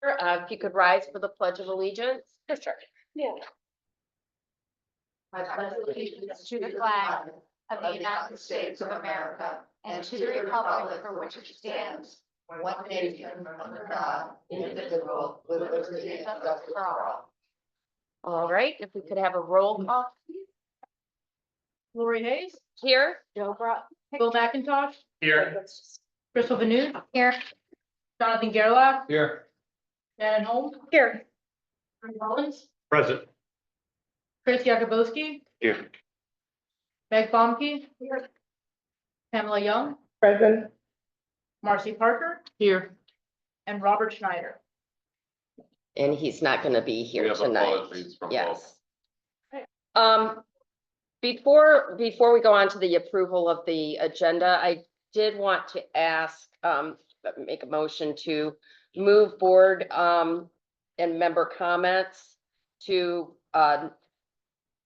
If you could rise for the Pledge of Allegiance. Sure. Yeah. I pledge allegiance to the flag of the United States of America and to the republic for which it stands, one nation under God, indivisible, with liberty and justice for all. All right, if we could have a roll call Lori Hayes, here. Joe Brock, Bill McIntosh, Here. Crystal Benu, Here. Jonathan Gerlach, Here. Shannon Holmes, Here. Frank Rollins, Present. Chris Yakubowski, Here. Meg Bomke, Pamela Young, Present. Marcy Parker, Here. and Robert Schneider. And he's not going to be We here have tonight. apologies from Yes. Bob. Before we go on to the approval of the agenda, I did want to ask, make a motion to move board and member comments to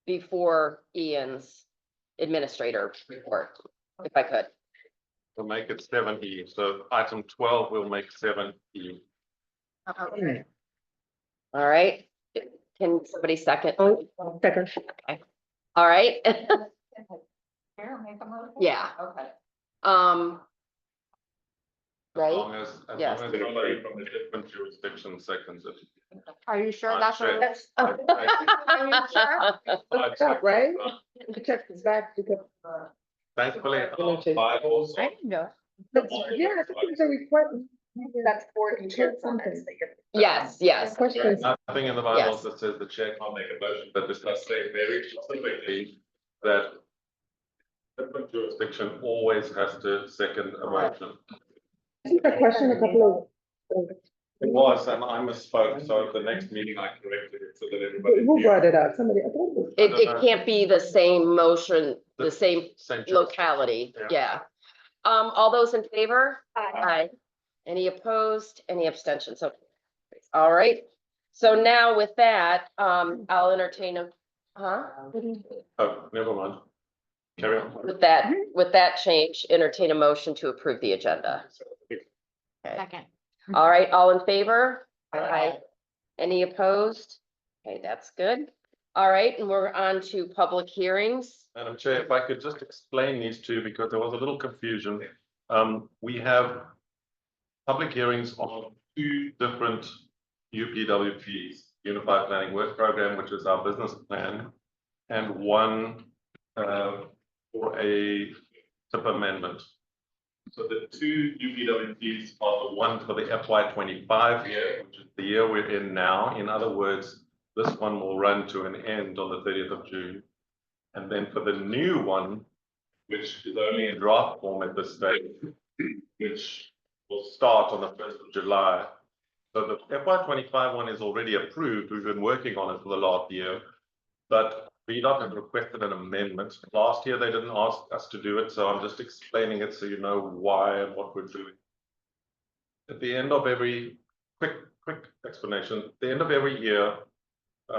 before Ian's administrator report, if I could. We'll make it 7E. So item 12, we'll make 7E. All right, can somebody second? Second. All right, Here, make a motion. yeah, Okay. As right, long as Yes. somebody from a different jurisdiction seconds it. Are you sure I'd that's say- what? I- Are you sure? I'd say- Right? The check is back because. Thankfully, our bylaws I didn't know. Yeah, I think it's a request. That's board something. yes, yes, Questions. nothing in the bylaws Yes. that says the chair can't make a motion, but this does say very specifically that different jurisdiction always has to second a motion. I think a question, a couple of. It was, and I misspoke, so at the next meeting I corrected it so that everybody. Who brought it up? Somebody. I thought it was- it can't be the same motion, the same Same locality, Yeah. yeah. All those in favor? Aye. Aye. Any opposed, any abstentions? Okay. All right, so now with that, I'll entertain a, Oh, never mind. Carry on. with that change, entertain a motion to approve the agenda. Okay. Second. All right, all in favor? Aye. Any opposed? Okay, that's good. All right, and we're on to public hearings. Madam Chair, if I could just explain these two because there was a little confusion. We have public hearings on two different UPWPs, Unified Planning Work Program, which is our business plan, and one for a TIP amendment. So the two UPWPs are the one for the FY25 year, which is the year we're in now. In other words, this one will run to an end on the 30th of June. And then for the new one, which is only in draft form at this stage, which will start on the 1st of July. So the FY25 one is already approved. We've been working on it for the last year, but VDOT have requested an amendment. Last year, they didn't ask us to do it, so I'm just explaining it so you know why and what we're doing. At the end of every, quick explanation, at the end of every year,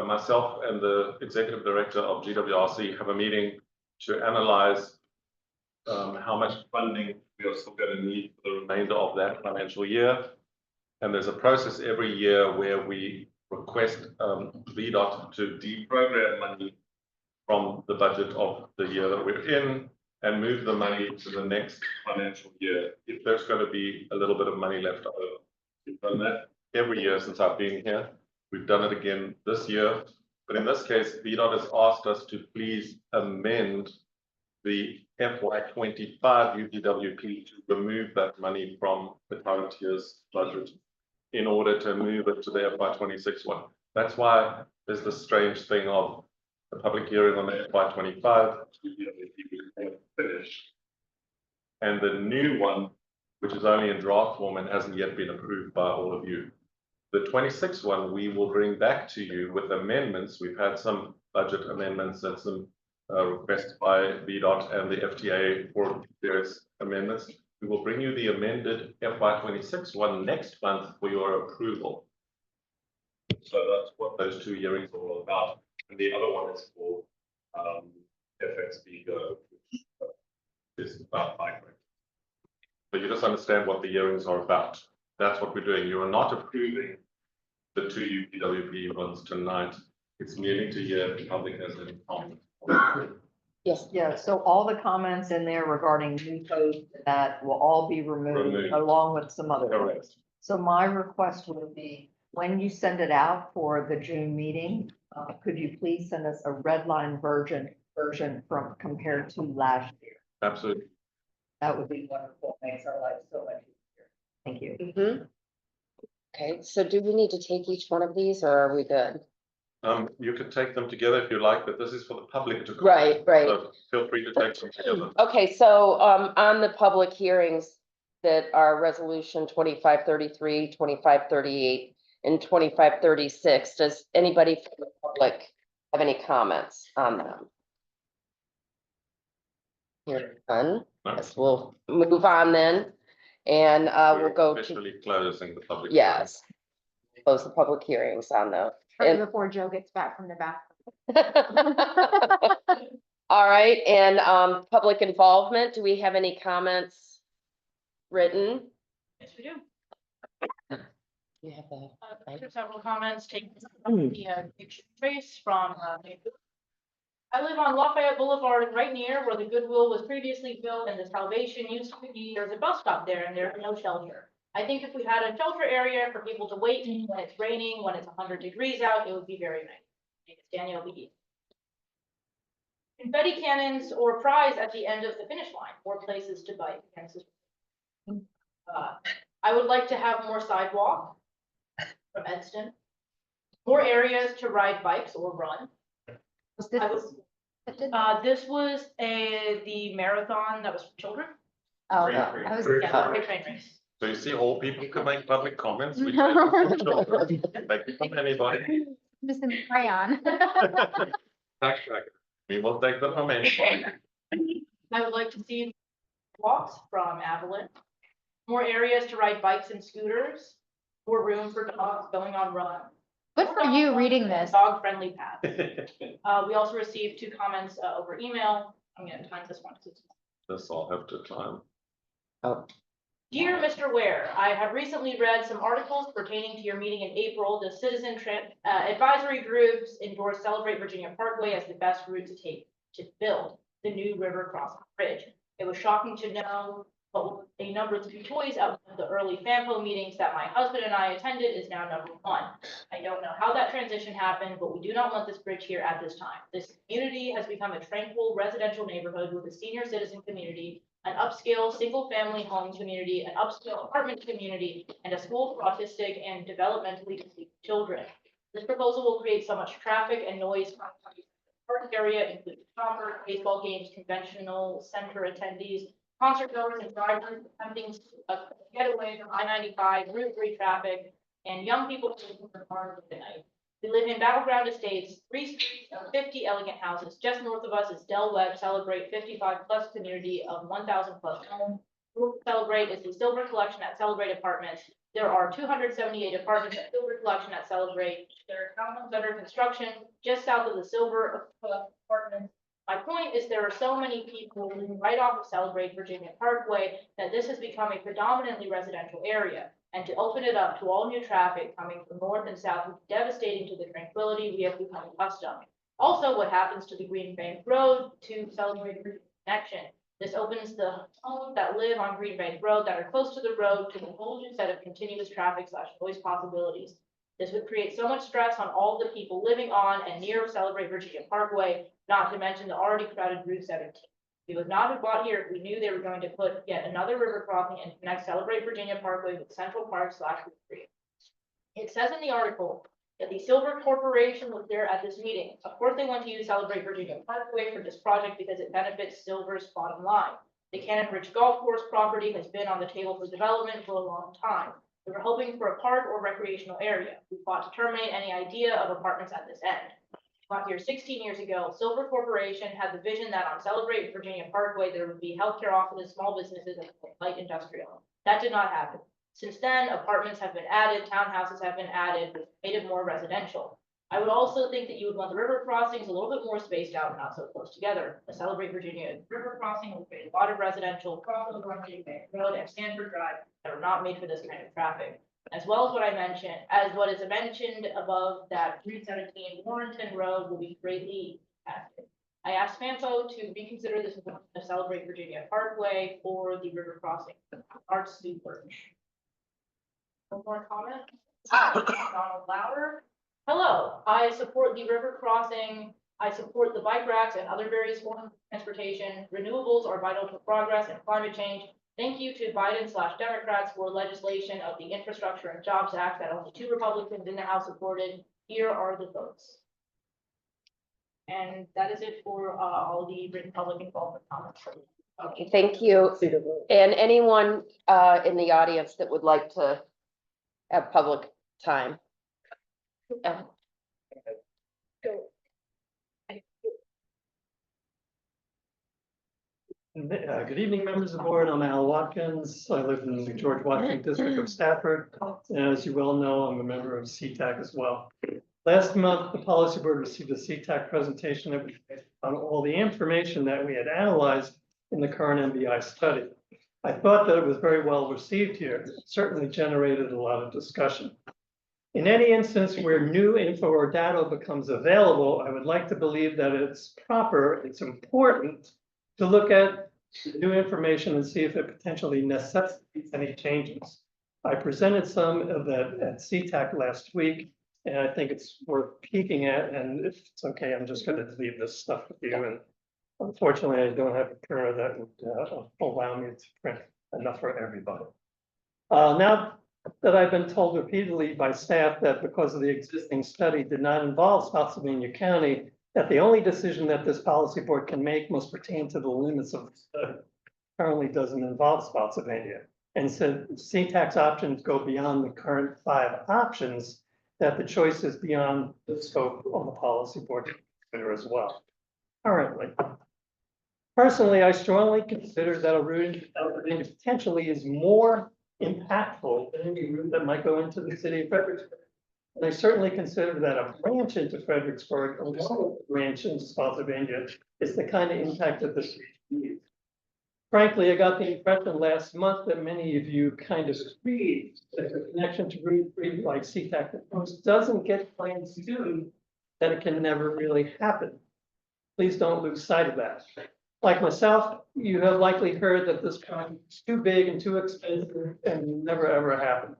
myself and the executive director of GWRC have a meeting to analyze how much funding we are still going to need for the remainder of that financial year. And there's a process every year where we request VDOT to deprogram money from the budget of the year that we're in and move the money to the next financial year if there's going to be a little bit of money left over. We've done that every year since I've been here. We've done it again this year, but in this case, VDOT has asked us to please amend the FY25 UPWP to remove that money from the current year's budget in order to move it to the FY26 one. That's why there's this strange thing of the public hearing on the FY25 finished. And the new one, which is only in draft form and hasn't yet been approved by all of you. The 26th one, we will bring back to you with amendments. We've had some budget amendments and some requests by VDOT and the FTA for various amendments. We will bring you the amended FY26 one next month for your approval. So that's what those two hearings are all about. And the other one is for FXB Go, which is about migrant. So you just understand what the hearings are about. That's what we're doing. You are not approving the two UPWP ones tonight. It's merely to hear if the public has any comment. Yes, Yeah, so all the comments in there regarding new code, that will all be removed Removed. along with some other. Correct. So my request would be, when you send it out for the June meeting, could you please send us a red line version from compared to last year? Absolutely. That would be wonderful. Makes our life so much easier. Thank you. mhm. Okay, so do we need to take each one of these, or are we good? You could take them together if you like, but this is for the public to. Right, right. So feel free to take them together. Okay, so, on the public hearings that are resolution 2533, 2538, and 2536, does anybody from the public have any comments on them? Hearing none, No? yes, we'll move on then, and, we'll We're go to, officially closing the public. yes. Close the public hearings on those. Right And- before Joe gets back from the bathroom. All right, and public involvement, do we have any comments written? Yes, we do. You have that. There's several comments taken from the picture trace from I live on Lafayette Boulevard, right near where the Goodwill was previously built and the Salvation used to be. There's a bus stop there and there's no shelter. I think if we had a shelter area for people to wait when it's raining, when it's 100 degrees out, it would be very nice. It's Danielle McGee. Confetti cannons or prize at the end of the finish line, more places to bike. I would like to have more sidewalk from Edston. More areas to ride bikes or run. Was this, I was, this was the marathon that was for children. oh, Great, I great. was, Yeah, great train race. So you see, all people can make public comments. We take them from children, Make it from anybody. missing the crayon. Backtrack. We will take them from anybody. I would like to see walks from Avalon. More areas to ride bikes and scooters. More room for dogs going on run. Good for you reading this. Dog-friendly path. We also received 2 comments over email. I'm gonna time this one. 'Cause it's- This I'll have to time. Dear Mr. Ware, I have recently read some articles pertaining to your meeting in April. The citizen advisory groups endorsed Celebrate Virginia Parkway as the best route to take to build the new river crossing bridge. It was shocking to know a number of the toys out of the early FAMPO meetings that my husband and I attended is now number 1. I don't know how that transition happened, but we do not want this bridge here at this time. This community has become a tranquil residential neighborhood with a senior citizen community, an upscale single-family home community, an upscale apartment community, and a school for autistic and developmentally disabled children. This proposal will create so much traffic and noise from the park area, including shoppers, baseball games, conventional center attendees, concert goers, and drivers attempting to get away from I-95, Route 3 traffic, and young people taking their cars at night. We live in Battleground Estates, 3 streets of 50 elegant houses. Just north of us is Del Webb Celebrate 55+ community of 1,000+ homes. Celebrate is the Silver Collection at Celebrate Apartments. There are 278 apartments at Silver Collection at Celebrate. There are townhomes under construction just south of the Silver Apartments. My point is there are so many people living right off of Celebrate Virginia Parkway that this has become a predominantly residential area. And to open it up to all new traffic coming from north and south would be devastating to the tranquility we have become accustomed. Also, what happens to the Green Bank Road to Celebrate Virginia connection? This opens the homes that live on Green Bank Road that are close to the road to a whole new set of continuous traffic / noise possibilities. This would create so much stress on all the people living on and near Celebrate Virginia Parkway, not to mention the already crowded Route 17. We would not have bought here if we knew they were going to put yet another river crossing and connect Celebrate Virginia Parkway with Central Park / Route 3. It says in the article that the Silver Corporation was there at this meeting. Of course, they want to use Celebrate Virginia Parkway for this project because it benefits Silver's bottom line. The Cannon Ridge Golf Course property has been on the table for development for a long time. We were hoping for a park or recreational area. We fought to terminate any idea of apartments at this end. Got here 16 years ago, Silver Corporation had the vision that on Celebrate Virginia Parkway, there would be healthcare offices, small businesses, and light industrial. That did not happen. Since then, apartments have been added, townhouses have been added, made it more residential. I would also think that you would want the river crossings a little bit more spaced out and not so close together. The Celebrate Virginia river crossing will create a lot of residential crossover on Green Bank Road and Stanford Drive that are not made for this kind of traffic. as well as what is mentioned above, that 317 Warrenton Road will be greatly impacted. I asked FAMPO to reconsider this to Celebrate Virginia Parkway for the river crossing arts to Birch. One more comment? Donald Lauer. Hello, I support the river crossing. I support the bike racks and other various forms of transportation. Renewables are vital to progress and climate change. Thank you to Biden/Democrats for legislation of the Infrastructure and Jobs Act that only 2 Republicans in the House supported. Here are the votes. And that is it for all the written public involvement comments. Okay, thank you. And anyone in the audience that would like to have public time. Good evening, members of the board. I'm Al Watkins. I live in the George Washington District of Stafford. And as you well know, I'm a member of CTAC as well. Last month, the policy board received a CTAC presentation that was based on all the information that we had analyzed in the current MBI study. I thought that it was very well received here. It certainly generated a lot of discussion. In any instance where new info or data becomes available, I would like to believe that it's proper, it's important to look at new information and see if it potentially necessitates any changes. I presented some of that at CTAC last week, and I think it's worth peeking at, and if it's okay, I'm just gonna leave this stuff with you, and unfortunately, I don't have a printer that would allow me to print enough for everybody. Now that I've been told repeatedly by staff that because of the existing study did not involve Spotsylvania County, that the only decision that this policy board can make must pertain to the limits of the study. Currently doesn't involve Spotsylvania. And so CTAC's options go beyond the current 5 options, that the choice is beyond the scope of the policy board to consider as well. Currently. Personally, I strongly consider that a route potentially is more impactful than any route that might go into the city of Fredericksburg. And I certainly consider that a branch into Fredericksburg, or a branch into Spotsylvania, is the kind of impact that this needs. Frankly, I got the impression last month that many of you kind of agreed that the connection to Route 3 like CTAC doesn't get plain soon, that it can never really happen. Please don't lose sight of that. Like myself, you have likely heard that this project is too big and too expensive and will never ever happen.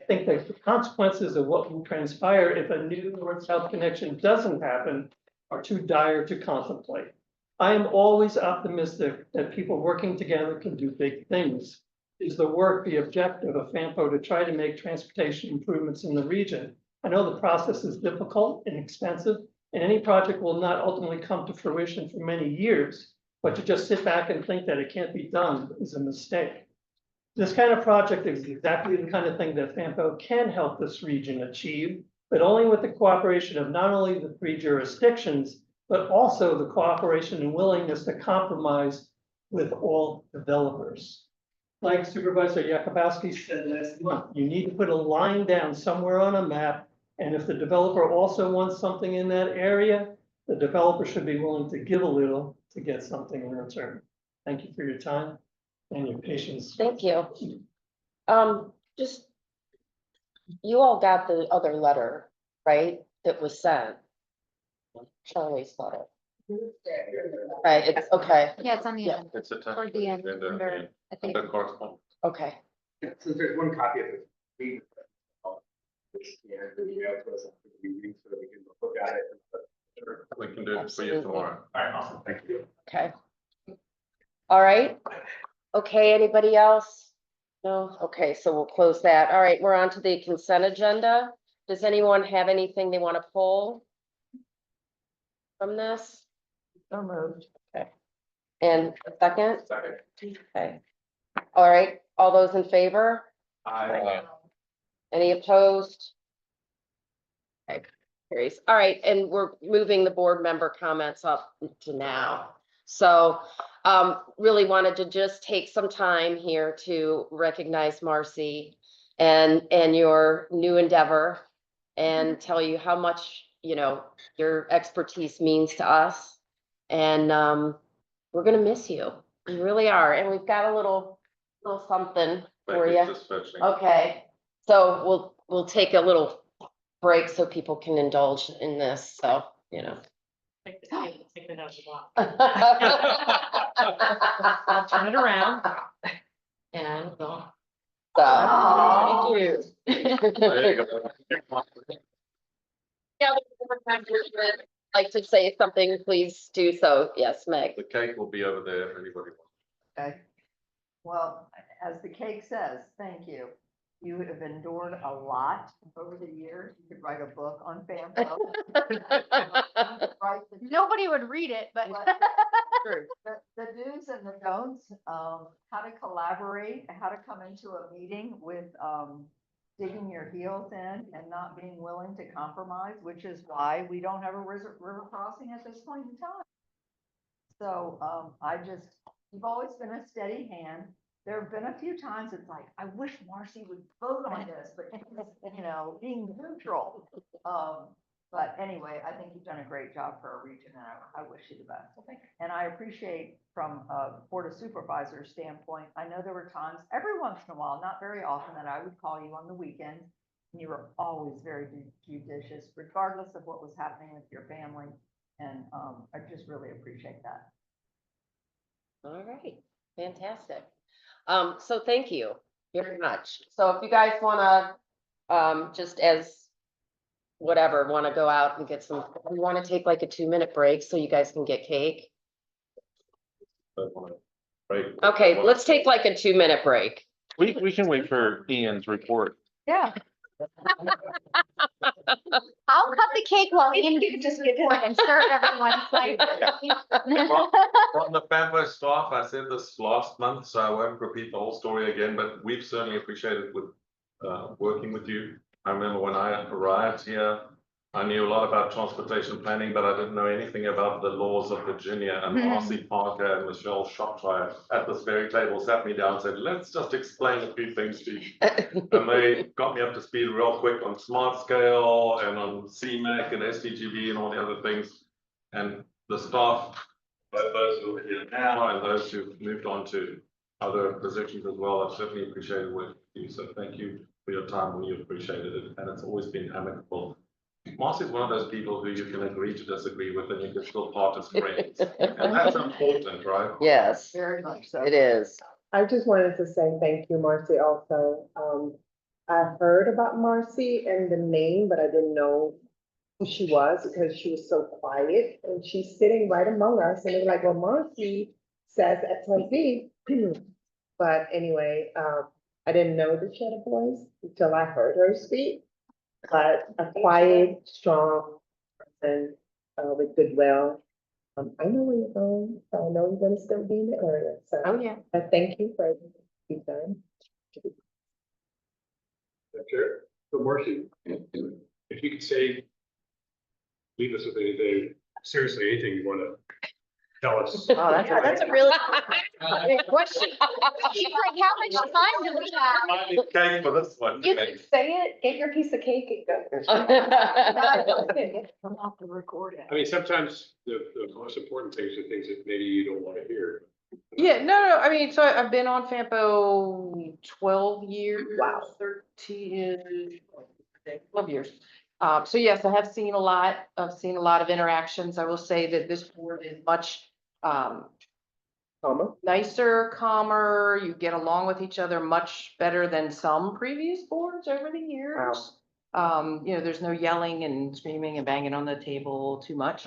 I think that the consequences of what will transpire if a new north-south connection doesn't happen are too dire to contemplate. I am always optimistic that people working together can do big things. Is the work the objective of FAMPO to try to make transportation improvements in the region? I know the process is difficult and expensive, and any project will not ultimately come to fruition for many years, but to just sit back and think that it can't be done is a mistake. This kind of project is exactly the kind of thing that FAMPO can help this region achieve, but only with the cooperation of not only the 3 jurisdictions, but also the cooperation and willingness to compromise with all developers. Like Supervisor Yakubowski said last month, you need to put a line down somewhere on a map, and if the developer also wants something in that area, the developer should be willing to give a little to get something in return. Thank you for your time and your patience. Thank you. Just, you all got the other letter, right, that was sent? Charlie's letter. Right, it's okay, Yeah, it's on the Yeah. end. It's a Toward the end, under, I think. the correspondence. okay. So there's one copy of it. We email to us after the meeting so that we can look at it. Sure, we can do it for you Absolutely. tomorrow. All right, awesome, thank you. Okay. All right. Okay, anybody else? No? Okay, so we'll close that. All right, we're on to the consent agenda. Does anyone have anything they want to pull from this? So moved. Okay. And a second? Second. Okay. All right, all those in favor? I, Any opposed? Okay, carries. All right, and we're moving the board member comments up to now. So really wanted to just take some time here to recognize Marcy and your new endeavor and tell you how much, your expertise means to us. And we're gonna miss you. We really are. And we've got a little something for Maybe you. just finishing. Okay, So we'll take a little break so people can indulge in this, so, you know. Take the table, take it out of the block. So, Turn it around. And we'll. thank you. There you go. Yeah, like to say something, please do so. Yes, Meg. The cake will be over there if anybody wants. Okay. Well, as the cake says, thank you. You have endured a lot over the years. You could write a book on FAMPO. Write the Nobody would read it, but. True. The do's and the don'ts, how to collaborate, how to come into a meeting with, digging your heels in and not being willing to compromise, which is why we don't have a river crossing at this point in time. So, you've always been a steady hand. There have been a few times it's like, I wish Marcy would vote on this, but, you know, being neutral. But anyway, I think you've done a great job for our region, and I wish you the best. And I appreciate from a Board of Supervisors standpoint, I know there were times, every once in a while, not very often, that I would call you on the weekend. And you were always very judicious, regardless of what was happening with your family. And I just really appreciate that. All right, fantastic. So thank you very much. So if you guys wanna, just as whatever, wanna go out and get some, we wanna take like a 2-minute break so you guys can get cake. Don't wanna break. Okay, let's take like a 2-minute break. We can wait for Ian's report. Yeah. I'll cut the cake while Ian gives his report and serve everyone. Like. From the FAMPO staff, I said this last month, so I won't repeat the whole story again, but we've certainly appreciated with working with you. I remember when I arrived here, I knew a lot about transportation planning, but I didn't know anything about the laws of Virginia. And Marcy Parker and Michelle Shropshire at this very table sat me down and said, let's just explain a few things to you. And they got me up to speed real quick on smart scale and on CMAC and SDGB and all the other things. And the staff, both those who are here now and those who've moved on to other positions as well, I've certainly appreciated working with you. So thank you for your time when you appreciated it. And it's always been amicable. Marcy is one of those people who you can agree to disagree with and you can still part as friends. And that's important, right? Yes, Very much so. it is. I just wanted to say thank you, Marcy, also. I heard about Marcy and the name, but I didn't know who she was because she was so quiet and she's sitting right among us and they're like, well, Marcy says XYZ. But anyway, I didn't know that she had a voice until I heard her speak. But a quiet, strong person with goodwill. I know where you're going, so I know you're gonna still be in the area, so. Oh, yeah. But thank you for everything you've done. Chair, so Marcy, if you could say, leave us with anything, seriously, anything you want to tell us. Oh, That's a really good question. She's like, how much time do we have? Might need cake for this one. You can say it, get your piece of cake and Come off the recording. I mean, sometimes the most important things are things that maybe you don't want to hear. Yeah, no, I mean, so I've been on FAMPO 12 years. Wow. 13, 12 years. So yes, I have seen a lot. I've seen a lot of interactions. I will say that this board is much nicer, calmer. You get along with each other much better than some previous boards over the years. You know, there's no yelling and screaming and banging on the table too much.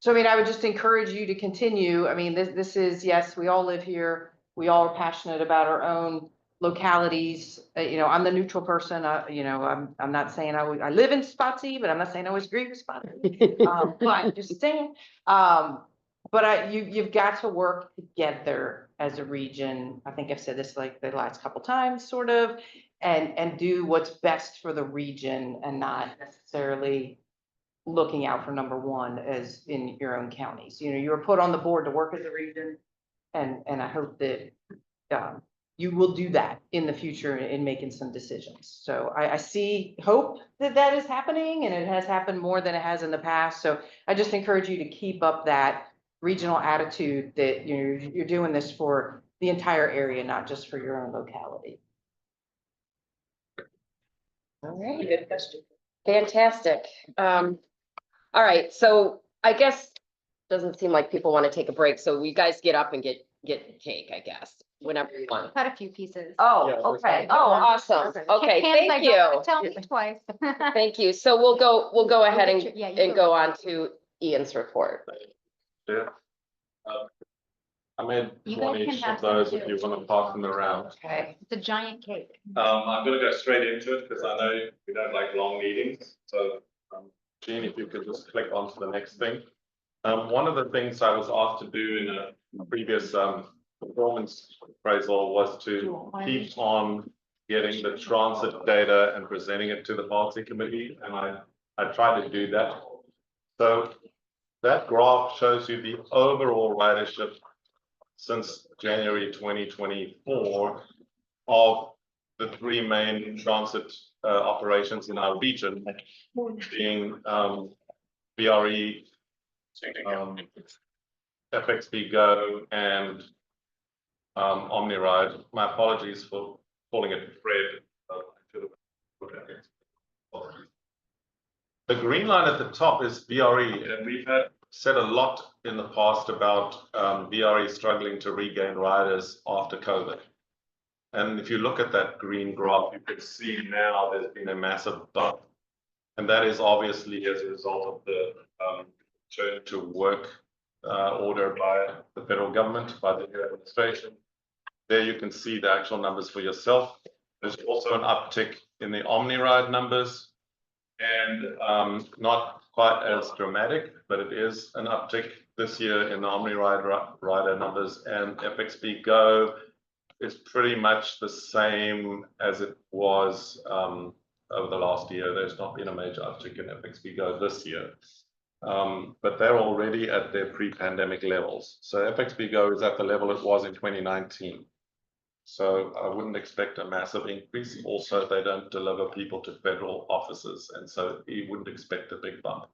So I mean, I would just encourage you to continue. I mean, this is, yes, we all live here. We all are passionate about our own localities. You know, I'm the neutral person. You know, I'm not saying I live in Spotsy, but I'm not saying I always agree with Spotsy. But just saying, but you've got to work together as a region. I think I've said this like the last couple times, sort of, and do what's best for the region and not necessarily looking out for number one as in your own counties. You know, you were put on the board to work as a region, and I hope that you will do that in the future in making some decisions. So I see hope that that is happening, and it has happened more than it has in the past. So I just encourage you to keep up that regional attitude that you're doing this for the entire area, not just for your own locality. All right. Good question. Fantastic. All right, so I guess, doesn't seem like people want to take a break, so you guys get up and get cake, I guess, whenever you want. Cut a few pieces. Oh, Yeah, okay. Oh, awesome. Okay, Ken's like, thank "Don't you. have to Tell me twice. Thank you. So we'll go ahead get and, your- yeah, you and go on to Ian's report. Yeah. I made You one guys can each have of those some if too. you want to pass them around. Okay. It's a giant cake. I'm gonna go straight into it because I know we don't like long meetings, so, Jean, if you could just click on to the next thing. One of the things I was asked to do in a previous, performance appraisal was to keep on getting the transit data and presenting it to the policy committee, and I tried to do that. So that graph shows you the overall ridership since January 2024 of the three main transit operations in our region, being BRE, FXB Go, and OmniRide. My apologies for calling it Fred. I should have put that in. The green line at the top is BRE, and we've had said a lot in the past about BRE struggling to regain riders after COVID. And if you look at that green graph, you can see now there's been a massive bump. And that is obviously as a result of the return to work order by the federal government, by the new administration. There you can see the actual numbers for yourself. There's also an uptick in the OmniRide numbers, and not quite as dramatic, but it is an uptick this year in the OmniRide rider numbers, and FXB Go is pretty much the same as it was over the last year. There's not been a major uptick in FXB Go this year. But they're already at their pre-pandemic levels. So FXB Go is at the level it was in 2019. So I wouldn't expect a massive increase. Also, they don't deliver people to federal offices, and so you wouldn't expect a big bump.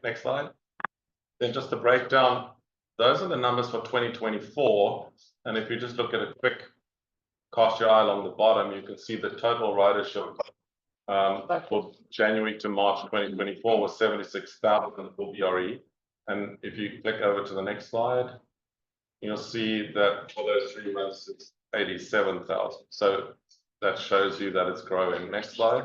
Next slide. Then just the breakdown. Those are the numbers for 2024. And if you just look at a quick cast your eye along the bottom, you can see the total ridership for January to March 2024 was 76,000 for BRE. And if you click over to the next slide, you'll see that for those 3 months, it's 87,000. So that shows you that it's growing. Next slide.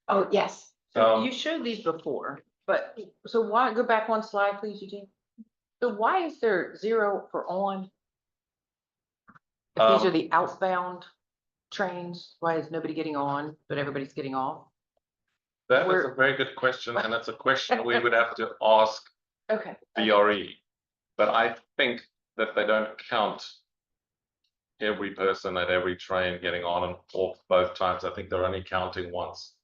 Oh, yes. Um, You showed these before, but so why, go back one slide, please, Eugene. So why is there 0 for on? If these are the outbound trains, why is nobody getting on, but everybody's getting off? That is a Where- very good question, and it's a question we would have to ask Okay. BRE. But I think that they don't count every person at every train getting on and off both times. I think they're only counting once.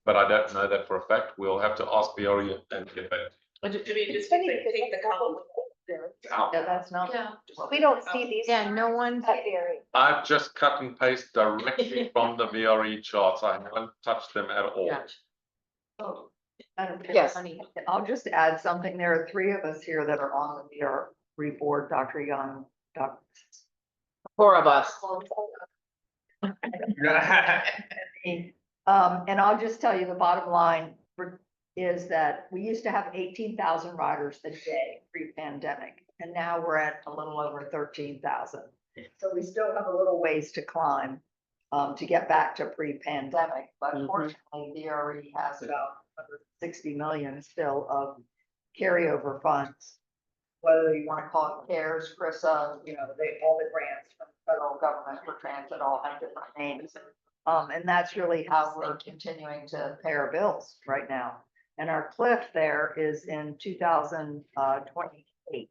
But I don't know that for a fact. We'll have to ask BRE and get back. Yeah, that's not. Yeah. We don't see these. Yeah, no one's. I've just cut and paste directly from the VRE charts. I haven't touched them at all. Yeah. Yes, I'll just add something. There are 3 of us here that are on the BRE board, Dr. Young, Dr. 4 of us. And I'll just tell you, the bottom line is that we used to have 18,000 riders a day pre-pandemic, and now we're at a little over 13,000. So we still have a little ways to climb to get back to pre-pandemic, but fortunately, DRE has about 160 million still of carryover funds. Whether you want to call it CARES, CRISA, all the grants from the federal government for transit all have different names. And that's really how we're continuing to pay our bills right now. And our cliff there is in 2028.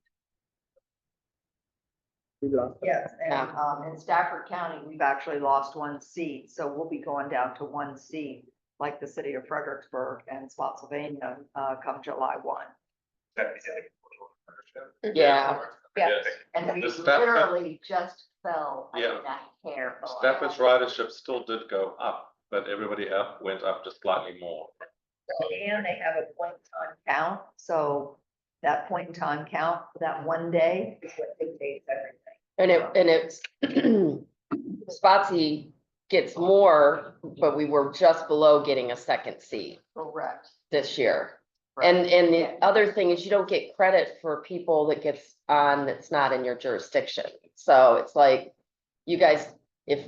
We lost. Yes, and in Stafford County, we've actually lost 1 seat, so we'll be going down to 1 seat, like the city of Fredericksburg and Spotsylvania, come July 1. Yeah. Yes, and we The Stafford- literally just fell like Yeah. a hair. Stafford's ridership still did go up, but everybody else went up just slightly more. And they have a point in time count, so that point in time count, that 1 day is what dictates everything. And it's Spotsy gets more, but we were just below getting a second seat Correct. this year. And the other thing is you don't get credit for people that gets on that's not in your jurisdiction. So it's like, you guys, if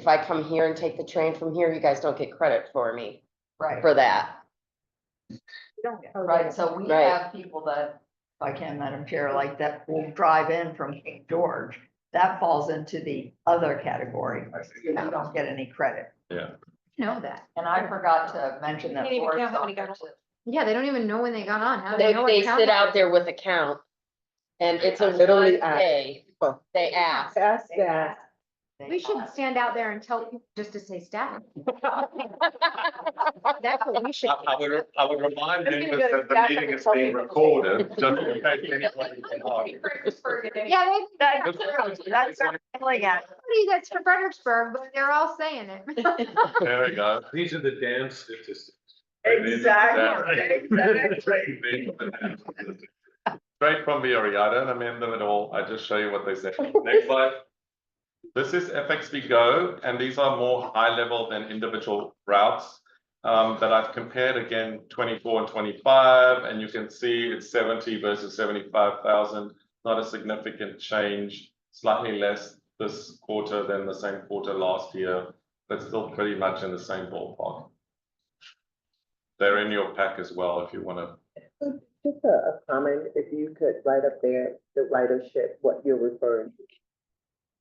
I come here and take the train from here, you guys don't get credit for me Right. for that. Right, so we Right. have people that, if I can, Madam Chair, like that will drive in from King George. That falls into the other category. You don't get any credit. Yeah. Know that. And I forgot to mention that. Can't even Forrest count how many on there, got too. Yeah, they don't even know when they got on. How do They know what count sit that out is? there with a count. And it's a Literally one day, Well, they ask. Ask that. We should stand out there and tell people just to say staff. That's what we should. I would remind I'm them gonna go to that the staff meeting and is tell being people. recorded, just in case anybody can argue. Yeah, That's our feeling at. that's for Fredericksburg, but they're all saying it. There we go. These are the damn statistics. Exactly. Straight from VRE, I don't amend them at all, I just show you what they say. Next slide. This is FXB Go, and these are more high level than individual routes. But I've compared again 24 and 25, and you can see it's 70 versus 75,000, not a significant change, slightly less this quarter than the same quarter last year, but still pretty much in the same ballpark. They're in your pack as well if you want to. Just a comment, if you could write up there, the ridership, what you're referring to.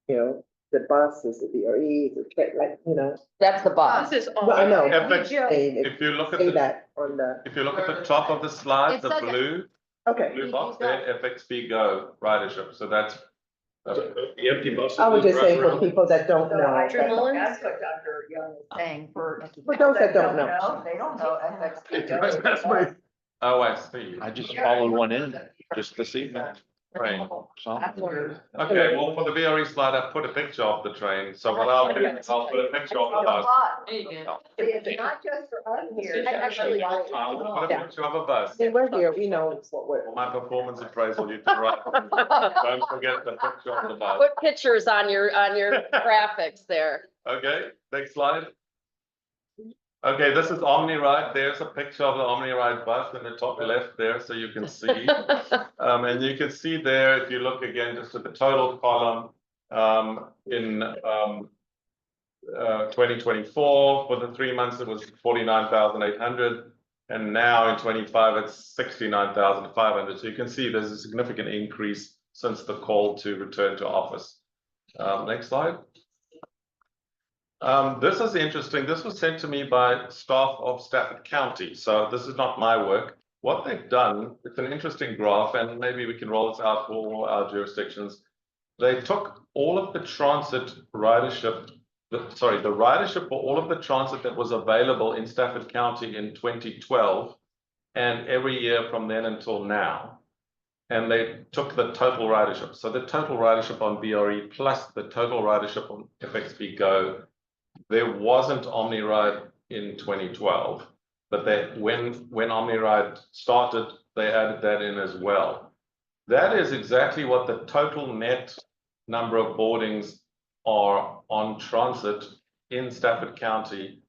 You know, the buses, the BREs, like, you know, That's the bus. This is well, I know. FX, saying if you look at say the, that on the, if you look at the top of the slide, It the says it. okay. blue box there, FXB Go ridership, so that's. The empty buses. I was just saying for around. people that don't So know. I think Mullins? that's what Dr. Young is saying for. For those that don't know. They don't know FX. Oh, I see. I just followed one in just this evening. Train. So, That's where. Okay, well, for the VRE slide, I put a picture of the train, so what I'll do is I'll put a picture of the bus. There you go. It's not just for us here. Actually, I'll put a picture of a bus. See, we're here, we know what we're. For my performance appraisal, you can write, don't forget the picture of the bus. Put pictures on your graphics there. Okay, next slide. Okay, this is OmniRide. There's a picture of the OmniRide bus in the top left there, so you can see. And you can see there, if you look again, just at the total column, in 2024, for the 3 months, it was 49,800. And now in 25, it's 69,500. So you can see there's a significant increase since the call to return to office. Next slide. This is interesting. This was sent to me by staff of Stafford County. So this is not my work. What they've done, it's an interesting graph, and maybe we can roll this out for our jurisdictions. They took all of the transit ridership, the ridership for all of the transit that was available in Stafford County in 2012, and every year from then until now. And they took the total ridership. So the total ridership on BRE plus the total ridership on FXB Go. There wasn't OmniRide in 2012, but when OmniRide started, they added that in as well. That is exactly what the total net number of boardings are on transit in Stafford County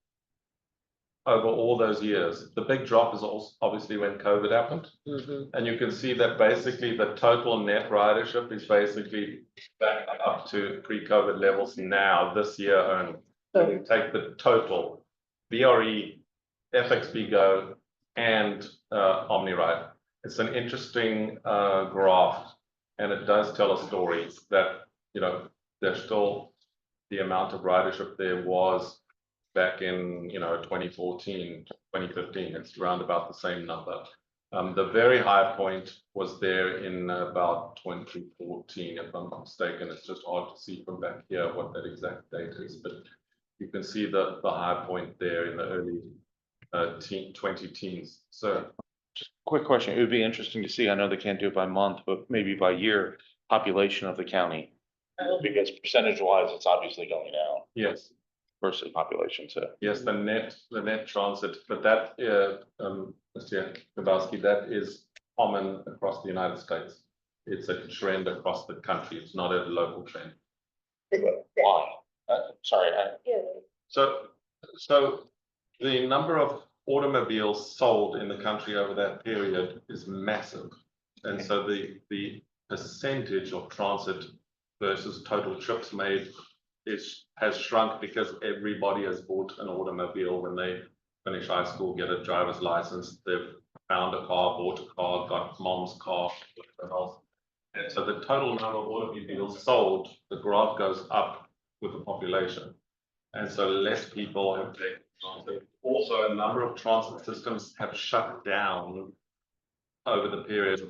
over all those years. The big drop is also obviously when COVID happened. And you can see that basically the total net ridership is basically back up to pre-COVID levels now, this year only. When you take the total BRE, FXB Go, and OmniRide. It's an interesting graph, and it does tell a story that, you know, there's still the amount of ridership there was back in, you know, 2014, 2015. It's around about the same number. The very high point was there in about 2014, if I'm not mistaken. It's just hard to see from back here what that exact date is, but you can see the high point there in the early 20 teens. So just quick question. It would be interesting to see. I know they can't do it by month, but maybe by year, population of the county. Because percentage wise, it's obviously going down yes, versus population. So yes, the net transit, but that Mr. Kowalski, that is common across the United States. It's a trend across the country. It's not a local trend. why? Sorry, So the number of automobiles sold in the country over that period is massive. And so the percentage of transit versus total trips made has shrunk because everybody has bought an automobile when they finish high school, get a driver's license, they've found a car, bought a car, got mom's car, whatever else. And so the total number of automobiles sold, the graph goes up with the population. And so less people have taken transit. Also, a number of transit systems have shut down over the period.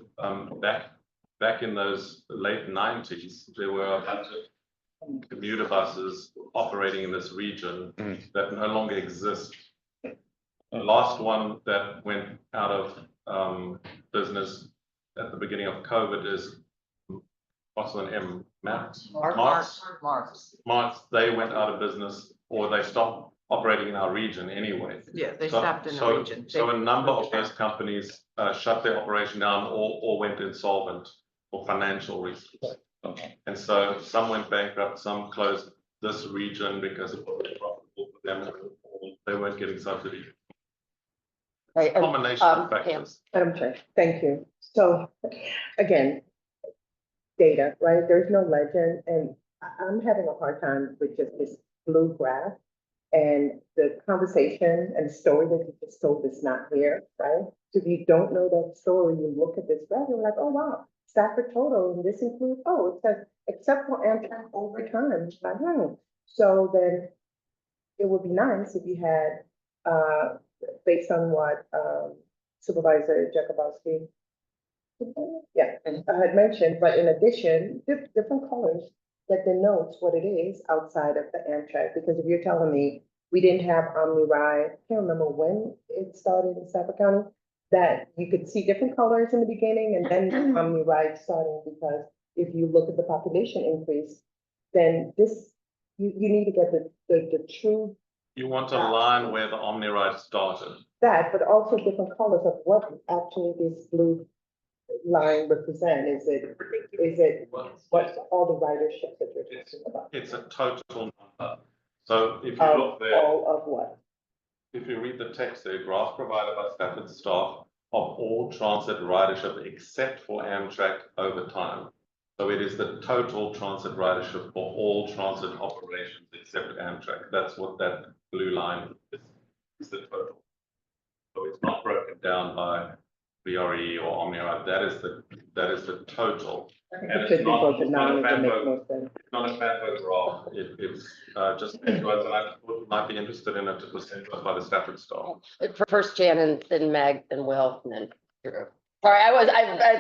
Back in those late 90s, there were a bunch of commuter buses operating in this region that no longer exist. The last one that went out of business at the beginning of COVID is what's an M? Marks. They went out of business, or they stopped operating in our region anyway. Yeah, they So- stopped in the so- region. So a number of those companies shut their operation down or went insolvent for financial reasons. And so some went bankrupt, some closed this region because it wasn't profitable for them, or they weren't getting subsidy. Right, and, Combination of Pam. factors. Madam Chair, thank you. So, again, data, right? There's no legend, and I'm having a hard time with just this blue graph. And the conversation and story that you just told is not here, right? So if you don't know that story, you look at this graph, you're like, oh, wow, Stafford total, and this includes, oh, it says, except for Amtrak overtime. It's like, So then it would be nice if you had, based on what Supervisor Jakubowski had mentioned, but in addition, different colors that denotes what it is outside of the Amtrak, because if you're telling me we didn't have OmniRide, I can't remember when it started in Stafford County, that you could see different colors in the beginning and then OmniRide starting, because if you look at the population increase, then this, you need to get the true You want a line where the OmniRide started. that, but also different colors of what actually this blue line represent. Is it what's all the ridership that you're talking about? It's a total number. So if you look there, All of what? if you read the text there, graph provided by Stafford staff of all transit ridership except for Amtrak over time. So it is the total transit ridership for all transit operations except Amtrak. That's what that blue line is the total. So it's not broken down by VRE or OmniRide. That is the total. I think And it it's should be not- broken it's not down, a it would make FAMPO. more sense. It's not a FAMPO graph. It's just sent to us, and I might be interested in it. It was sent to us by the Stafford staff. First Jan and then Meg, then Will, and then Drew. Sorry, I've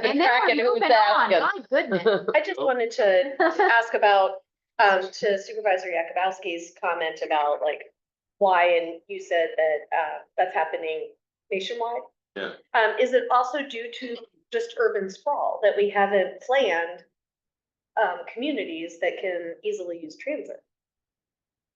been And then tracking we're who's moving on, asking. my goodness. I just wanted to ask about, to Supervisor Yakubowski's comment about like why, and you said that, that's happening nationwide. Yeah. Is it also due to just urban sprawl that we haven't planned, communities that can easily use transit?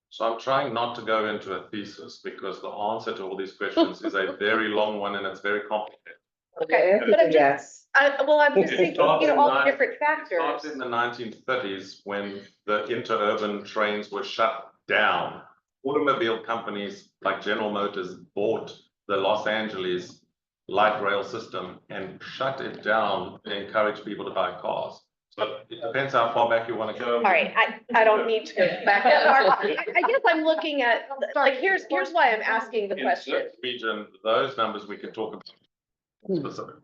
So I'm trying not to go into a thesis because the answer to all these questions is a very long one and it's very complicated. Okay, The but answer I'm is just, yes. well, I'm just It thinking, starts you know, in all the nine- different It factors. started in the 1930s when the interurban trains were shut down. Automobile companies like General Motors bought the Los Angeles light rail system and shut it down to encourage people to buy cars. So it depends how far back you want to go. All right, I don't need to go back that far. I guess I'm looking at, like, here's why I'm asking the In question. this region, those numbers we can talk about specific.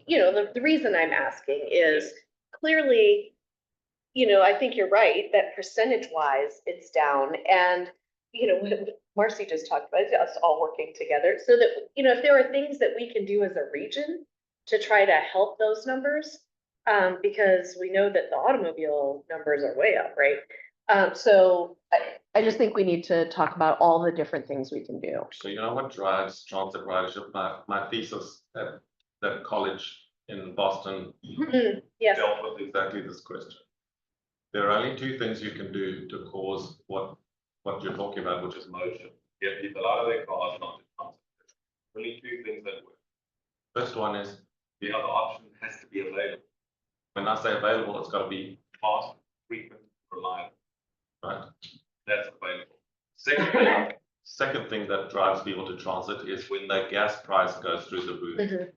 You know, the reason I'm asking is clearly, you know, I think you're right, that percentage wise, it's down. And, you know, what Marcy just talked about, is us all working together so that, you know, if there are things that we can do as a region to try to help those numbers, because we know that the automobile numbers are way up, right? So I just think we need to talk about all the different things we can do. So you know what drives transit ridership? My thesis at college in Boston yes, dealt with exactly this question. There are only two things you can do to cause what you're talking about, which is motion. Get people out of their cars, not to transit. Only two things that work. First one is the other option has to be available. When I say available, it's got to be fast, frequent, reliable, right? That's available. Second thing that drives people to transit is when the gas price goes through the roof.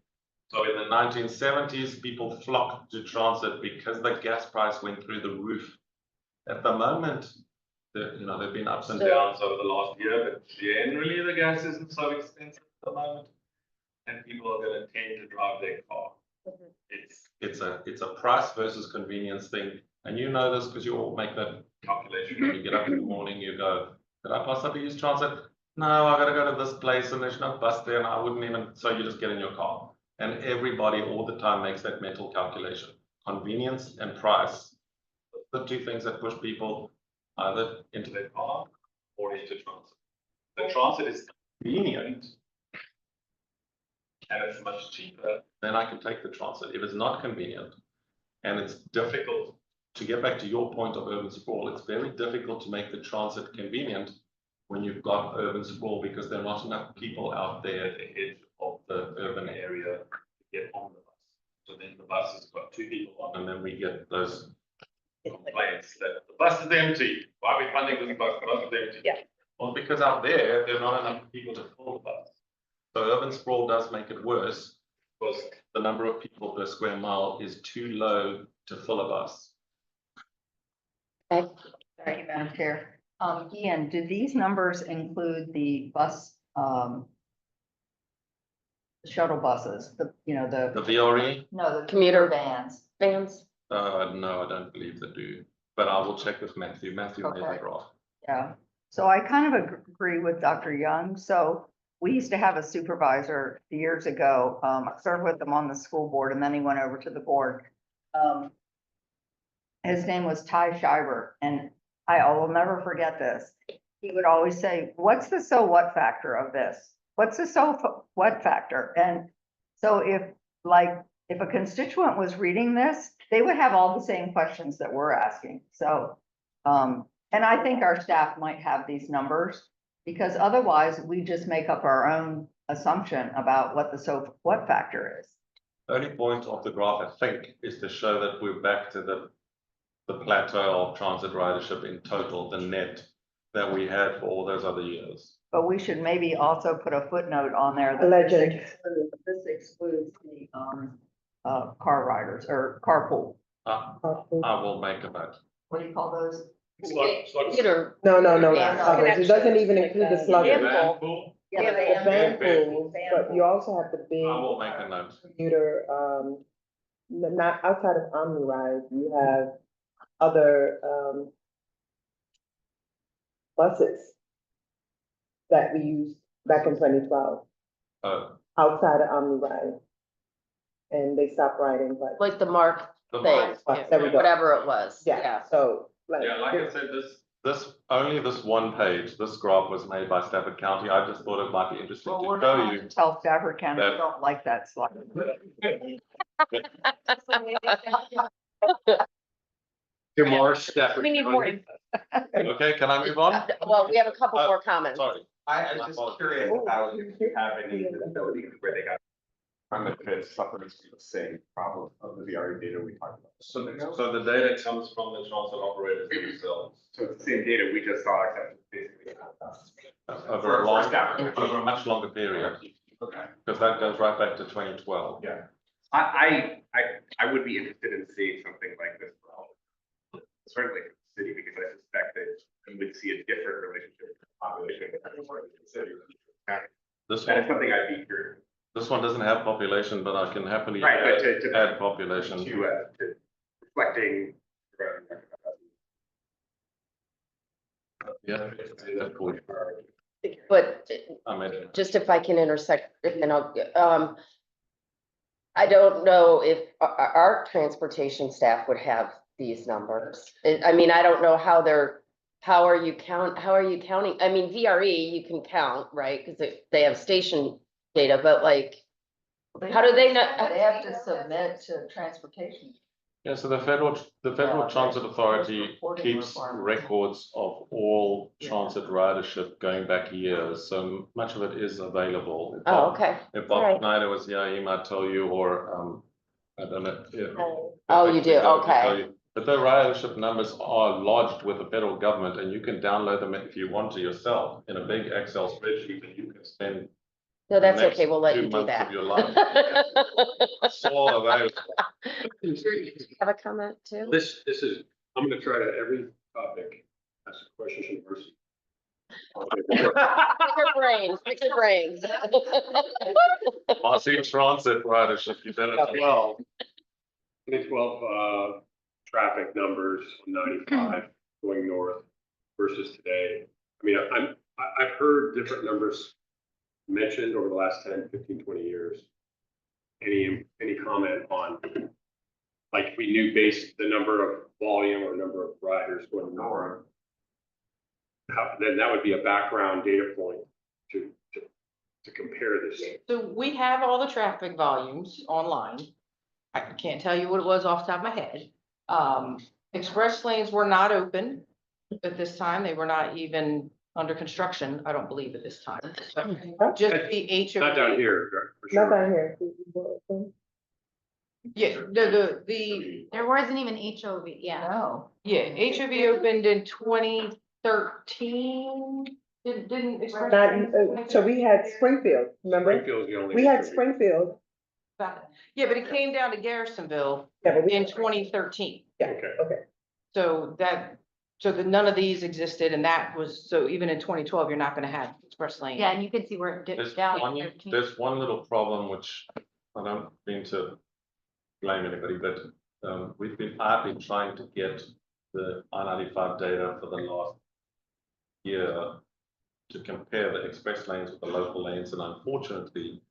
So in the 1970s, people flocked to transit because the gas price went through the roof. At the moment, there've been ups and downs over the last year, but generally the gas isn't so expensive at the moment. And people are gonna tend to drive their car. It's a price versus convenience thing. And you know this because you all make that calculation. When you get up in the morning, you go, did I possibly use transit? No, I gotta go to this place and there's no bus there and I wouldn't even, so you just get in your car. And everybody all the time makes that mental calculation. Convenience and price. The two things that push people either into their car or into transit. The transit is convenient and it's much cheaper, then I can take the transit. If it's not convenient and it's difficult, to get back to your point of urban sprawl, it's very difficult to make the transit convenient when you've got urban sprawl because there are not enough people out there at the edge of the urban area to get on the bus. So then the bus has got two people on and then we get those complaints that the bus is empty. Why are we funding this bus? The bus is empty. Yeah. Well, because out there, there's not enough people to fill the bus. So urban sprawl does make it worse because the number of people per square mile is too low to fill a bus. Okay. Thank you, Madam Chair. Ian, do these numbers include the bus, shuttle buses, the The VRE, no, the Commuter. vans? Fans? no, I don't believe they do, but I will check with Matthew. Matthew made Okay. that graph. Yeah, so I kind of agree with Dr. Young. So we used to have a supervisor years ago. I served with him on the school board and then he went over to the board. His name was Ty Shiver, and I will never forget this. He would always say, what's the so what factor of this? What's the so what factor? And so if a constituent was reading this, they would have all the same questions that we're asking. So, and I think our staff might have these numbers because otherwise we just make up our own assumption about what the so what factor is. Only point of the graph, I think, is to show that we're back to the plateau of transit ridership in total, the net that we had for all those other years. But we should maybe also put a footnote on there. A legend. This excludes the, car riders or carpool. I will make a note. What do you call those? Commuter. No, Yeah, not others. It doesn't even include the sluggers. Van Pool, Yeah, The van pools, but you also have the I big will make a note. commuter, not outside of OmniRide, you have other, buses that we used back in 2012, outside of OmniRide. And they stopped riding, but Like the Mark The thing, Mark. There we go. whatever it was. yeah, so. Yeah, like I said, only this one page, this graph was made by Stafford County. I just thought it might be interesting Well, to we're show going you. to tell Stafford County we that- don't like that slide. We need more. Okay, can I move on? Well, we have a couple more comments. Sorry. I'm just curious how you have any visibility of where they got. From if it suffers from the same problem of the VRE data we talked about. So the data comes from the transit operators themselves. So it's the same data, we just saw except basically. Over a much longer period, Okay. because that goes right back to 2012. Yeah. I would be interested in seeing something like this. Certainly for the city, because I suspect that you would see a different relationship with the population. This That is one, something I'd be curious. this one doesn't have population, but I can happily Right, but to add population. to reflecting. Yeah. that's cool. But I mean, just if I can intersect, and I don't know if our transportation staff would have these numbers. I mean, I don't know how how are you counting? I mean, VRE, you can count, right? Because they have station data, but like, how do they know? They have to submit to transportation. yeah, so the federal Yeah, Transit Authority reporting keeps requirements. records of all transit ridership going back years, so much of it is available. If Oh, Bob- okay. If All Bob right. Schneider was here, he might tell you, or, I don't know. if- Oh, you do? if he would Okay. tell you. But the ridership numbers are lodged with the federal government and you can download them if you want to yourself in a big Excel spreadsheet and you can spend No, that's next okay. We'll let 2 you do months that. of your life. It's all available. Have a comment too? This is, I'm gonna try to every topic, ask a question first. Pick your brains, pick your brains. Marcy transit ridership, you better. 2012, traffic numbers on 95 going north versus today. I mean, I've heard different numbers mentioned over the last 10, 15, 20 years. Any comment on, like, if we knew the number of volume or number of riders going north, then that would be a background data point to compare this. So we have all the traffic volumes online. I can't tell you what it was off the top of my head. Express lanes were not open at this time. They were not even under construction, I don't believe at this time. So just the HOV. Not down here, for Not sure. down here. Yeah, the, There wasn't even HOV, yeah. No. yeah, HOV opened in 2013. Didn't Express. Not, Lanes- so we had Springfield, remember? Springfield's the only. We had issue. Springfield. Yeah, but it came down to Garrisonville Yeah, but we, in 2013. Okay. okay. So none of these existed and that was, so even in 2012, you're not gonna have express lane. Yeah, and you can see where it dips down. to 13. There's one little problem which I don't mean to blame anybody, but I've been trying to get the I-95 data for the last year to compare the express lanes with the local lanes, and unfortunately,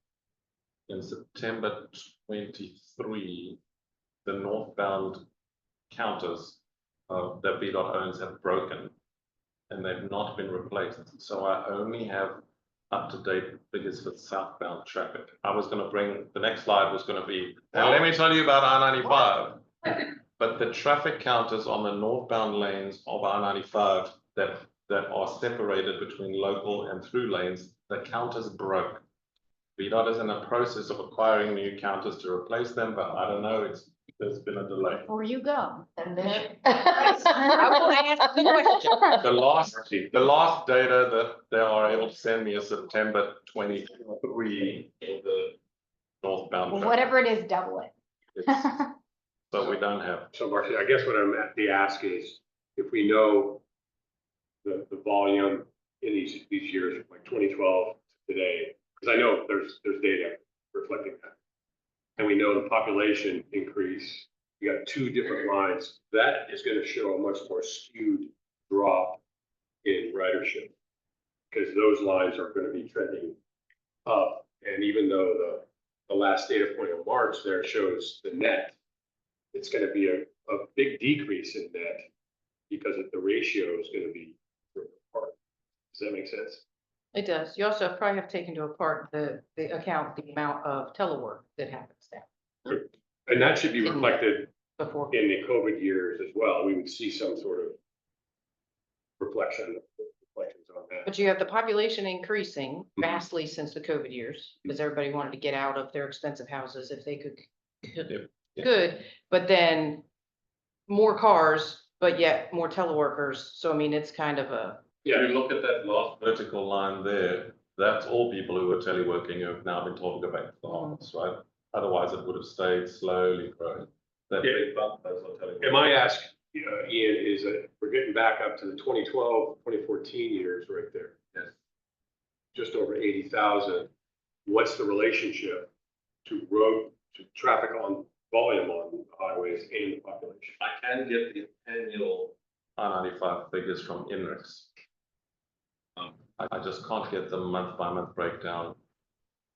in September 23, the northbound counters that VDOT owns have broken and they've not been replaced. So I only have up-to-date figures for southbound traffic. I was going to bring, the next slide was going to be, and let me tell you about I-95. But the traffic counters on the northbound lanes of I-95 that are separated between local and through lanes, the counters broke. VDOT is in the process of acquiring new counters to replace them, but I don't know, there's been a delay. Before you go. I will ask the question. The last data that they are able to send me is September 23 for the northbound. Well, traffic. whatever it is, double it. It's- So we don't have. So Marcy, I guess what I'm at, the ask is, if we know the volume in these years, from like 2012 to today, because I know there's data reflecting that. And we know the population increase, you got two different lines, that is gonna show a much more skewed drop in ridership. Because those lines are gonna be trending up, and even though the last data point of March there shows the net, it's gonna be a big decrease in net because the ratio is gonna be apart. Does that make sense? It does. You also probably have taken into account the amount of telework that happens now And that should be reflected before. in the COVID years as well. We would see some sort of reflections on that. But you have the population increasing vastly since the COVID years, because everybody wanted to get out of their expensive houses if they could. Yeah. Good, but then more cars, but yet more teleworkers. So I mean, it's kind of a, If you look at that last vertical line there, that's all people who are teleworking who have now been told to go back to the office, right? Otherwise, it would have stayed slowly growing. That Yeah. big bump, those are teleworking. And my ask, Ian, is that we're getting back up to the 2012, 2014 years right there. Yes. Just over 80,000. What's the relationship to traffic on volume on the highways and the population? I can get the annual I-95 figures from INRIX. I just can't get the month-by-month breakdown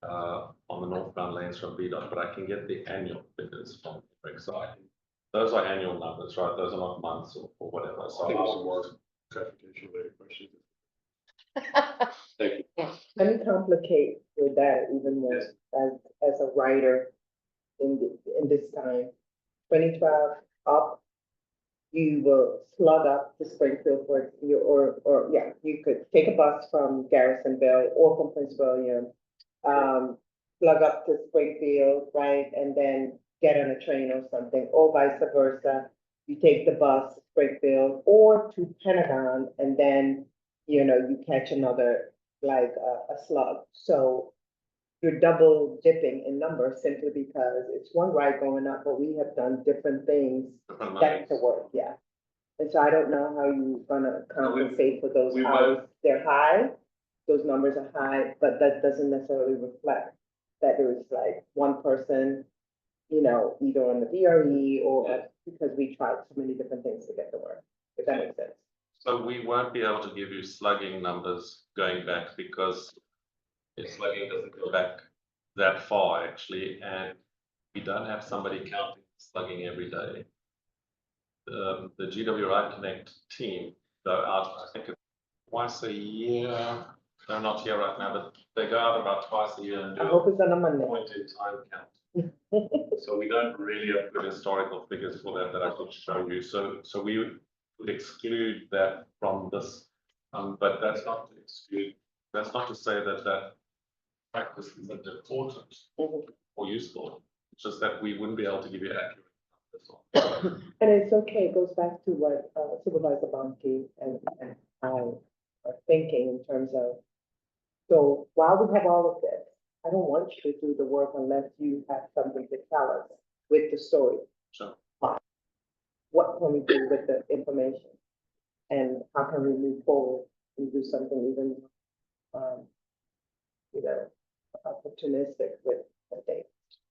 on the northbound lanes from VDOT, but I can get the annual figures from INRIX. So those are annual numbers, right? Those are not months or whatever. I So think it's more transportation related questions. Thank you. Let me complicate with that even more as a writer in this time. 2012 up, you will slug up to Springfield or yeah, you could take a bus from Garrisonville or from Prince William, plug up to Springfield, right, and then get on a train or something, or vice versa. you take the bus to Springfield or to Pentagon, and then, you catch another, like, a slug. So you're double dipping in numbers simply because it's one ride going up, but we have done different things Different back to monies. work, yeah. And so I don't know how you're gonna compensate for those we hours. They're high, those numbers are high, but that doesn't necessarily reflect that there is like one person, either on the VRE or because we tried so many different things to get to work, if that makes sense. So we won't be able to give you slugging numbers going back because slugging doesn't go back that far actually, and we don't have somebody counting slugging every day. The GW Ride Connect team go out, I think it's twice a year. They're not here right now, but they go out about twice a year and I do hope a it's on a Monday. point in time count. So we don't really have good historical figures for that I could show you. So we would exclude that from this. But that's not to exclude, that's not to say that practice isn't important or useful. It's just that we wouldn't be able to give you accurate numbers. And it's okay, it goes back to what Supervisor Bonke and I are thinking in terms of, so while we have all of this, I don't want you to do the work unless you have something to tell us with the story. Sure. What can we do with the information? And how can we move forward and do something even, opportunistic with the date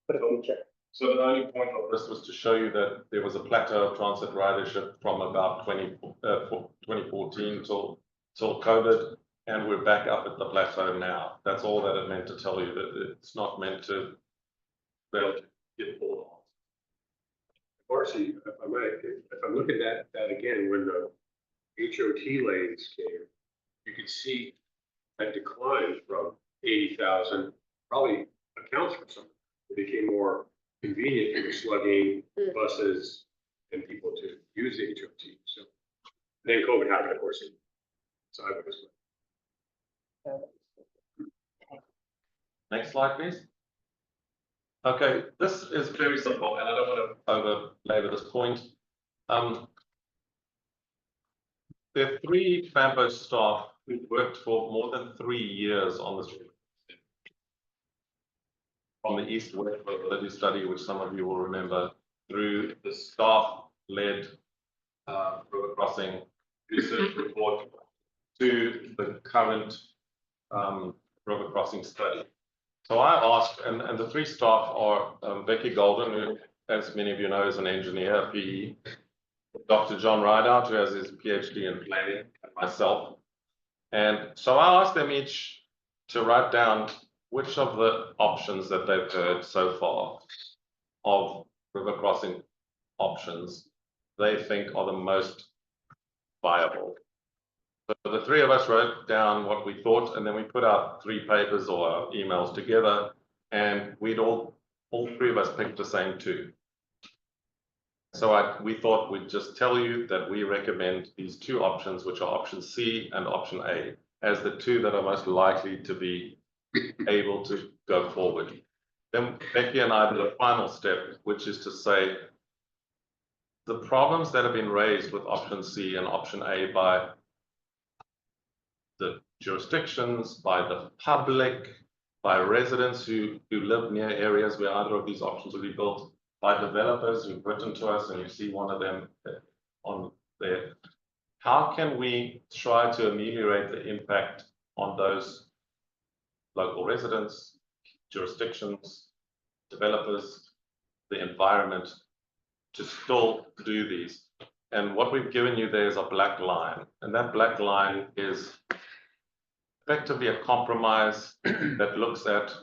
for the future? So the only point of this was to show you that there was a plateau of transit ridership from about 2014 till COVID, and we're back up at the plateau now. That's all that it meant to tell you, that it's not meant to be able to get bored. Marcy, if I might, if I look at that again, when the HOT lanes came, you could see that decline from 80,000, probably accounts for something. It became more convenient for slugging buses and people to use the HOT. So then COVID happened, of course, so I was. Next slide, please. Okay, this is very simple, and I don't want to overlabor this point. There are 3 FAMPO staff who worked for more than 3 years on this from the East-West mobility study, which some of you will remember, through the staff-led river crossing research report to the current river crossing study. So I asked, and the 3 staff are Becky Golden, who, as many of you know, is an engineer, PE, Dr. John Rideout, who has his PhD in planning, and myself. And so I asked them each to write down which of the options that they've heard so far of river crossing options they think are the most viable. So the 3 of us wrote down what we thought, and then we put out 3 papers or emails together, and we'd all 3 of us picked the same 2. So we thought we'd just tell you that we recommend these 2 options, which are option C and option A, as the 2 that are most likely to be able to go forward. Then Becky and I did a final step, which is to say the problems that have been raised with option C and option A by the jurisdictions, by the public, by residents who live near areas where either of these options will be built, by developers who've written to us, and you see one of them on there. How can we try to ameliorate the impact on those local residents, jurisdictions, developers, the environment, to still do these? And what we've given you there is a black line, and that black line is effectively a compromise that looks at,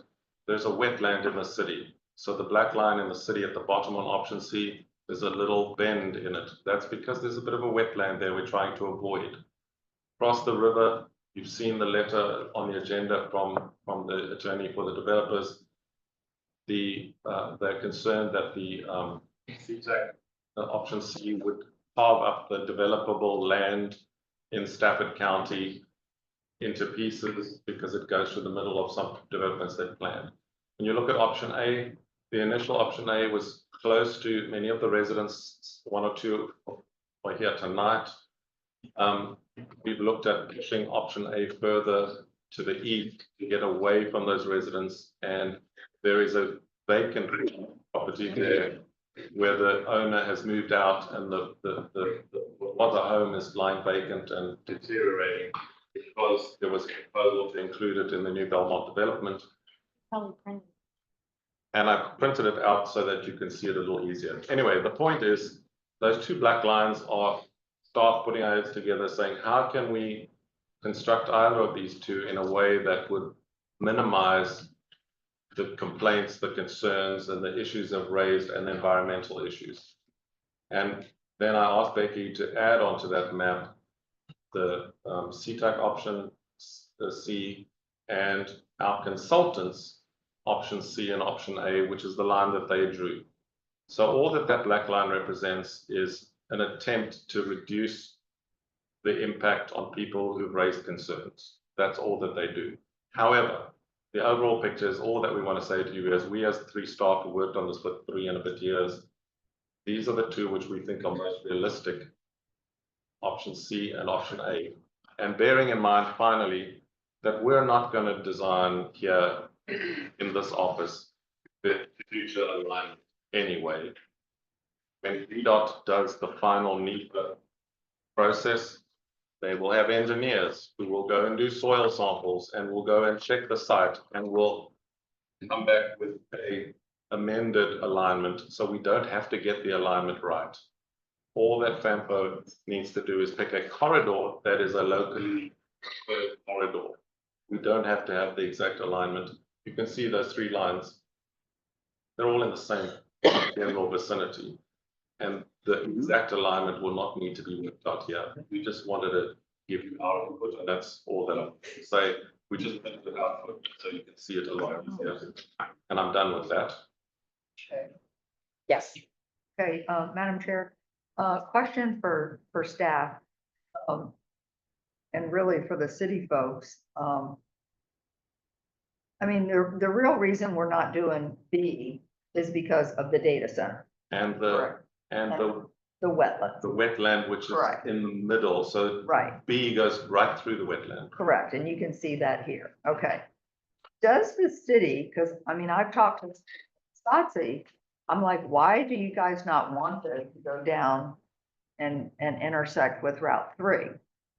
there's a wetland in the city. So the black line in the city at the bottom on option C, there's a little bend in it. That's because there's a bit of a wetland there we're trying to avoid. Across the river, you've seen the letter on the agenda from the attorney for the developers. They're concerned that the CTAC option C would carve up the developable land in Stafford County into pieces because it goes through the middle of some developments they've planned. When you look at option A, the initial option A was close to many of the residents, one or two are here tonight. We've looked at pushing option A further to the east to get away from those residents, and there is a vacant property there where the owner has moved out and the what the home is lying vacant and deteriorating because there was a proposal to include it in the new Belmont development. And I printed it out so that you can see it a little easier. Anyway, the point is, those two black lines are staff putting our heads together saying, how can we construct either of these two in a way that would minimize the complaints, the concerns, and the issues I've raised and the environmental issues. And then I asked Becky to add onto that map the CTAC option C and our consultants option C and option A, which is the line that they drew. So all that that black line represents is an attempt to reduce the impact on people who've raised concerns. That's all that they do. However, the overall picture is all that we want to say to you is we as 3 staff who worked on this for 3 and a bit years, these are the 2 which we think are most realistic, option C and option A. And bearing in mind, finally, that we're not going to design here in this office the future alignment anyway. When VDOT does the final NEPA process, they will have engineers who will go and do soil samples and will go and check the site and will come back with a amended alignment. So we don't have to get the alignment right. All that FAMPO needs to do is pick a corridor that is a locally preferred corridor. We don't have to have the exact alignment. You can see those 3 lines. They're all in the same general vicinity. And the exact alignment will not need to be worked out here. We just wanted to give you our input, and that's all that I say. We just put it out so you can see it a lot easier. And I'm done with that. Okay. Yes. Okay, Madam Chair, question for staff. And really for the city folks. I mean, the real reason we're not doing B is because of the data center. And the wetland, which is Correct. in the middle, so right, B goes right through the wetland. correct, and you can see that here, okay. Does the city, because, I mean, I've talked to Stotzi, I'm like, why do you guys not want to go down and intersect with Route 3?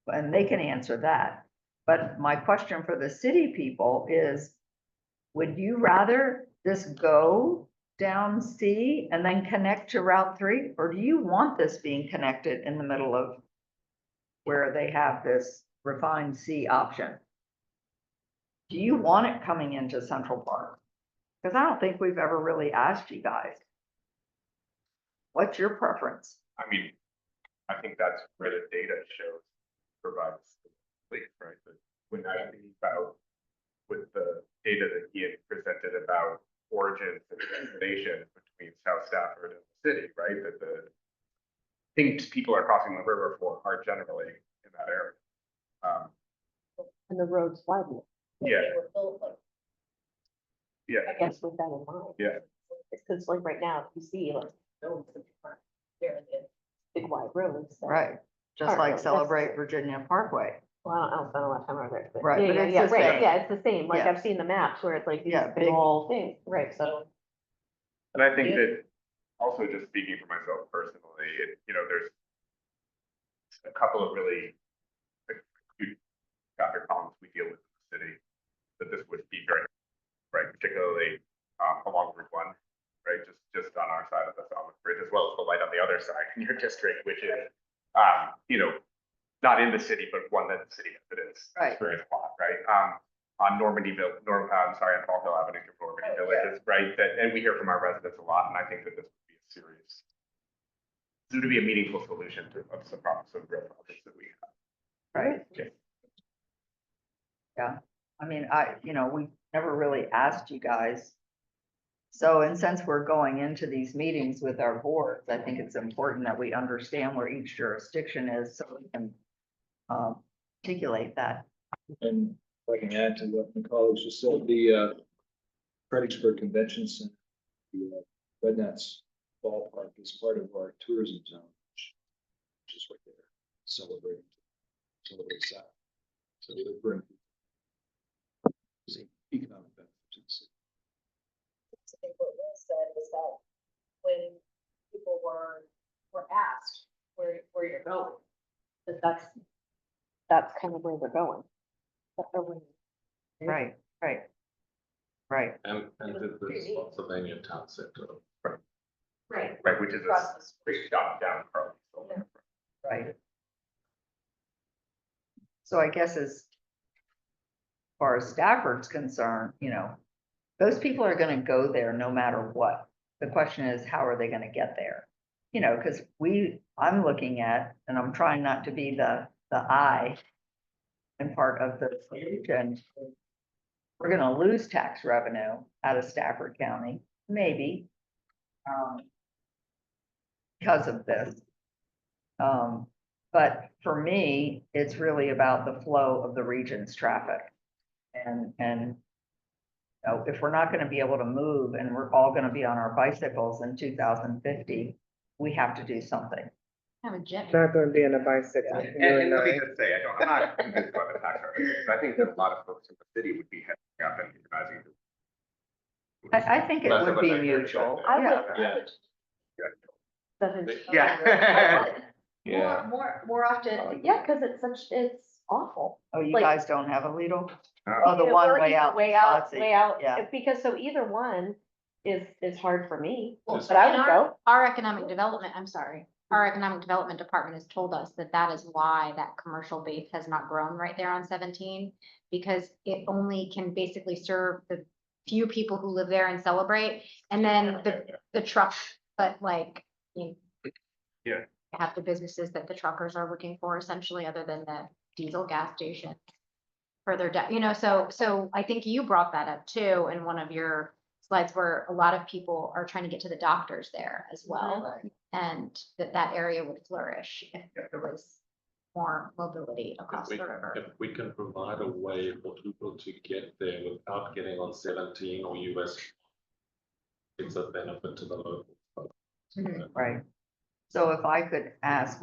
And they can answer that. But my question for the city people is, would you rather just go down C and then connect to Route 3? Or do you want this being connected in the middle of where they have this refined C option? Do you want it coming into Central Park? Because I don't think we've ever really asked you guys. What's your preference? I mean, I think that's where the data shows provides the complete, right? But when I think about with the data that he had presented about origins and destinations between South Stafford and the city, right? That the things people are crossing the river for are generally in that area. And the roads widen. Yeah. They were built, like, Yeah. I guess with that in mind. Yeah. It's because like right now, if you see like, buildings in front, there it is, big wide roads. so- Right, just Park like road, Celebrate Virginia Parkway. Well, I don't spend a lot of time over there. but Right, yeah, but yeah, it's yeah, the right, same. yeah, it's the same, like Yeah. I've seen the maps where it's like these Yeah, big- small things, right, so. And I think that also just speaking for myself personally, there's a couple of really acute traffic problems we deal with in the city that this would be very, right, particularly along Route 1, right, just on our side of the Falmouth Bridge, as well as the light on the other side in your district, which is, not in the city, but one that the city residents Right. experience a lot, right? On Normandyville, on Fallville Avenue through Normandy Villages, right? And we hear from our residents a lot, and I think that this would be a serious, this would be a meaningful solution to some problems, some real problems that we have. Right. Okay. Yeah, I mean, we never really asked you guys. So, and since we're going into these meetings with our boards, I think it's important that we understand where each jurisdiction is so we can articulate that. And if I can add to what my colleagues just said, the Fredericksburg Convention Center, the Red Nets ballpark is part of our tourism zone, which is right there, celebrate that. So they bring economic benefits to the city. I think what Will said was that when people were asked where you're going, that's kind of where they're going. Right, right. Right. And the Pennsylvania town center. Right. Right, which is Across a the street. big shop down. Carlisle. Right. So I guess as far as Stafford's concerned, those people are gonna go there no matter what. The question is, how are they gonna get there? Because I'm looking at, and I'm trying not to be the eye and part of the solution. We're gonna lose tax revenue out of Stafford County, maybe. Because of this. But for me, it's really about the flow of the region's traffic. And if we're not gonna be able to move and we're all gonna be on our bicycles in 2050, we have to do something. Have a jet. Not gonna be on a bicycle. And let me just say, I'm not convinced about the tax revenue, because I think that a lot of folks in the city would be heading up and organizing. I think it Less of would a be negative mutual. effect. I would, Yeah. Yeah. Yeah. more often, yeah, because it's awful. Oh, you Like- guys don't have a Lido? Oh, Oh, the Yeah, one or way either out. Way out, Spotsy. way out, Yeah. because so either one is hard for me, Well, but I and would go. Our economic development, I'm sorry, our economic development department has told us that that is why that commercial base has not grown right there on 17. Because it only can basically serve the few people who live there and celebrate, and then the truck, but like, Yeah. have the businesses that the truckers are looking for essentially, other than the diesel gas station. Further down, so I think you brought that up too in one of your slides, where a lot of people are trying to get to the doctors there as well. And that area would flourish if there was more mobility across the river. If we can provide a way for people to get there without getting on 17 or US, it's a benefit to the local. Right. So if I could ask,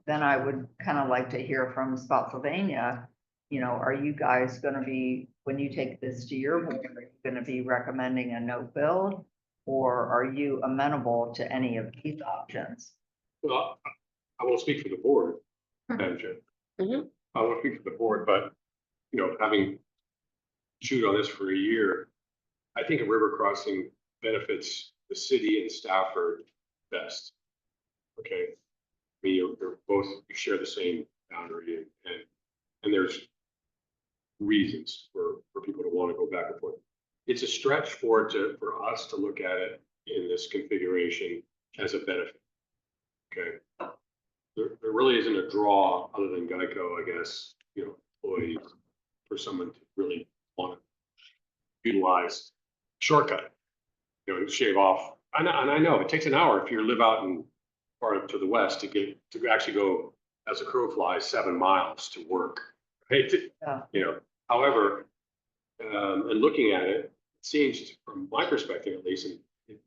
then I would kind of like to hear from Spotsylvania, are you guys gonna be, when you take this to your board, are you gonna be recommending a no build? Or are you amenable to any of these options? Well, I won't speak for the board, Madam Chair. Mhm. I won't speak for the board, but, having chewed on this for a year, I think a river crossing benefits the city and Stafford best. Okay? I mean, you're both, you share the same boundary and there's reasons for people to want to go back and forth. It's a stretch for us to look at it in this configuration as a benefit. Okay? There really isn't a draw other than Geico, I guess, employees, for someone to really want to utilize shortcut, shave off. And I know it takes an hour if you live out in far to the west to actually go as a crow flies 7 miles to work. Right? Yeah. However, and looking at it, it seems from my perspective at least,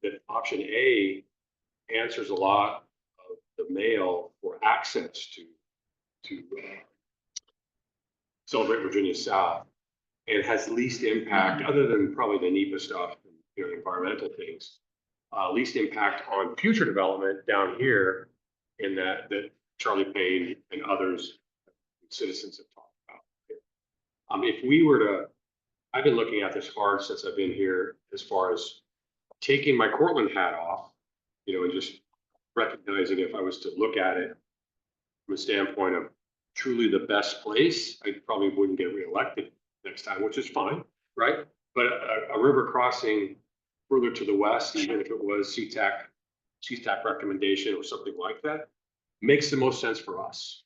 that option A answers a lot of the mail for access to Celebrate Virginia South, and has least impact, other than probably the NEPA stuff, environmental things, least impact on future development down here in that Charlie Payne and others, citizens have talked about. If we were to, I've been looking at this hard since I've been here, as far as taking my Cortland hat off, and just recognizing if I was to look at it from a standpoint of truly the best place, I probably wouldn't get reelected next time, which is fine, right? But a river crossing further to the west, even if it was CTAC recommendation or something like that, makes the most sense for us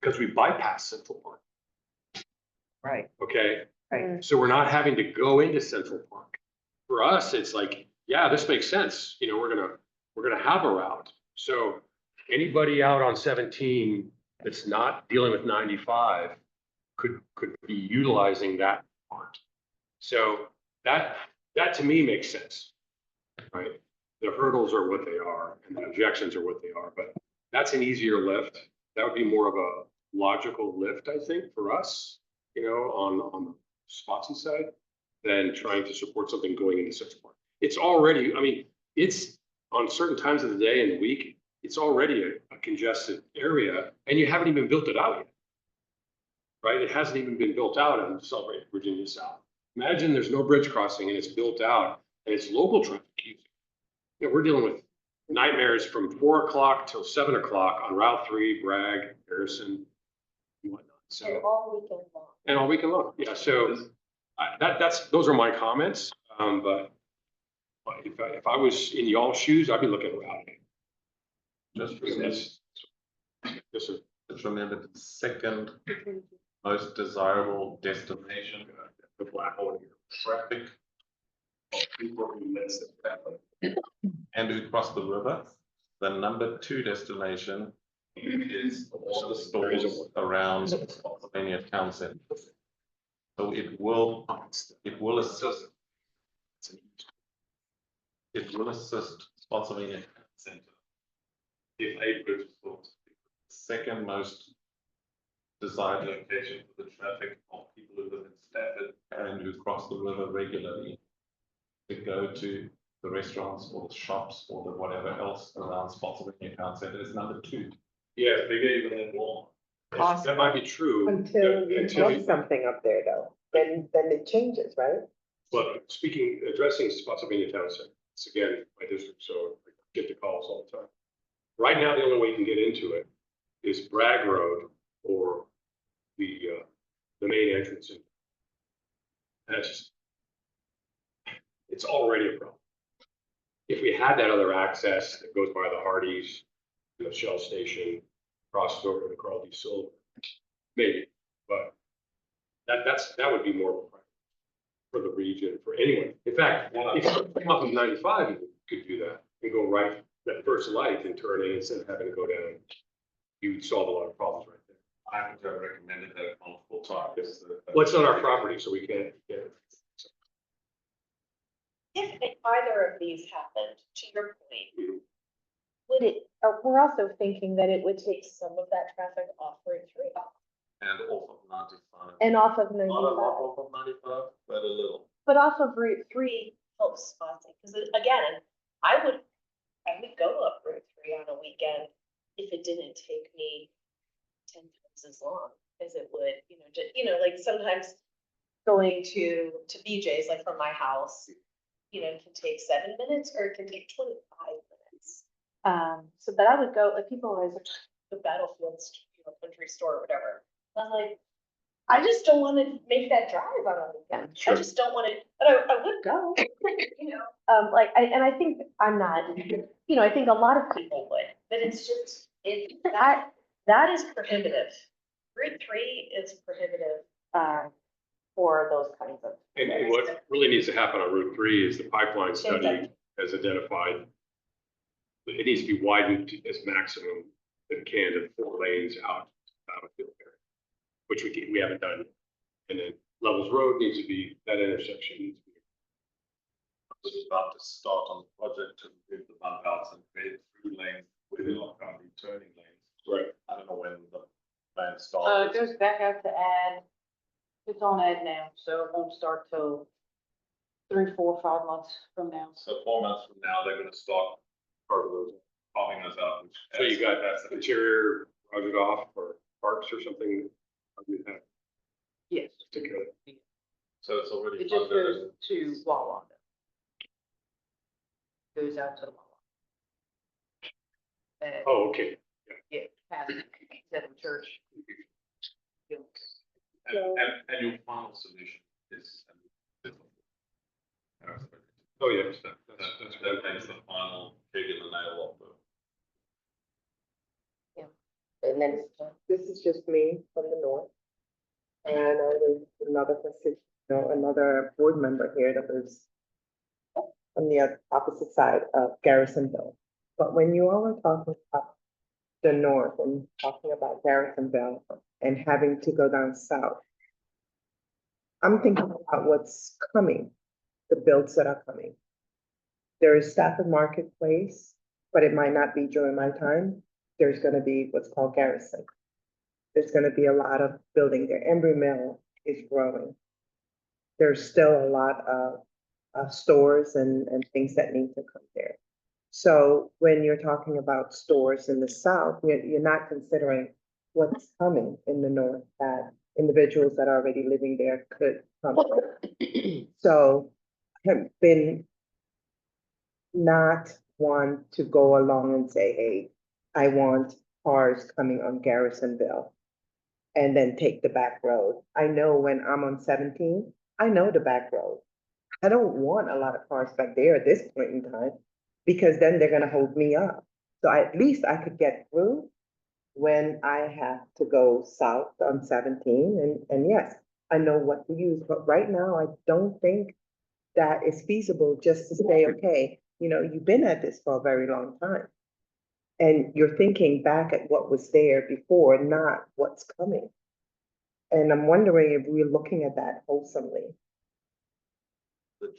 because we bypass Central Park. Right. Okay. Right. So we're not having to go into Central Park. For us, it's like, yeah, this makes sense. We're gonna have a route. So anybody out on 17 that's not dealing with 95 could be utilizing that part. So that to me makes sense, right? the hurdles are what they are and the objections are what they are, but that's an easier lift. That would be more of a logical lift, I think, for us, you know, on the Spotsy side, than trying to support something going into Central Park. It's already, I mean, it's on certain times of the day and the week, it's already a congested area and you haven't even built it out yet. Right? It hasn't even been built out in Celebrate Virginia South. Imagine there's no bridge crossing and it's built out and it's local traffic. You know, we're dealing with nightmares from 4 o'clock till 7 o'clock on Route 3, Bragg, Harrison, and whatnot. So, all weekend long. and all weekend long. Yeah. So those are my comments. But if I was in y'all's shoes, I'd be looking at routing. Just remember the second most desirable destination, the black hole traffic. Of people who live in traffic and who cross the river. The number 2 destination is all the stores around Pennsylvania Town Center. So it will assist. It will assist Spotsylvania Town Center. If a bridge is built, second most desired location for the traffic of people who live in Stafford and who cross the river regularly to go to the restaurants or the shops or the whatever else around Spotsylvania Town Center is number 2. Yeah, bigger even than Walmart. That might be true. Until you put something up there though, then it changes, right? But addressing Spotsylvania Town Center, it's again, my district, so I get the calls all the time. Right now, the only way you can get into it is Bragg Road or the main entrance. It's already a problem. If we had that other access that goes by the Hardee's, the Shell station, crosses over to Carl D. Silver, maybe, but that would be more of a problem for the region, for anyone. In fact, if you come up in 95, you could do that and go right that first light and turn in instead of having to go down. You would solve a lot of problems right there. I haven't recommended that multiple times. Well, it's on our property, so we can't. If either of these happened, to your point, Would it, we're also thinking that it would take some of that traffic off Route 3. And off of 95. And off of Not a 95. lot off of 95, but a little. But off of Route 3, helps Spotsy, because again, I would go up Route 3 on a weekend if it didn't take me 10 times as long as it would, like sometimes going to BJ's, like from my house, can take 7 minutes or it can take 25 minutes. so but I would go, like people always, The Battlefield, country store or whatever. I was like, I just don't want to make that drive on a weekend. Sure. I just don't want to, but I would go, and I think I'm not, I think a lot of people would. but it's just, that is prohibitive. Route 3 is prohibitive. For those kinds of. And what really needs to happen on Route 3 is the pipeline study has identified it needs to be widened as maximum that it can to 4 lanes out of field area, which we haven't done. And then Levels Road needs to be, that intersection needs to be. I was about to start on the project to move the bump outs and create 3 lanes within our currently turning lanes. Right. I don't know when the plan starts. It goes back out to ad. It's on ad now, so it won't start till 3, 4, 5 months from now. So 4 months from now, they're gonna start part of those, carving those out. So you got interior routed off or parks or something? Yes. Particularly. So it's already It just funded. goes to Wawa. Goes out to the Wawa. Oh, okay. Yeah, Catholic, Catholic Church. And your final solution is. Oh, yes, That's the final pig in the nail of the. And then, This is just me from the north. And there's another board member here that lives on the opposite side of Garrisonville. But when you all are talking about the north and talking about Garrisonville and having to go down south, I'm thinking about what's coming, the builds that are coming. there is Stafford Marketplace, but it might not be during my time. There's gonna be what's called Garrison. There's gonna be a lot of building there. Embry Mill is growing. There's still a lot of stores and things that need to come there. So when you're talking about stores in the south, you're not considering what's coming in the north, that individuals that are already living there could come. So have been not one to go along and say, hey, I want cars coming on Garrisonville and then take the back road. I know when I'm on 17, I know the back road. I don't want a lot of cars back there at this point in time, because then they're gonna hold me up. So at least I could get through when I have to go south on 17, and yes, I know what to use, but right now, I don't think that is feasible just to say, okay, you've been at this for a very long time. And you're thinking back at what was there before, not what's coming. And I'm wondering if we're looking at that wholesomely. The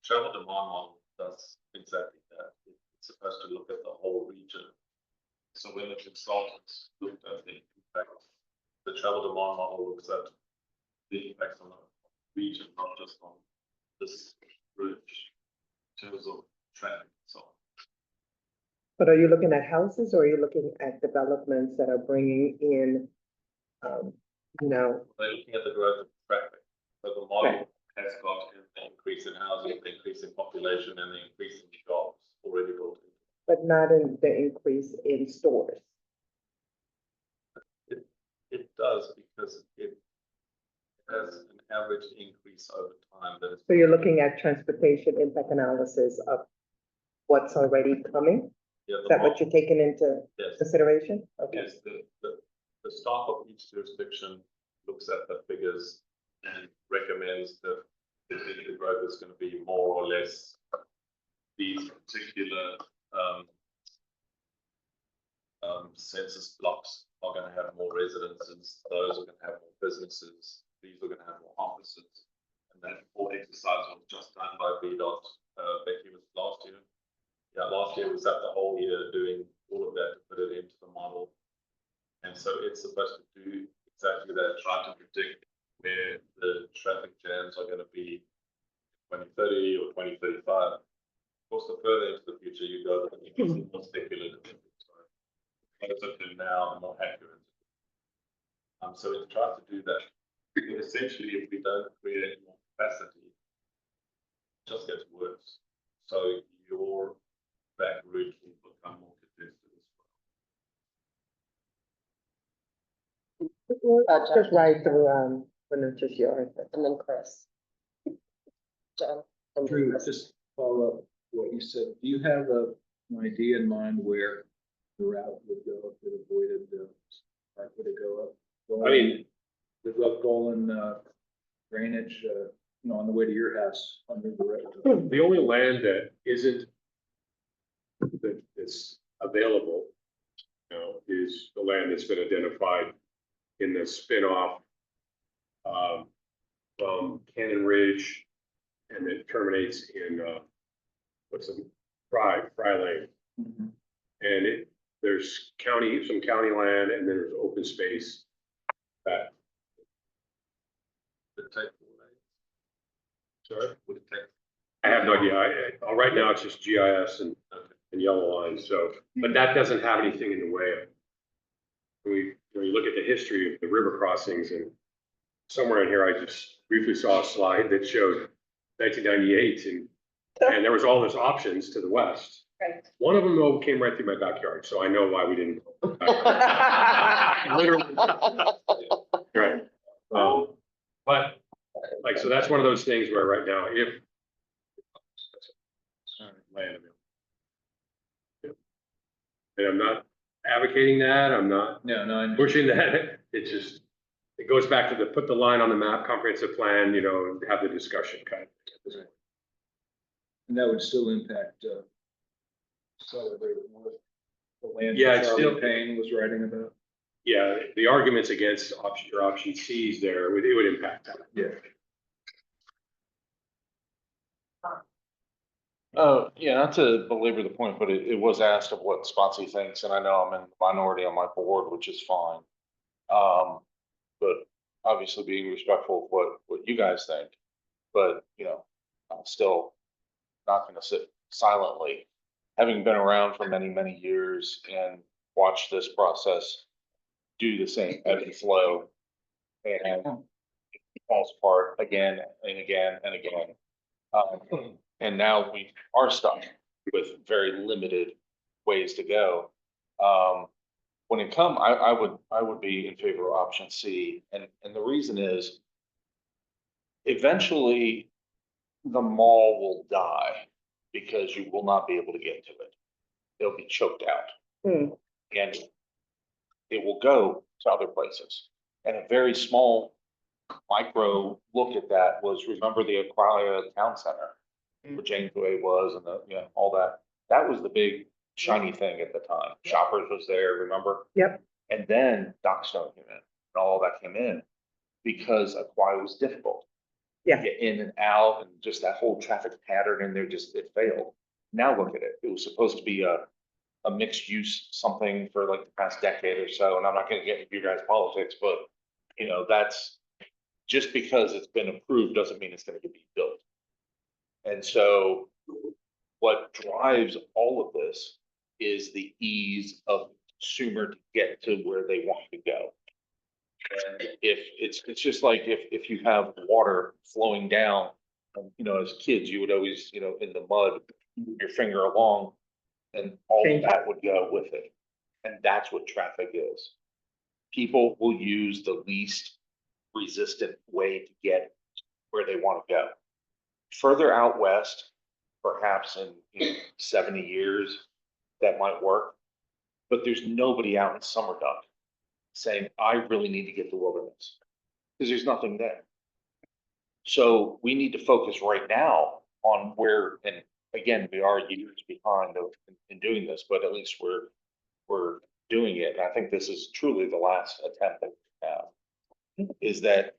travel demand model does exactly that. It's supposed to look at the whole region. So when the consultants looked at the impact, the travel demand model looks at the impact on the region, not just on this route in terms of traffic and so on. But are you looking at houses, or are you looking at developments that are bringing in, They're looking at the growth of traffic. So the model has got an increase in housing, the increase in population, and the increase in jobs already built in. but not in the increase in stores? It does, because it has an average increase over time that is. So you're looking at transportation impact analysis of what's already coming? Yeah, Is that what you're taking into Yes. consideration? Okay. Yes, the staff of each jurisdiction looks at the figures and recommends that the growth is going to be more or less. These particular census blocks are going to have more residences, those are going to have more businesses, these are going to have more offices. And that whole exercise was just done by VDOT, Becky, was last year. Yeah, last year was that the whole year doing all of that to put it into the model. And so it's supposed to do exactly that, try to predict where the traffic jams are going to be 2030 or 2035. Of course, the further into the future you go, the more speculative. Closer to now, the more accurate. So it tries to do that. But essentially, if we don't create more capacity, it just gets worse. So your back route will become more congested as well. Just right through, when it's just yours. And then Chris. Jen. and then Drew, Chris. just follow up what you said. Do you have an idea in mind where the route would go if it avoided the, or would it go up? I mean, Would go up Golan, drainage, on the way to your house under the road? the only land that isn't, that's available, is the land that's been identified in the spinoff from Cannon Ridge, and it terminates in Fry Lane. Mhm. And there's some county land, and then there's open space that. Would it take 4 days? Sorry? Would it take? I have no idea. Right now it's just GIS and yellow lines, so, but that doesn't have anything in the way of. When you look at the history of the river crossings, and somewhere in here, I just briefly saw a slide that showed 1998, and there was all those options to the west. Right. One of them though came right through my backyard, so I know why we didn't. Literally. Right. But like, so that's one of those things where right now, if land available. And I'm not advocating that, I'm not No, I know. pushing that, it goes back to put the line on the map, comprehensive plan, and have the discussion kind of. Right. And that would still impact, Celebrate North, the land Yeah, that it's Charlie still- Payne was writing about. Yeah, the arguments against your option C's there, it would impact that. Yeah. Oh, yeah, not to belabor the point, but it was asked of what Spotsy thinks, and I know I'm in the minority on my board, which is fine. But obviously being respectful of what you guys think, but, I'm still not gonna sit silently. Having been around for many, many years and watched this process do the same ebb and flow and it falls apart again and again and again. And now we are stuck with very limited ways to go. When it come, I would be in favor of option C, and the reason is eventually the mall will die because you will not be able to get to it. It'll be choked out. Hmm. And it will go to other places. And a very small micro look at that was, remember the Aqualia Town Center? Where James Way was and all that. That was the big shiny thing at the time. Shoppers was there, remember? Yep. And then Dockstone came in and all that came in because Aqualia was difficult. Yeah. Get in and out and just that whole traffic pattern in there, it failed. Now look at it. It was supposed to be a mixed use something for like the past decade or so. And I'm not gonna get into you guys' politics, but that's just because it's been approved doesn't mean it's gonna be built. And so what drives all of this is the ease of the consumer to get to where they want to go. And if it's just like if you have water flowing down, as kids, you would always, in the mud, move your finger along and all of that would go with it. And that's what traffic is. People will use the least resistant way to get where they want to go. Further out west, perhaps in 70 years, that might work. But there's nobody out in Summer Duck saying, I really need to get to Wilderness, because there's nothing there. So we need to focus right now on where, and again, we are years behind in doing this, but at least we're doing it. And I think this is truly the last attempt that we have, is that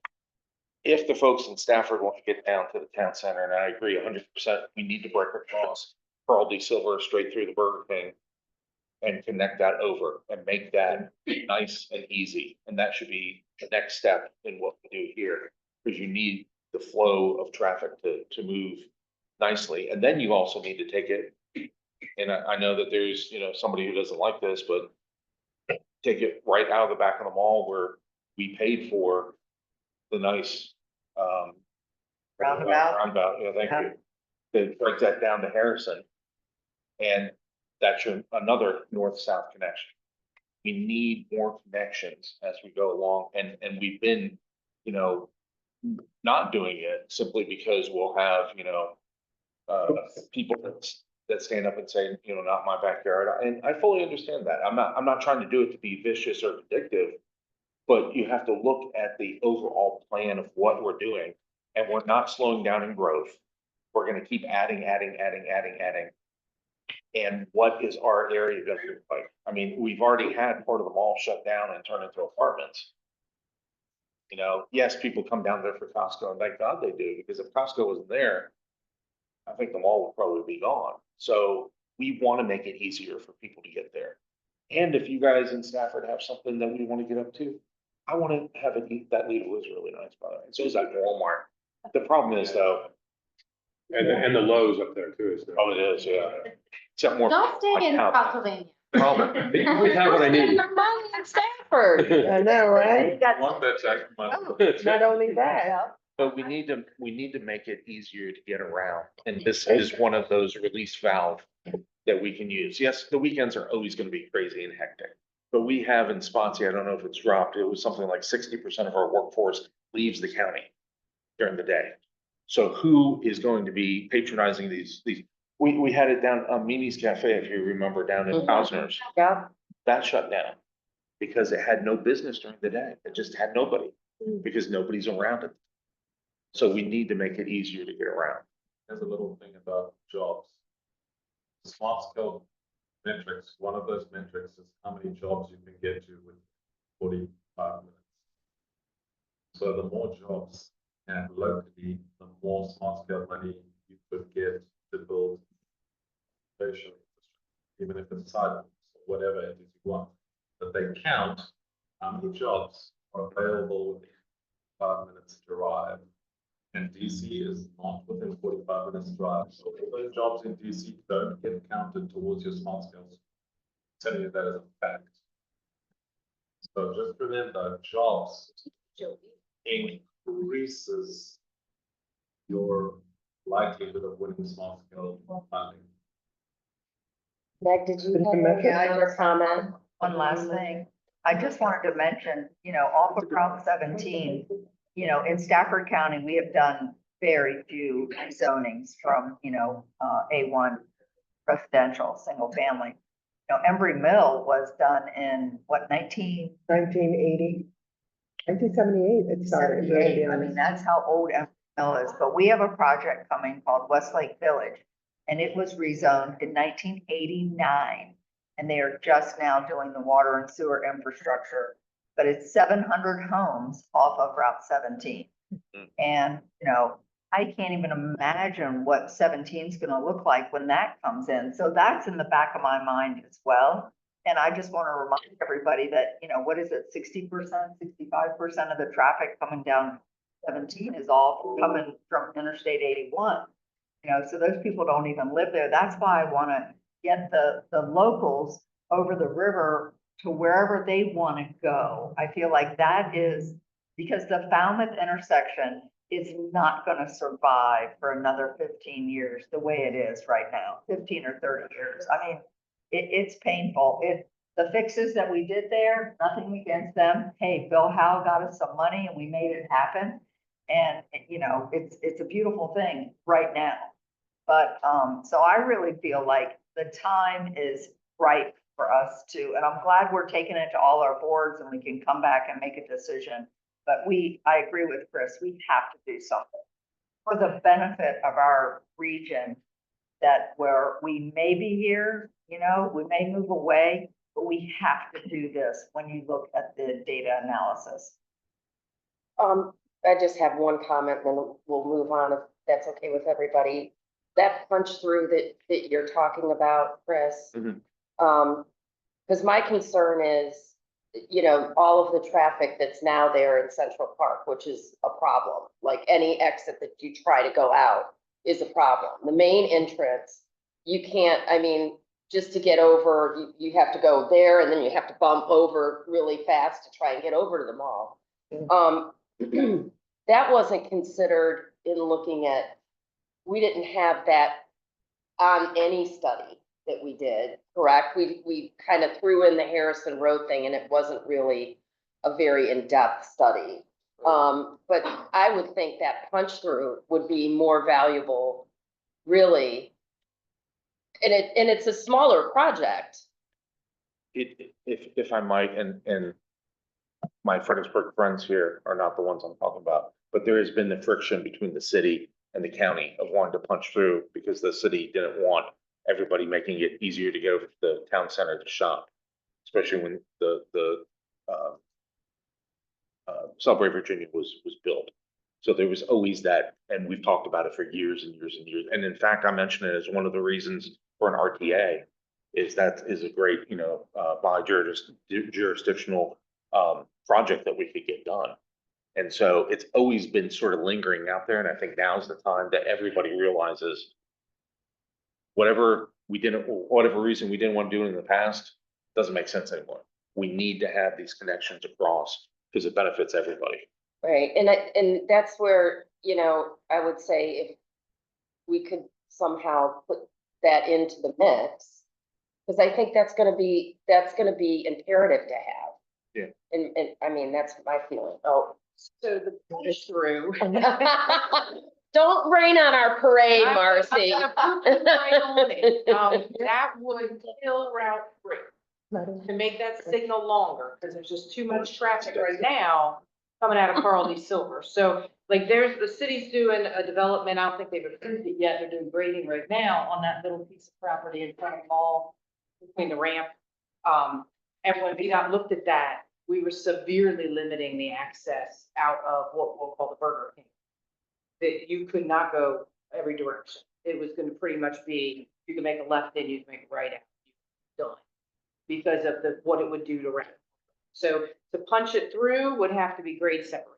if the folks in Stafford want to get down to the town center, and I agree 100%, we need to break across Pearl D Silver straight through the Burger King and connect that over and make that nice and easy. And that should be the next step in what we do here, because you need the flow of traffic to move nicely. And then you also need to take it, and I know that there's, somebody who doesn't like this, but take it right out of the back of the mall where we paid for the nice roundabout, thank you. To break that down to Harrison. And that's another north-south connection. We need more connections as we go along, and we've been, not doing it simply because we'll have, people that stand up and say, not my backyard. And I fully understand that. I'm not trying to do it to be vicious or vindictive, but you have to look at the overall plan of what we're doing, and we're not slowing down in growth. We're gonna keep adding. And what is our area gonna look like? I mean, we've already had part of the mall shut down and turned into apartments. Yes, people come down there for Costco, and thank God they do, because if Costco wasn't there, I think the mall would probably be gone. So we want to make it easier for people to get there. And if you guys in Stafford have something that we want to get up to, I want to have it, that Lidl is really nice, by the way. So is that Walmart. The problem is though. And the Lowe's up there too, isn't it? Oh, it is, yeah. Except more. Don't stay in like Pennsylvania. Problem. They always have what I need. Your money in Stanford. I know, right? One that's Not only that. But we need to make it easier to get around. And this is one of those release valve that we can use. Yes, the weekends are always going to be crazy and hectic. But we have in Spotsy, I don't know if it's dropped, it was something like 60% of our workforce leaves the county during the day. So who is going to be patronizing these? We had it down Mimi's Cafe, if you remember, down in Hausner's. Yeah. That shut down because it had no business during the day. It just had nobody because nobody's around it. So we need to make it easier to get around. There's a little thing about jobs. Smart skill metrics, one of those metrics is how many jobs you can get to with 45 minutes. So the more jobs and locally, the more smart scale money you could get to build transportation, even if it's sidewalks, or whatever it is you want, that they count how many jobs are available within 5 minutes drive. And DC is not within 45 minutes drive. So if those jobs in DC don't get counted towards your smart skills, I'm telling you that as a fact. So just remember, jobs increases your likelihood of winning smart skill funding. Meg, did you have Yeah, I another just- comment? One last thing, I just wanted to mention, off of Route 17, in Stafford County, we have done very few zonings from, A1 residential, single family. Embry Mill was done in what, 1980, 1978, it started. 1978? I mean, that's how old Embry Mill is, but we have a project coming called Westlake Village. And it was rezoned in 1989. And they are just now doing the water and sewer infrastructure. But it's 700 homes off of Route 17. And, I can't even imagine what 17 is gonna look like when that comes in. So that's in the back of my mind as well. And I just want to remind everybody that, what is it, 60%, 65% of the traffic coming down 17 is all coming from Interstate 81. So those people don't even live there. That's why I want to get the locals over the river to wherever they want to go. I feel like that is, because the Falmouth intersection is not going to survive for another 15 years the way it is right now, 15 or 30 years. I mean, it's painful. The fixes that we did there, nothing against them. Hey, Bill Howe got us some money and we made it happen. And, it's a beautiful thing right now. But, so I really feel like the time is right for us to, and I'm glad we're taking it to all our boards and we can come back and make a decision. But I agree with Chris, we have to do something for the benefit of our region, that where we may be here, we may move away, but we have to do this when you look at the data analysis. I just have one comment, then we'll move on if that's okay with everybody. That punch through that you're talking about, Chris. Because my concern is, all of the traffic that's now there in Central Park, which is a problem. Like any exit that you try to go out is a problem. The main entrance, you can't, just to get over, you have to go there and then you have to bump over really fast to try and get over to the mall. That wasn't considered in looking at, we didn't have that on any study that we did, correct? We kind of threw in the Harrison Road thing and it wasn't really a very in-depth study. But I would think that punch through would be more valuable, really. And it's a smaller project. If I might, and my Fredericksburg friends here are not the ones I'm talking about, but there has been the friction between the city and the county of wanting to punch through because the city didn't want everybody making it easier to go to the town center to shop, especially when the Subway Virginia was built. So there was always that, and we've talked about it for years and years and years. And in fact, I mentioned it as one of the reasons for an RTA is that is a great, jurisdictional project that we could get done. And so it's always been sort of lingering out there. And I think now's the time that everybody realizes whatever reason we didn't want to do it in the past, doesn't make sense anymore. We need to have these connections across because it benefits everybody. Right, and that's where, I would say if we could somehow put that into the mix, because I think that's gonna be imperative to have. Yeah. And that's my feeling. Oh. So the push through. Don't rain on our parade, I'm Marcy. gonna put it right on it. That would kill Route 3 to make that signal longer, because there's just too much traffic right now coming out of Carl D. Silver. So like the city's doing a development, I don't think they've approved it yet, they're doing grading right now on that little piece of property in front of the mall between the ramp. And when VDOT looked at that, we were severely limiting the access out of what we'll call the Burger King. That you could not go every direction. It was gonna pretty much be You can make a left in, you can make a right out. Done. Because of what it would do to ramp. So to punch it through would have to be grade separated.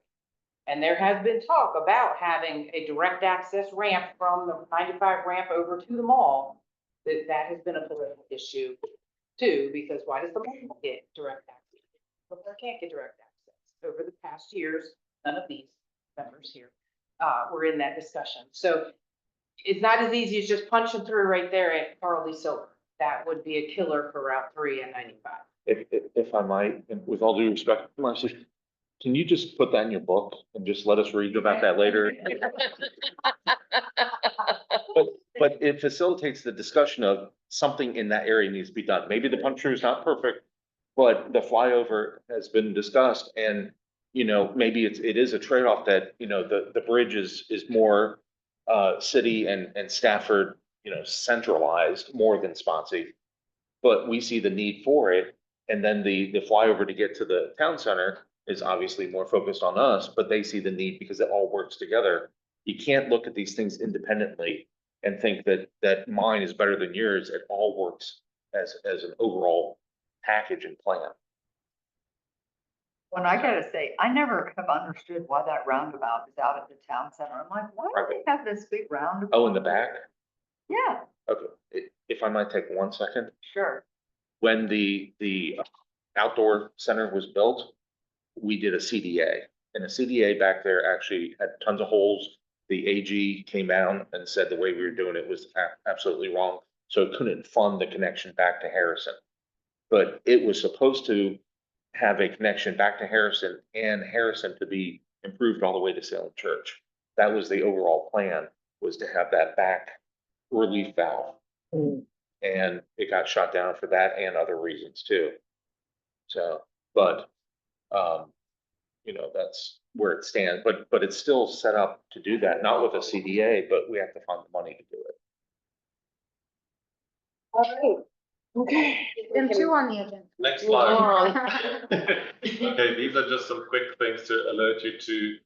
And there has been talk about having a direct access ramp from the 95 ramp over to the mall. That has been a political issue too, because why does the mall get direct access? The mall can't get direct access. Over the past years, none of these members here were in that discussion. So it's not as easy as just punching through right there at Carl Lee Silver. That would be a killer for Route 3 and 95. If I might, and with all due respect, Marcy, can you just put that in your book and just let us read about that later? But it facilitates the discussion of something in that area needs to be done. Maybe the punch through is not perfect, but the flyover has been discussed and, you know, maybe it is a trade-off that, you know, the bridge is more city and Stafford, you know, centralized more than Swansea. But we see the need for it. And then the flyover to get to the town center is obviously more focused on us, but they see the need because it all works together. You can't look at these things independently and think that mine is better than yours. It all works as an overall package and plan. When I gotta say, I never have understood why that roundabout is out at the town center. I'm like, why do they have this big roundabout? Oh, in the back? Yeah, Okay, if I might take 1 second. sure. When the outdoor center was built, we did a CDA. And the CDA back there actually had tons of holes. The AG came down and said the way we were doing it was absolutely wrong. So it couldn't fund the connection back to Harrison. But it was supposed to have a connection back to Harrison and Harrison to be improved all the way to Salem Church. That was the overall plan, was to have that back relief valve. And it got shut down for that and other reasons too. So, but, you know, that's where it stands, but it's still set up to do that, not with a CDA, but we have to find the money to do it. All right. Okay. Item 2 on the agenda. Next Move slide. along. Okay, these are just some quick things to alert you to.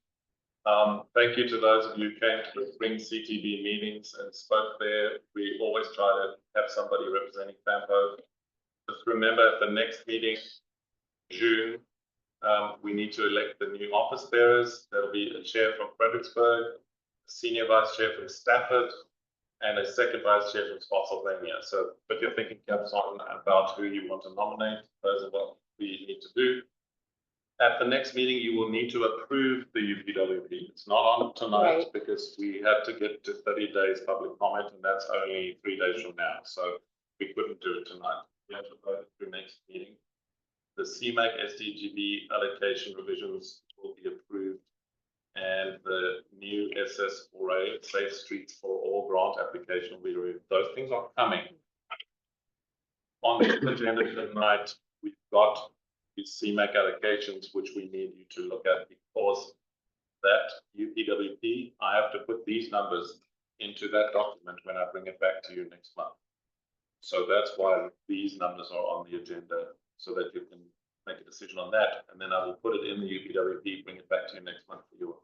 Thank you to those of you who came to the spring CTB meetings and spoke there. We always try to have somebody representing FAMPO. Just remember at the next meeting, June, we need to elect the new office bearers. There'll be a chair from Fredericksburg, a senior vice chair from Stafford, and a second vice chair from Spotsylvania. So put your thinking caps on about who you want to nominate. Those are what we need to do. At the next meeting, you will need to approve the UPWP. It's not on tonight Right. because we had to get to 30 days public comment, and that's only 3 days from now. So we couldn't do it tonight. We have to vote through next meeting. The CMAC SDGB allocation revisions will be approved, and the new SS4A, Safe Streets for All grant application will be reviewed. Those things are coming. On the agenda tonight, we've got the CMAC allocations, which we need you to look at because that UPWP, I have to put these numbers into that document when I bring it back to you next month. So that's why these numbers are on the agenda, so that you can make a decision on that. And then I will put it in the UPWP, bring it back to you next month for your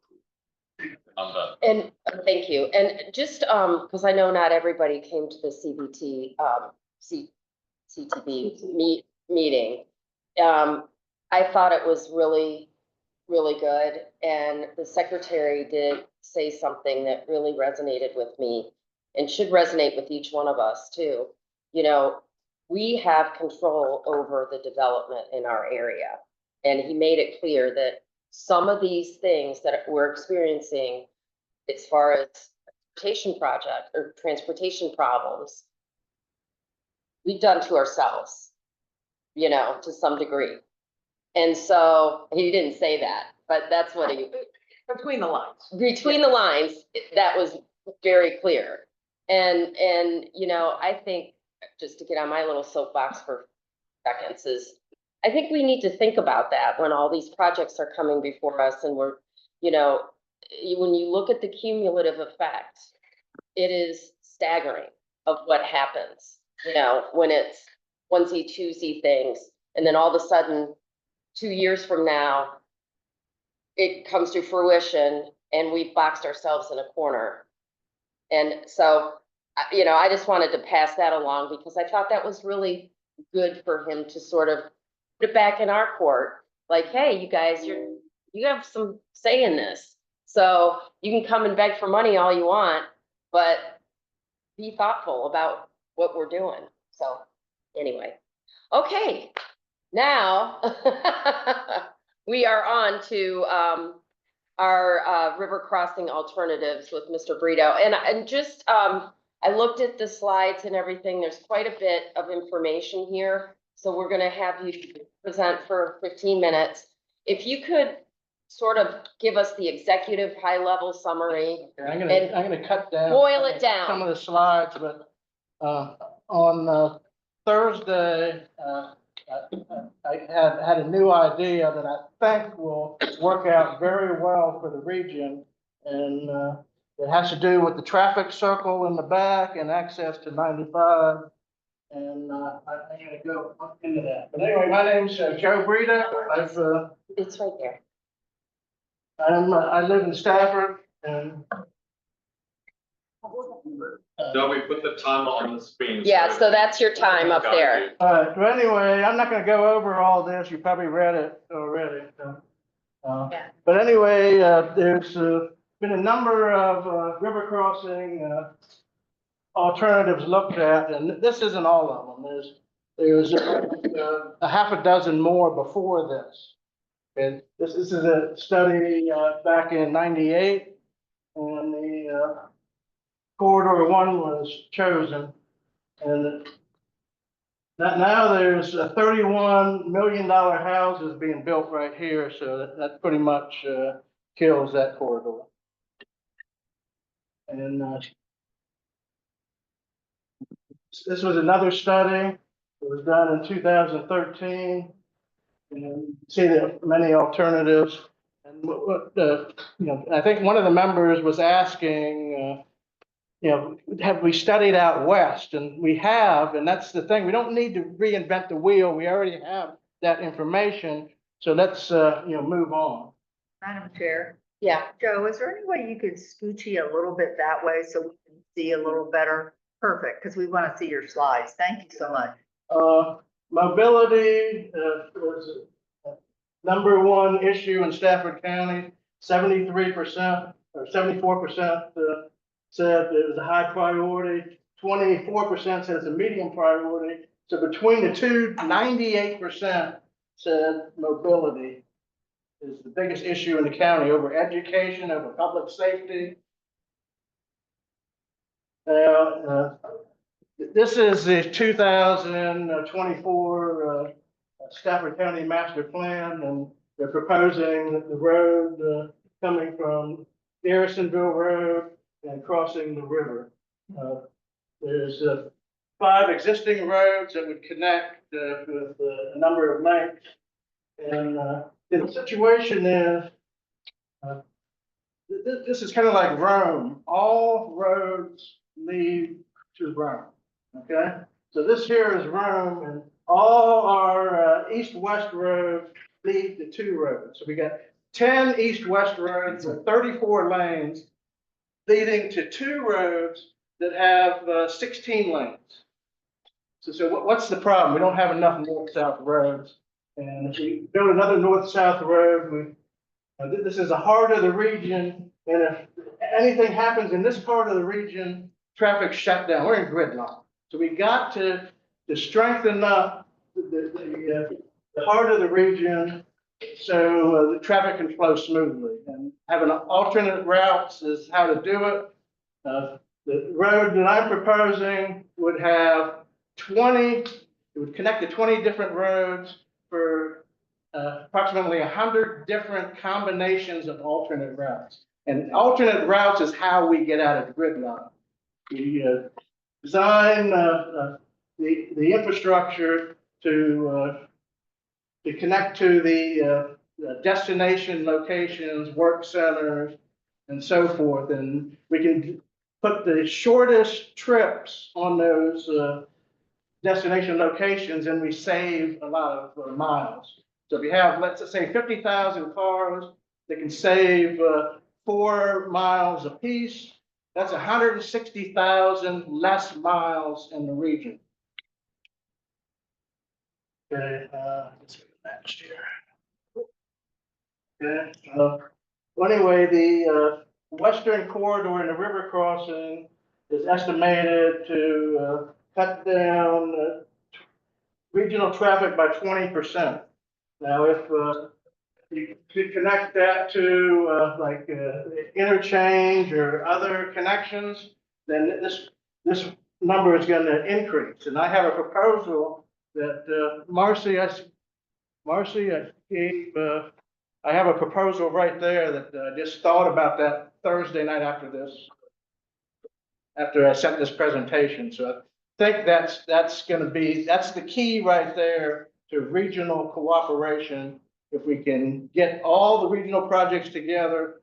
approval. I'm done. And thank you. And just, because I know not everybody came to the CBT, CTB meeting. I thought it was really, really good. And the secretary did say something that really resonated with me and should resonate with each one of us too. You know, we have control over the development in our area. And he made it clear that some of these things that we're experiencing as far as transportation project or transportation problems, we've done to ourselves, you know, to some degree. And so he didn't say that, but that's what he, Between the lines. between the lines, that was very clear. And, you know, I think, just to get on my little soapbox for seconds, is I think we need to think about that when all these projects are coming before us and we're, you know, when you look at the cumulative effect, it is staggering of what happens, you know, when it's onesie, twosie things. And then all of a sudden, 2 years from now, it comes to fruition and we've boxed ourselves in a corner. And so you know, I just wanted to pass that along because I thought that was really good for him to sort of put it back in our court. Like, hey, you guys, you have some say in this. So you can come and beg for money all you want, but be thoughtful about what we're doing. So anyway, okay, now we are on to our river crossing alternatives with Mr. Brito. And just I looked at the slides and everything. There's quite a bit of information here. So we're gonna have you present for 15 minutes. If you could sort of give us the executive high-level summary. I'm And gonna cut down. boil it down. Some of the slides, but, on Thursday, I had a new idea that I think will work out very well for the region. And, it has to do with the traffic circle in the back and access to 95. And, I'm gonna go into that. But anyway, my name's Joe Brito. It's right there. I live in Stafford and. No, we put the timer on the screen. Yeah, so that's your time up there. All right, well, anyway, I'm not gonna go over all this, you probably read it already, so. Yeah. But anyway, there's been a number of river crossing alternatives looked at, and this isn't all of them. There's a half a dozen more before this. And this is a study back in '98, and the corridor one was chosen. And now there's a $31 million houses being built right here, so that pretty much kills that corridor. And this was another study. It was done in 2013. And you see there are many alternatives. And I think one of the members was asking, have we studied out west? And we have, and that's the thing. We don't need to reinvent the wheel. We already have that information. So let's, move on. Madam Chair, Yeah. Joe, is there any way you could scoochie a little bit that way so we can see a little better? Perfect, because we want to see your slides. Thank you so much. Mobility was number one issue in Stafford County. 73% or 74% said it was a high priority. 24% said it's a medium priority. So between the two, 98% said mobility is the biggest issue in the county over education, over public safety. This is the 2024 Stafford County Master Plan, and they're proposing the road coming from Garrisonville Road and crossing the river. There's 5 existing roads that would connect with a number of links. And the situation is, this is kind of like Rome. All roads lead to Rome. Okay, so this here is Rome, and all our east-west roads lead to 2 roads. So we got 10 east-west roads with 34 lanes leading to 2 roads that have 16 lanes. So what's the problem? We don't have enough north-south roads. And if we build another north-south road, this is the heart of the region. And if anything happens in this part of the region, traffic shut down. We're in gridlock. So we got to strengthen up the heart of the region so the traffic can flow smoothly. And having alternate routes is how to do it. The road that I'm proposing would have 20, it would connect to 20 different roads for approximately 100 different combinations of alternate routes. And alternate routes is how we get out of gridlock. We design the infrastructure to connect to the destination locations, work centers, and so forth. And we can put the shortest trips on those destination locations, and we save a lot of miles. So if you have, let's say, 50,000 cars, they can save 4 miles apiece. That's 160,000 less miles in the region. Okay, let's see next year. Okay, well, anyway, the western corridor and the river crossing is estimated to cut down regional traffic by 20%. Now, if you could connect that to like interchange or other connections, then this number is going to increase. And I have a proposal that Marcy, I gave. I have a proposal right there that I just thought about that Thursday night after this, after I sent this presentation. So I think that's the key right there to regional cooperation. If we can get all the regional projects together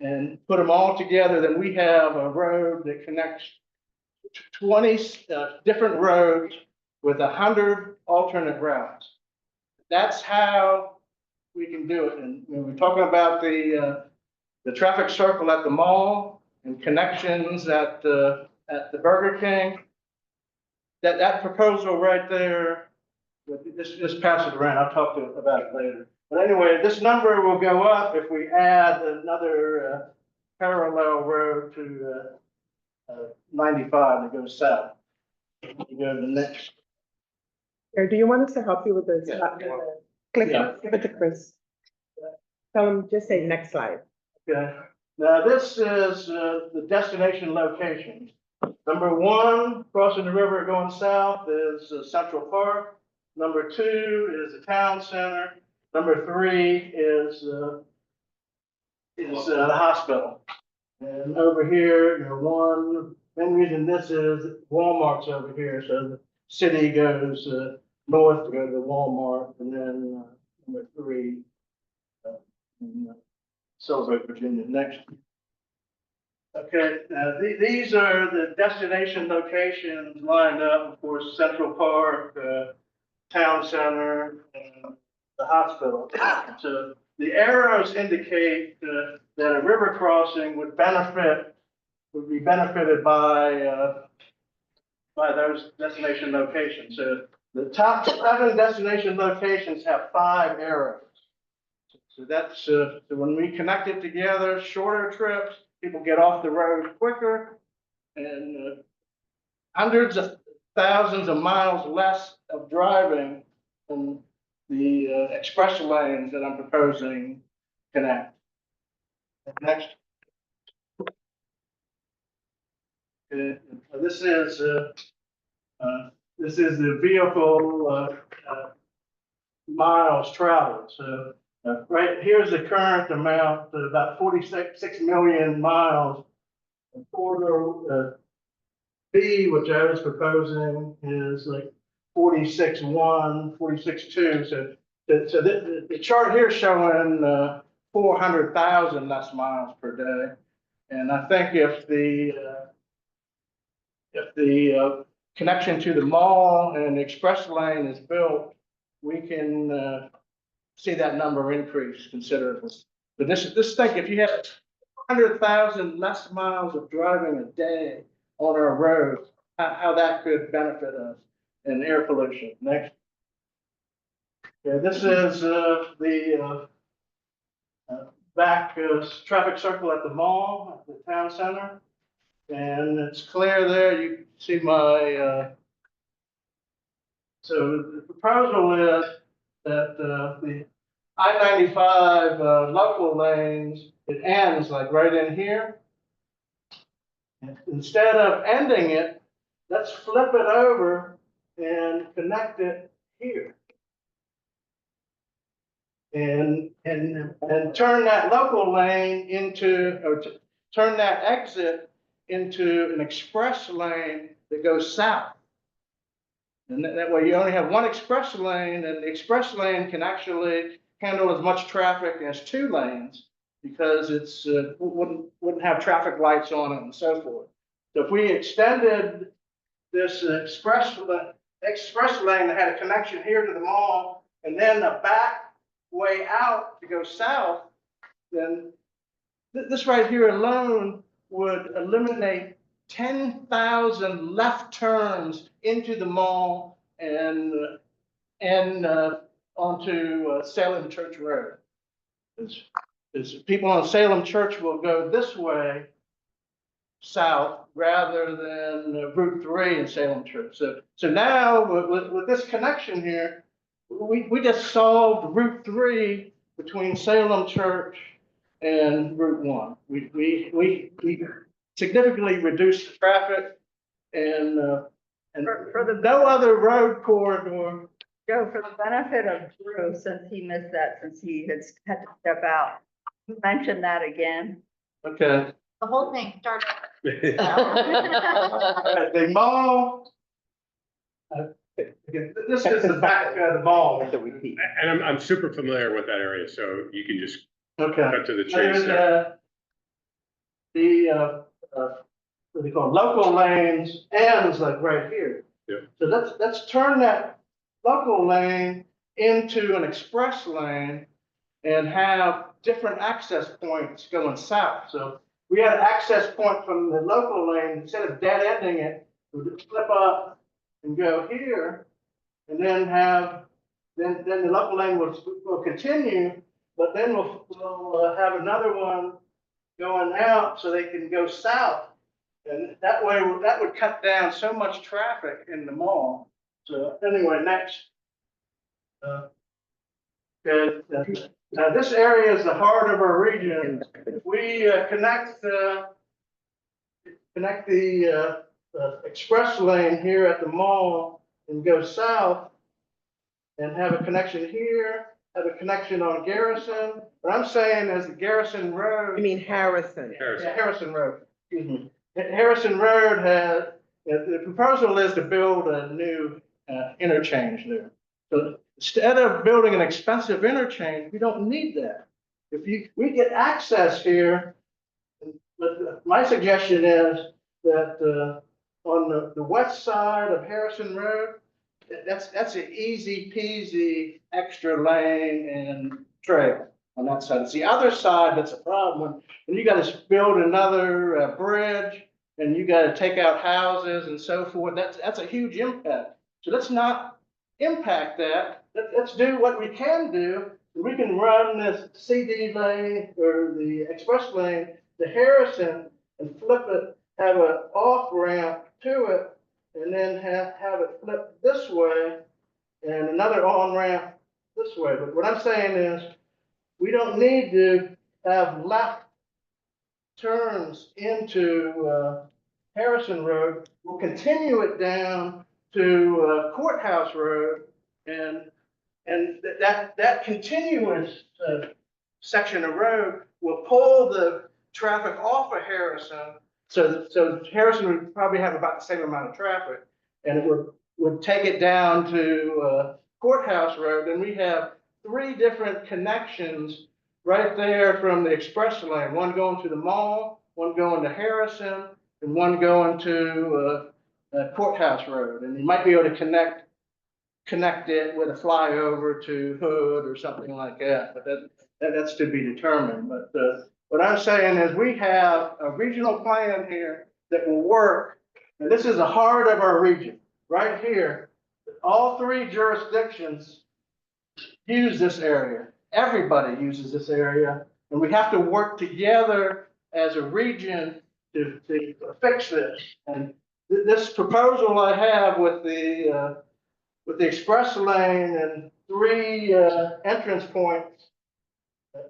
and put them all together, then we have a road that connects 20 different roads with 100 alternate routes. That's how we can do it. And when we're talking about the traffic circle at the mall and connections at the Burger King, that proposal right there, just pass it around. I'll talk about it later. But anyway, this number will go up if we add another parallel road to 95 that goes south. You go to the next. Or do you want us to help you with this? Click, Yeah. give it to Chris. Tell him, just say next slide. Okay, now this is the destination locations. Number 1, crossing the river going south is Central Park. Number 2 is the town center. Number 3 is the hospital. And over here, main reason this is Walmart's over here. So the city goes north to go to the Walmart, and then number 3, Celebrate Virginia next. Okay, these are the destination locations lined up. Of course, Central Park, Town Center, and the hospital. So the arrows indicate that a river crossing would be benefited by those destination locations. So the top 7 destination locations have 5 arrows. So that's so when we connect it together, shorter trips, people get off the road quicker, and hundreds of thousands of miles less of driving than the express lanes that I'm proposing connect. Next. This is the vehicle miles traveled. So right here's the current amount, about 46 million miles. Corridor B, which I was proposing, is like 46.1, 46.2. So the chart here is showing 400,000 less miles per day. And I think if the connection to the mall and the express lane is built, we can see that number increase considerably. But this thing, if you have 100,000 less miles of driving a day on our roads, how that could benefit us in air pollution. Next. Okay, this is the back traffic circle at the mall, at the town center. And it's clear there, you can see my, so the proposal is that the I-95 local lanes, it ends like right in here. And instead of ending it, let's flip it over and connect it here. And turn that local lane into, or turn that exit into an express lane that goes south. And that way you only have one express lane, and the express lane can actually handle as much traffic as 2 lanes because it's wouldn't have traffic lights on it and so forth. So if we extended this express lane that had a connection here to the mall and then a back way out to go south, then this right here alone would eliminate 10,000 left turns into the mall and onto Salem Church Road. Is people on Salem Church will go this way south rather than Route 3 in Salem Church. So now with this connection here, we just solved Route 3 between Salem Church and Route 1. We significantly reduced the traffic and no other road corridor. Joe, for the benefit of Drew, since he missed that, since he had to step out, mention that again. Okay. The whole thing started. The mall. This is the back of the mall. And I'm super familiar with that area, so you can just Okay. cut to the chase There's, there. what do you call it, local lanes ends like right here. Yeah. So let's turn that local lane into an express lane and have different access points going south. So we had an access point from the local lane, instead of dead ending it, we would flip up and go here, and then then the local lane will continue, but then we'll have another one going out so they can go south. And that way, that would cut down so much traffic in the mall. So anyway, next. Now this area is the heart of our region. If we connect the express lane here at the mall and go south and have a connection here, have a connection on Garrison. What I'm saying is the Garrison Road. You mean Harrison? Yeah, Harrison Road, excuse me. Harrison Road has, the proposal is to build a new interchange there. So instead of building an expensive interchange, we don't need that. We get access here, but my suggestion is that on the west side of Harrison Road, that's an easy peasy extra lane and trail on that side. It's the other side that's a problem. And you got to build another bridge, and you got to take out houses and so forth. That's a huge impact. So let's not impact that. Let's do what we can do. We can run this CD lane or the express lane to Harrison and flip it, have an off ramp to it, and then have it flip this way and another on ramp this way. But what I'm saying is we don't need to have left turns into Harrison Road. We'll continue it down to Courthouse Road, and that continuous section of road will pull the traffic off of Harrison. So Harrison would probably have about the same amount of traffic, and it would take it down to Courthouse Road, and we have 3 different connections right there from the express lane, one going to the mall, one going to Harrison, and one going to Courthouse Road. And you might be able to connect it with a flyover to Hood or something like that, but that's to be determined. But what I'm saying is we have a regional plan here that will work, and this is the heart of our region, right here. All 3 jurisdictions use this area. Everybody uses this area, and we have to work together as a region to fix this. And this proposal I have with the express lane and 3 entrance points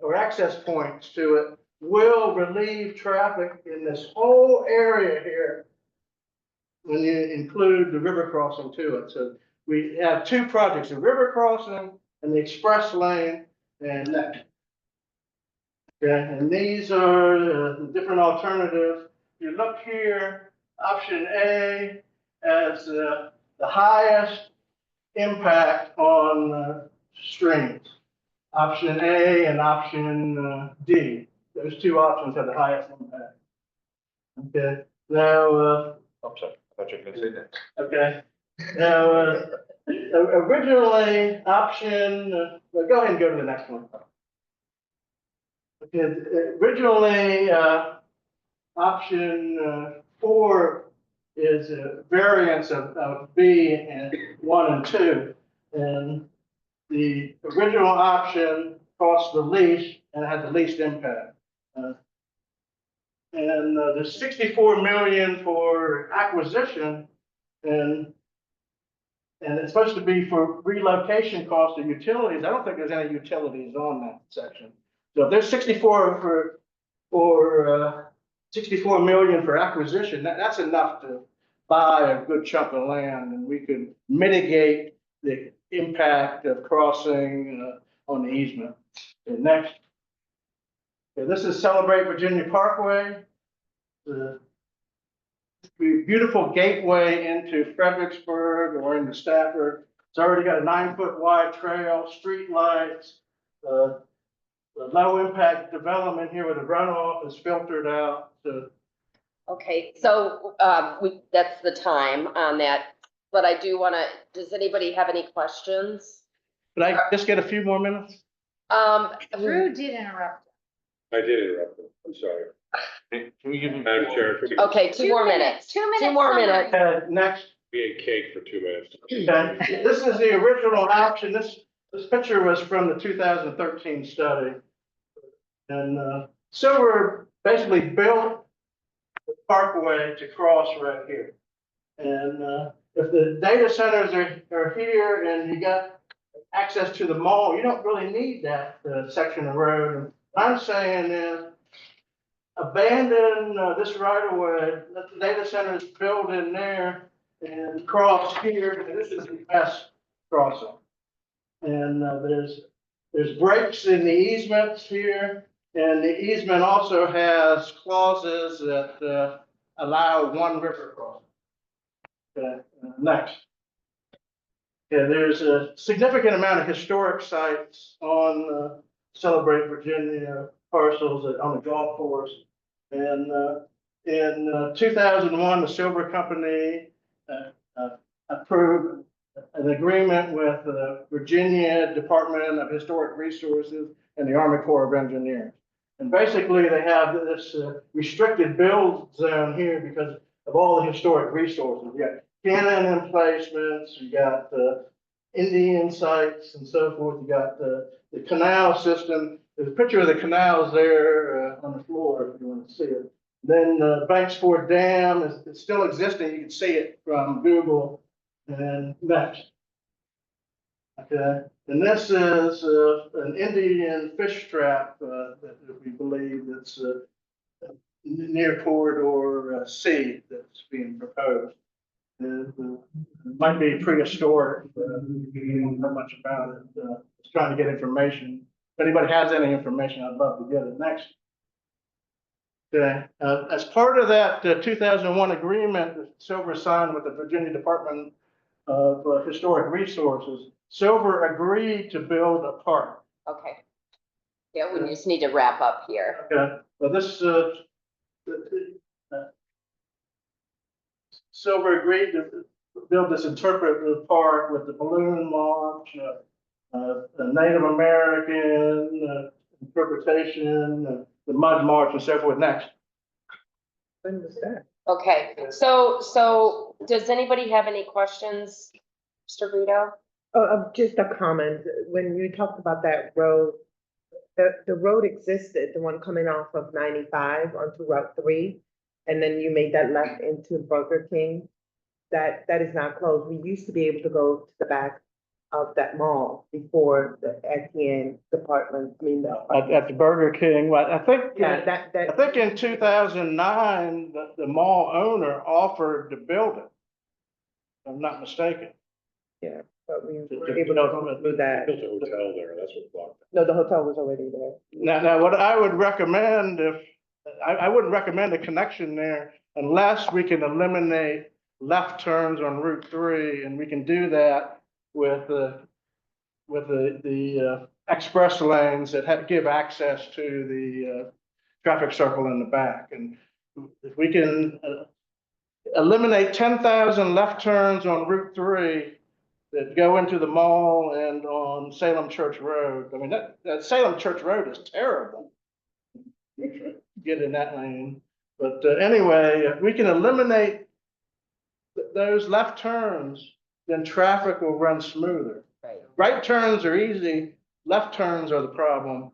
or access points to it will relieve traffic in this whole area here when you include the river crossing to it. So we have 2 projects, the river crossing and the express lane, and that. Okay, and these are the different alternatives. You look here, option A has the highest impact on streams. Option A and option D. Those 2 options have the highest impact. Okay, now, I'm sorry, I thought you were gonna say that. okay, now, originally option, well, go ahead and go to the next one. Okay, originally, option 4 is a variance of B and 1 and 2. And the original option costs the least and had the least impact. And there's 64 million for acquisition, and it's supposed to be for relocation costs of utilities. I don't think there's any utilities on that section. So if there's 64 for 64 million for acquisition, that's enough to buy a good chunk of land, and we could mitigate the impact of crossing on the easement. Okay, next. Okay, this is Celebrate Virginia Parkway. The beautiful gateway into Fredericksburg or into Stafford. It's already got a 9-foot wide trail, street lights, the low impact development here where the runoff is filtered out. Okay, so, that's the time on that, but I do wanna, does anybody have any questions? Could I just get a few more minutes? Drew did interrupt. I did interrupt them, I'm sorry. Can we give him? Madam Chair, could we Okay, 2 more minutes. 2 minutes. 2 more summary. minutes. Next. be a cake for 2 minutes? Okay, this is the original option. This picture was from the 2013 study. And Silver basically built the parkway to cross right here. And if the data centers are here and you got access to the mall, you don't really need that section of road. And what I'm saying is abandon this right of way, let the data centers build in there and cross here. And this is the best crossing. And there's breaks in the easements here. And the easement also has clauses that allow one river crossing. Okay, next. Yeah, there's a significant amount of historic sites on Celebrate Virginia parcels on the golf course. And in 2001, the Silver Company approved an agreement with the Virginia Department of Historic Resources and the Army Corps of Engineers. And basically, they have this restricted build zone here because of all the historic resources. You got cannon emplacements, you got Indian sites and so forth. You got the canal system. There's a picture of the canals there on the floor if you want to see it. Then Banks Ford Dam is still existing. You can see it from Google. And next. Okay, and this is an Indian fish trap that we believe that's near corridor C that's being proposed. It might be prehistoric, we don't know much about it. Just trying to get information. If anybody has any information, I'd love to get it. Next. Okay, as part of that 2001 agreement that Silver signed with the Virginia Department of Historic Resources, Silver agreed to build a park. Okay. Yeah, we just need to wrap up here. Okay, well, this Silver agreed to build this interpretive park with the balloon launch, the Native American interpretation, the mud march, and so forth. Next. When was that? Okay, so does anybody have any questions, Mr. Brito? Just a comment. When you talked about that road, the road existed, the one coming off of 95 onto Route 3, and then you made that left into Burger King. That is now closed. We used to be able to go to the back of that mall before the SEN department, At the Burger King, well, I think, yeah, I think in 2009, the mall owner offered to build it. If I'm not mistaken. yeah, but we were able to go through that. Built a hotel there, that's what blocked it. No, the hotel was already there. Now, what I would recommend I wouldn't recommend a connection there unless we can eliminate left turns on Route 3, and we can do that with the express lanes that give access to the traffic circle in the back. And if we can eliminate 10,000 left turns on Route 3 that go into the mall and on Salem Church Road. I mean, that Salem Church Road is terrible. Get in that lane. But anyway, if we can eliminate those left turns, then traffic will run smoother. Right. Right turns are easy, left turns are the problem.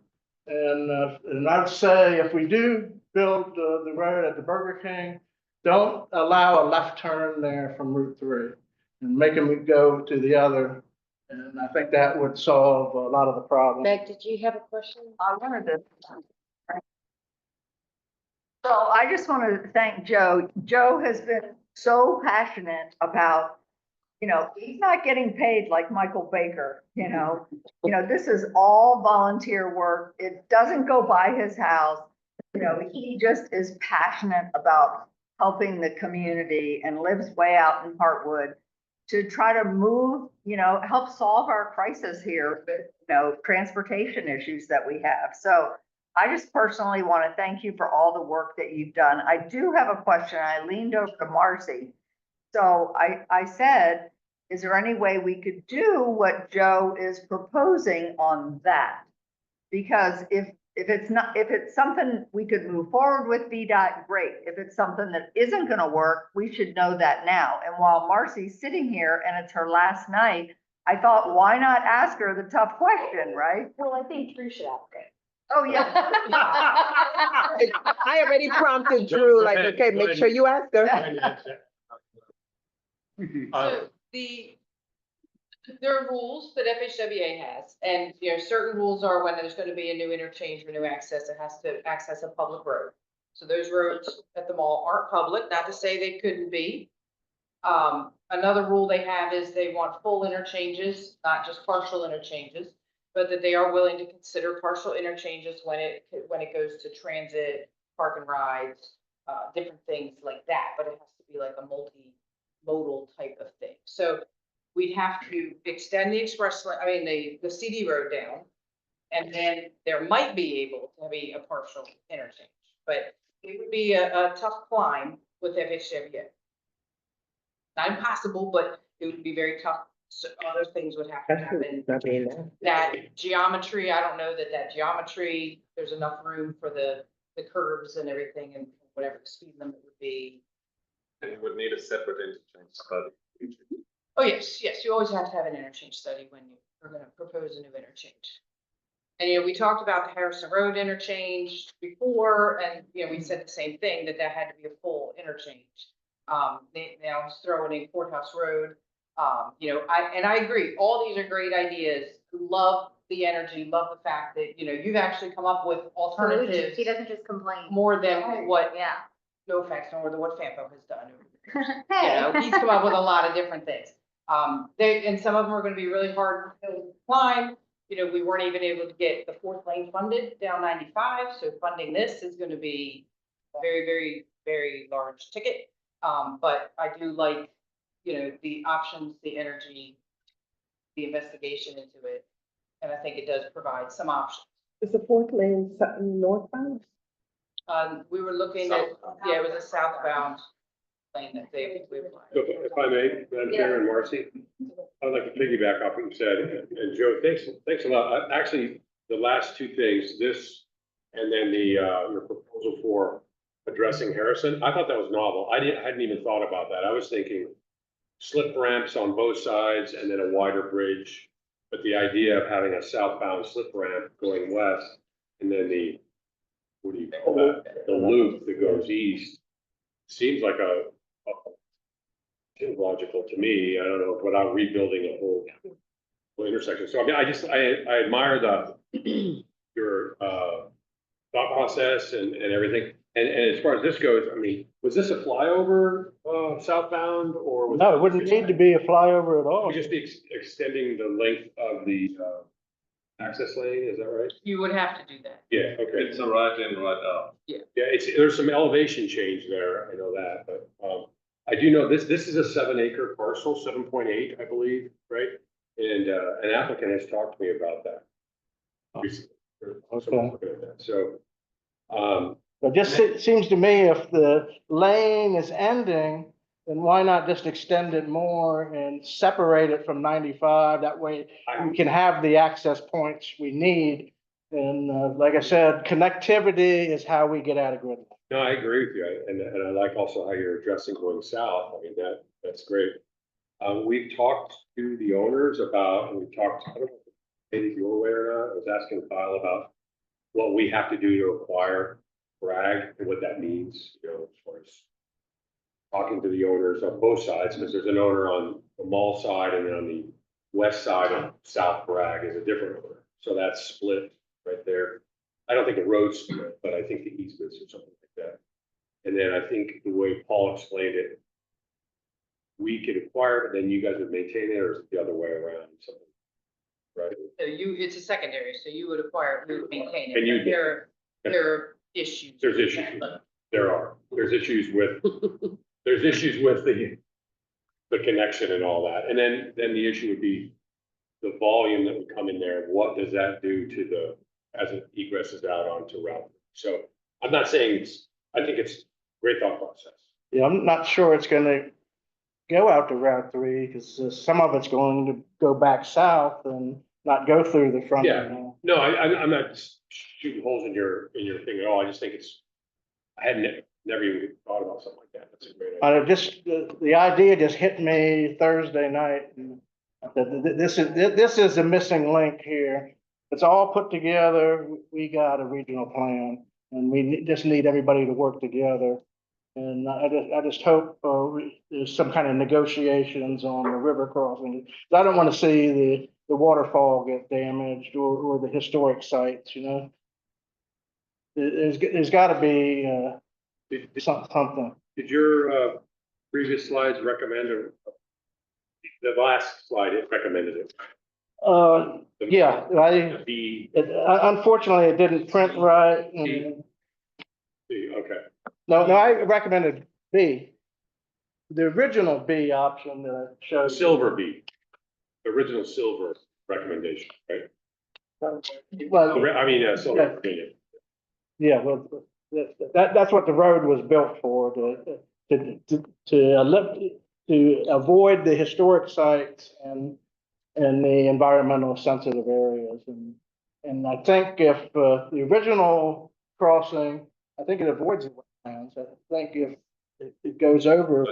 And I'd say if we do build the road at the Burger King, don't allow a left turn there from Route 3 and make them go to the other. And I think that would solve a lot of the problems. Meg, did you have a question? I wanted to. So I just want to thank Joe. Joe has been so passionate about, he's not getting paid like Michael Baker, this is all volunteer work. It doesn't go by his house. He just is passionate about helping the community and lives way out in Hartwood to try to move, help solve our crisis here, transportation issues that we have. So I just personally want to thank you for all the work that you've done. I do have a question. I leaned over to Marcy. So I said, is there any way we could do what Joe is proposing on that? Because if it's something we could move forward with VDOT, great. If it's something that isn't going to work, we should know that now. And while Marcy's sitting here and it's her last night, I thought, why not ask her the tough question, right? Well, I think Drew should ask it. Oh, yeah. I already prompted Drew, like, okay, make sure you ask her. So there are rules that FHWA has, and, certain rules are when there's gonna be a new interchange or new access, it has to access a public road. So those roads at the mall aren't public, not to say they couldn't be. Another rule they have is they want full interchanges, not just partial interchanges, but that they are willing to consider partial interchanges when it goes to transit, park and rides, different things like that, but it has to be like a multimodal type of thing. So we'd have to extend the express lane, the CD road down. And then there might be able to be a partial interchange, but it would be a tough climb with FHWA. Not impossible, but it would be very tough. So other things would have to happen. That geometry, I don't know that geometry, there's enough room for the curves and everything and whatever the speed limit would be. And you would need a separate interchange study. Oh, yes, you always have to have an interchange study when you are gonna propose a new interchange. And, we talked about the Harrison Road interchange before, and, we said the same thing, that had to be a full interchange. Now I was throwing in Courthouse Road. I agree, all these are great ideas. Love the energy, love the fact that, you've actually come up with alternatives. He doesn't just complain. More than what, Yeah. no offense, more than what FAMPO has done. He's come up with a lot of different things. And some of them are gonna be really hard to climb. We weren't even able to get the 4th lane funded down 95, so funding this is gonna be a very, very, very large ticket. But I do like, the options, the energy, the investigation into it. And I think it does provide some options. Is the 4th lane something northbound? We were looking at, it was a southbound lane that we applied. So if I may, Madam Chair and Marcy, I'd like to piggyback off what you said, and Joe, thanks a lot. Actually, the last two things, this and then your proposal for addressing Harrison, I thought that was novel. I hadn't even thought about that. I was thinking slip ramps on both sides and then a wider bridge. But the idea of having a southbound slip ramp going west and then what do you call that? The loop that goes east seems like seems logical to me. I don't know, without rebuilding a whole intersection. So I admire your thought process and everything. And as far as this goes, was this a flyover southbound or? Was No, it wouldn't need to be a flyover at all. Would just be extending the length of the access lane, is that right? You would have to do that. Yeah, okay. It's a right in, right out. Yeah, there's some elevation change there, I know that, but I do know this is a 7-acre parcel, 7.8, I believe, right? And an applicant has talked to me about that. Recently. So, But just seems to me if the lane is ending, then why not just extend it more and separate it from 95? That way we can have the access points we need. And like I said, connectivity is how we get out of gridlock. No, I agree with you, and I like also how you're addressing going south, I mean, that's great. We've talked to the owners about, and we've talked, I don't know, maybe you were aware or not, I was asking Kyle about what we have to do to acquire brag and what that means, you know, as far as talking to the owners on both sides, because there's an owner on the mall side, and then on the west side of South Bragg is a different owner. So that's split right there. I don't think the road's split, but I think the easements or something like that. And then I think the way Paul explained it, we could acquire it, then you guys would maintain it, or is it the other way around, something, right? So it's a secondary, so you would acquire, we would maintain it. And you- but there are issues. There's issues, there's issues with, there's issues with the connection and all that. And then the issue would be the volume that would come in there. What does that do to as it egresses out onto Route? So I'm not saying I think it's great thought process. Yeah, I'm not sure it's gonna go out to Route 3, because some of it's going to go back south and not go through the front. Yeah. No, I'm not shooting holes in your thing at all. I just think I hadn't never even thought about something like that. That's a great idea. Just, the idea just hit me Thursday night. And this is the missing link here. It's all put together. We got a regional plan, and we just need everybody to work together. And I just hope there's some kind of negotiations on the river crossing. I don't want to see the waterfall get damaged or the historic sites, you know? There's got to be something. Did your previous slides recommend, or the last slide, it recommended it? Yeah, unfortunately, it didn't print right. Okay. No, I recommended B. The original B option that I showed. Silver B, original silver recommendation, right? Well, I mean, silver opinion. yeah, well, that's what the road was built for, to avoid the historic sites and the environmental sensitive areas. And I think if the original crossing, I think it avoids the wetlands. I think if it goes over,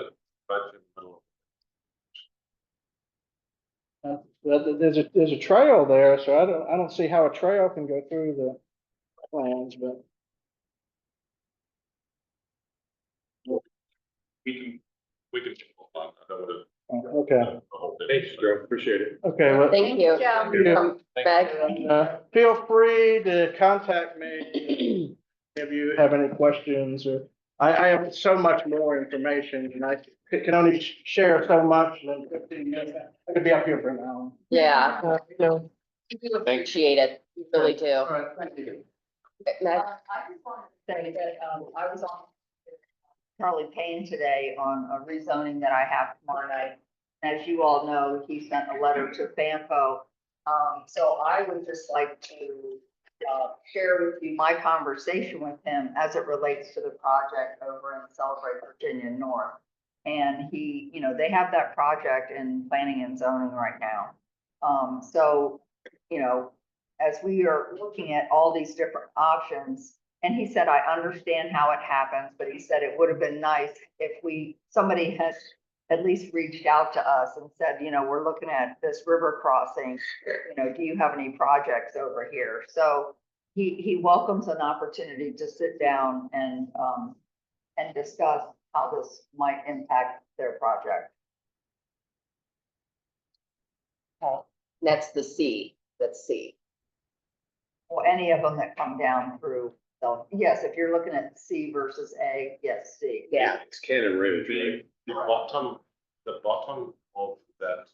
there's a trail there, so I don't see how a trail can go through the wetlands, but. We can. Okay. Thanks, Joe, appreciate it. Okay, well, Thank you. Thank Meg? feel free to contact me if you have any questions, or I have so much more information, and I can only share so much in 15 minutes. I could be up here for an hour. Yeah, No. we do appreciate it, we really do. All right, thank you. Meg? I just wanted to say that, I was on Charlie Payne today on a rezoning that I have tomorrow night. As you all know, he sent a letter to FAMPO. So I would just like to, share with you my conversation with him as it relates to the project over in Celebrate Virginia North. And he, you know, they have that project in planning and zoning right now. So, you know, as we are looking at all these different options, and he said, I understand how it happens, but he said it would have been nice if somebody had at least reached out to us and said, you know, we're looking at this river crossing, you know, do you have any projects over here? So he welcomes an opportunity to sit down and discuss how this might impact their project. That's the C, that's C. Or any of them that come down through. So yes, if you're looking at C versus A, yes, C. Yeah. It's Cannon Ridge, right? The bottom of that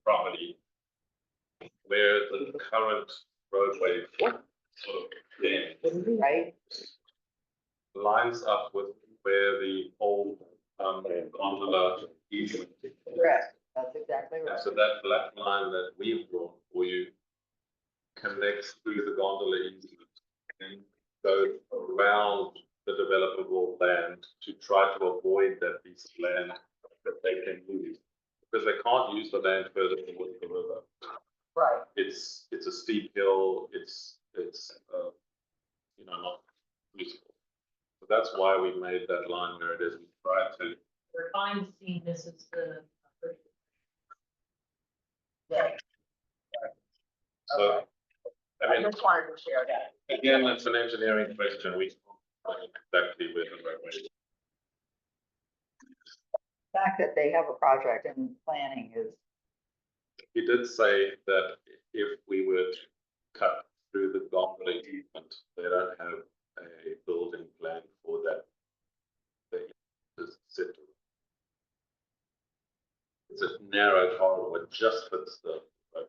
property, where the current roadway sort of ends, Right? lines up with where the old gondola is. Correct. That's exactly right. So that black line that we've drawn for you connects through the gondola easement and goes around the developable land to try to avoid that piece of land that they can use. Because they can't use the land further towards the river. Right. It's a steep hill, it's not useful. that's why we made that line where it is. We tried to, We're fine seeing this as the. so, I mean, just wanted to share that. again, it's an engineering question. We don't know exactly where the roadway is. Fact that they have a project in planning is, He did say that if we were to cut through the gondola easement, they don't have a building plan for that. They just sit. It's a narrow corridor, it just fits the road.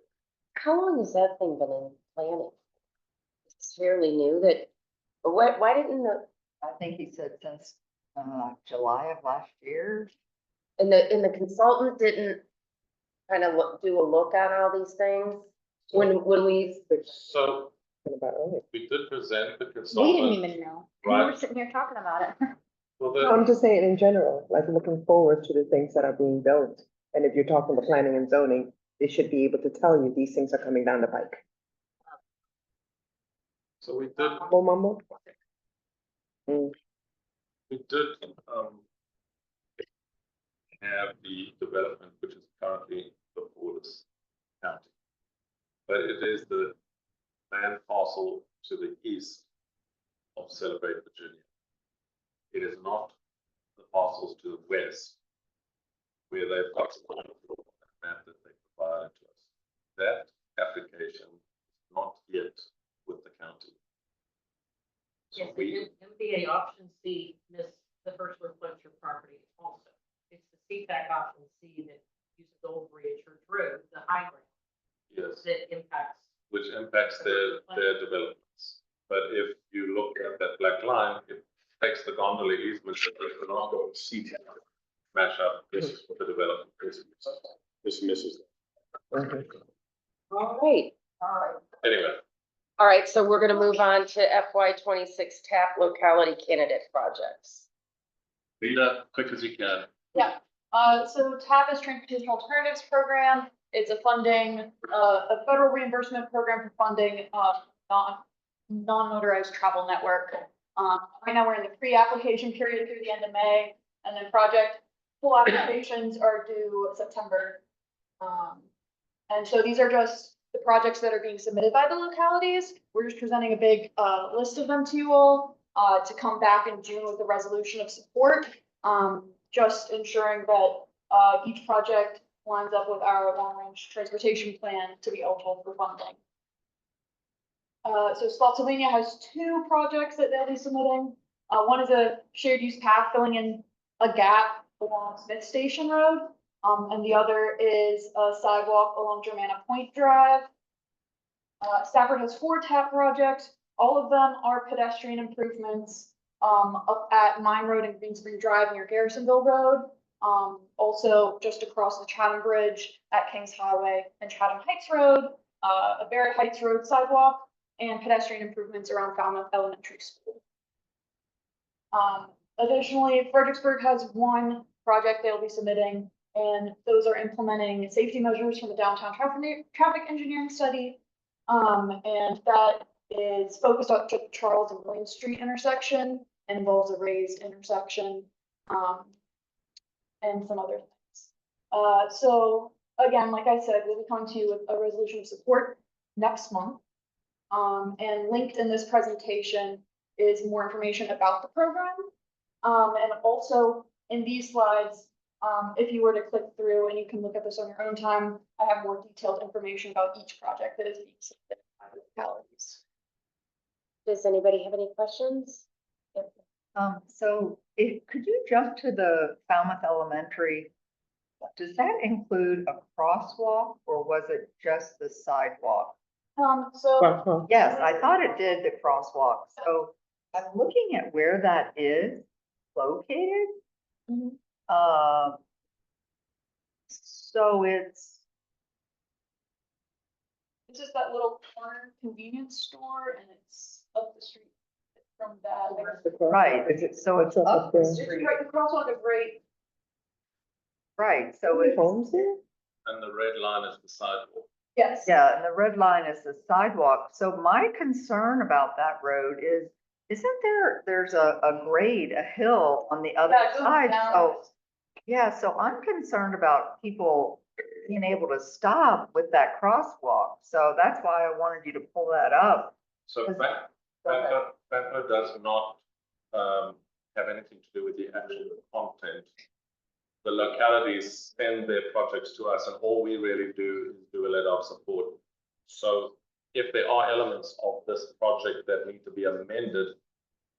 How long has that thing been in planning? It's fairly new that, why didn't I think he said since, July of last year. and the consultant didn't kind of do a look at all these things? When we, So About earlier. we did present the We didn't consultant. even know. We were Right, sitting here talking about it. well, No, I'm the, just saying in general, like looking forward to the things that are being built. And if you're talking to planning and zoning, they should be able to tell you these things are coming down the pike. so we did, Mumble, mumble. we did, have the development, which is currently before this county. But it is the land parcel to the east of Celebrate Virginia. It is not the parcels to the west, where they've got some map that they provided to us. That application is not yet with the county. So Yes, the MBA option C missed the first reflector property also. It's the CTAC option C that uses the old Bridge Church Road, the high ground, yes, that impacts. which impacts their developments. But if you look at that black line, it takes the gondola easement, that does not go see match up with the development. This misses. all right. Anyway, All right, so we're gonna move on to FY 26 TAP locality candidate projects. Rita, quick as you can. So TAP is Transportation Alternatives Program. It's a funding, a federal reimbursement program for funding, non-motorized travel network. Right now we're in the pre-application period through the end of May, and then project full applications are due September. And so these are just the projects that are being submitted by the localities. We're just presenting a big, list of them to you all, to come back in June with a resolution of support. Just ensuring that, each project lines up with our long-range transportation plan to be eligible for funding. So Spotsylvania has two projects that they'll be submitting. One is a shared use path filling in a gap along Smith Station Road. And the other is a sidewalk along Germana Point Drive. Stafford has four TAP projects. All of them are pedestrian improvements, up at Mine Road and Green Drive near Garrisonville Road. Also just across the Chatham Bridge at Kings Highway and Chatham Heights Road, a Barrett Heights Road sidewalk, and pedestrian improvements around Falmouth Elementary School. Additionally, Fredericksburg has one project they'll be submitting, and those are implementing safety measures from the downtown traffic engineering study. And that is focused on Charles and William Street intersection, and involves a raised intersection, and some other things. So again, like I said, we'll be coming to you with a resolution of support next month. And linked in this presentation is more information about the program. And also in these slides, if you were to click through, and you can look at this on your own time, I have more detailed information about each project that is being submitted by the localities. Does anybody have any questions? So could you jump to the Falmouth Elementary? Does that include a crosswalk or was it just the sidewalk? So Yes, I thought it did the crosswalk. So I'm looking at where that is located. Mhm. So it's, just that little corner convenience store, and it's up the street from that. right, so it's up the It's street, right, the crosswalk is right. right, so it's, Homes there? And the red line is the sidewalk. Yes. yeah, and the red line is the sidewalk. So my concern about that road is Isn't there's a grade, a hill on the other Yeah, it goes side, down. so, yeah, so I'm concerned about people being able to stop with that crosswalk, so that's why I wanted you to pull that up. So Go ahead. FAMPO does not have anything to do with the actual content. The localities send their projects to us, and all we really do is do a letter of support. So if there are elements of this project that need to be amended,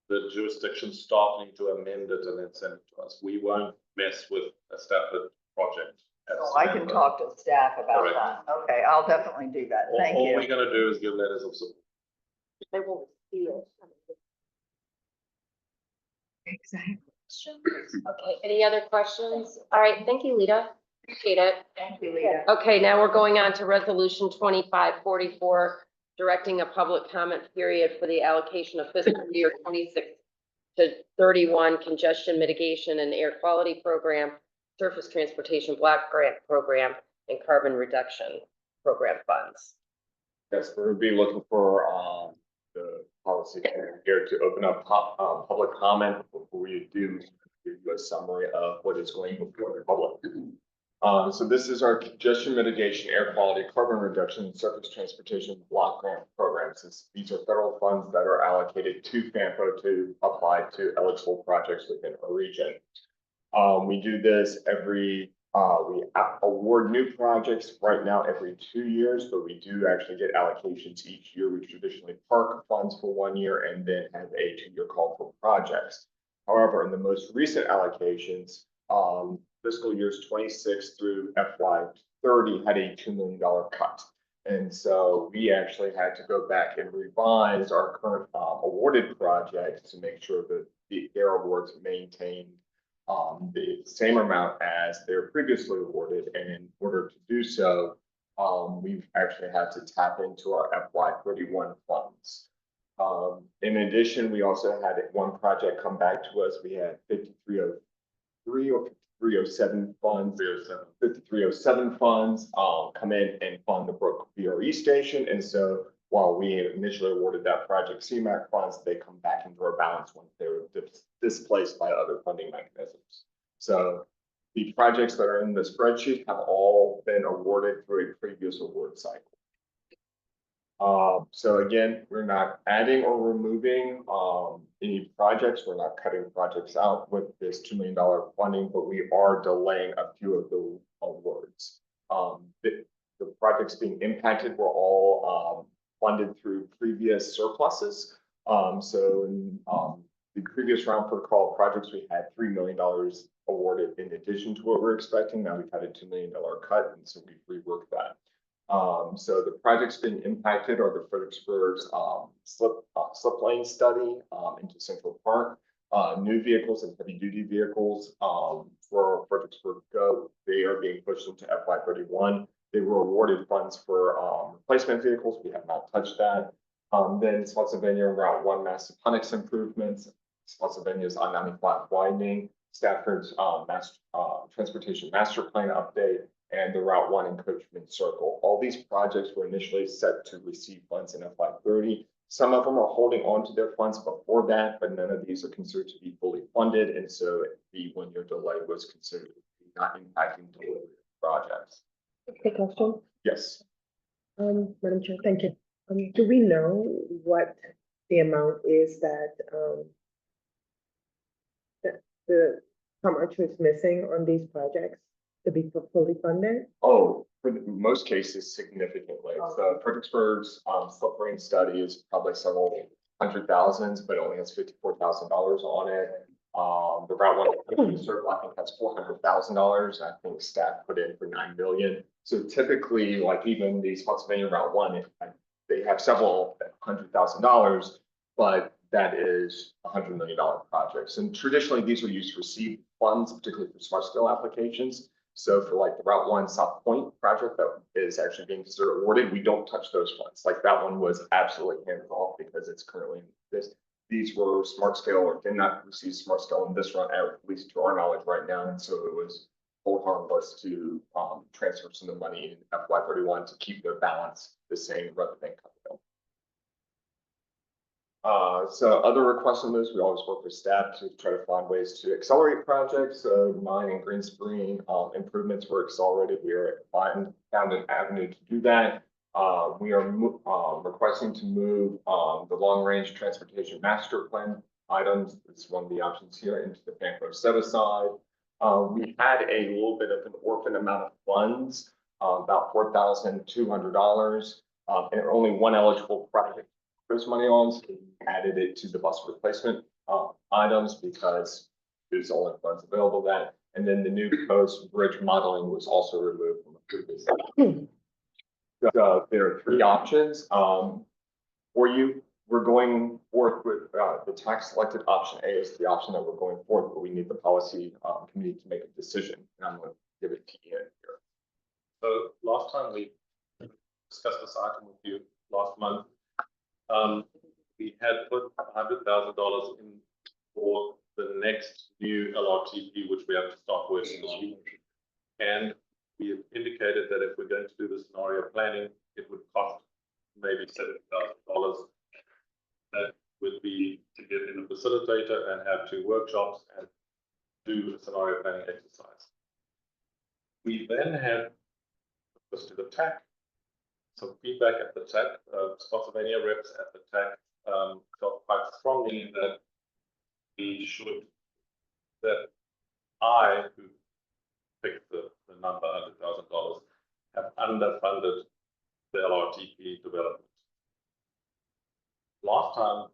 the jurisdiction staff need to amend it and then send it to us. We won't mess with a Stafford project. So I can talk to staff about Correct. that. Okay, I'll definitely do that. Thank All you. we're gonna do is give letters of support. They won't see it. Exactly. Okay, any other questions? All right, thank you, Lita. Appreciate it. Thank you, Lita. Okay, now we're going on to resolution 2544, directing a public comment period for the allocation of fiscal year 26 to 31 congestion mitigation and air quality program, surface transportation block grant program, and carbon reduction program funds. Yes, we'll be looking for, the policy here to open up, public comment before you do give you a summary of what is going before the public. So this is our congestion mitigation, air quality, carbon reduction, and surface transportation block grant programs. These are federal funds that are allocated to FAMPO to apply to eligible projects within our region. We do this we award new projects right now every 2 years, but we do actually get allocations each year. We traditionally park funds for 1 year and then have a 2-year call for projects. However, in the most recent allocations, fiscal years 26 through FY 30 had a $2 million cut. And so we actually had to go back and revise our current awarded projects to make sure that their awards maintained the same amount as they're previously awarded. And in order to do so, we've actually had to tap into our FY 31 funds. In addition, we also had one project come back to us. We had 5303 or 5307 funds, 5307 funds come in and fund the Brook VRE station. And so while we initially awarded that project CMAQ funds, they come back into our balance when they were displaced by other funding mechanisms. So the projects that are in the spreadsheet have all been awarded through a previous award cycle. So again, we're not adding or removing any projects. We're not cutting projects out with this $2 million funding, but we are delaying a few of the awards. The projects being impacted were all funded through previous surpluses. So in the previous round for call projects, we had $3 million awarded in addition to what we're expecting. Now we've had a $2 million cut, and so we've reworked that. So the projects being impacted are the Fredericksburg's slip lane study into Central Park, new vehicles and heavy duty vehicles for Fredericksburg Go. They are being pushed into FY 31. They were awarded funds for replacement vehicles. We have not touched that. Then Spotsylvania Route 1 massive Honix improvements, Spotsylvania's I-90 flat widening, Stafford's transportation master plan update, and the Route 1 encroachment circle. All these projects were initially set to receive funds in FY 30. Some of them are holding on to their funds before that, but none of these are considered to be fully funded. And so the 1-year delay was considered not impacting delivery of projects. Okay, question. Yes. Madam Chair, thank you. Do we know what the amount is that how much is missing on these projects to be fully funded? Oh, for most cases, significantly. So Fredericksburg's slip lane study is probably several hundred thousands, but only has $54,000 on it. The Route 1 circle, I think, has $400,000. I think staff put in for $9 million. So typically, like even the Spotsylvania Route 1, they have several $100,000, but that is $100 million projects. And traditionally, these are used for seed funds, particularly for smart scale applications. So for like the Route 1 South Point project that is actually being considered awarded, we don't touch those funds. Like that one was absolutely hands off because it's currently in this. These were smart scale or did not receive smart scale in this run, at least to our knowledge right now. And so it was hold harmless to transfer some of the money in FY 31 to keep their balance the same rather than cut them. So other requests on this, we always work with staff to try to find ways to accelerate projects. So mine and Green Spring, improvements were accelerated. We are found an avenue to do that. We are requesting to move the long-range transportation master plan items. It's one of the options here into the FAMPO set aside. We had a little bit of an orphan amount of funds, about $4,200, and only one eligible project this money on, so we added it to the bus replacement items because there's only funds available that. And then the new coast bridge modeling was also removed from the previous. So there are three options for you. We're going forth with the tax selected option A is the option that we're going forth, but we need the policy committee to make a decision. And I'm going to give it to Ian here. So last time we discussed this item with you last month, we had put $100,000 in for the next new LRTP, which we have to start working on. And we have indicated that if we're going to do the scenario planning, it would cost maybe $70,000. That would be to get in a facilitator and have 2 workshops and do a scenario planning exercise. We then had listed the TAC. Some feedback at the TAC, Spotsylvania reps at the TAC felt quite strongly that I, who picked the number $100,000, have underfunded the LRTP development. Last time,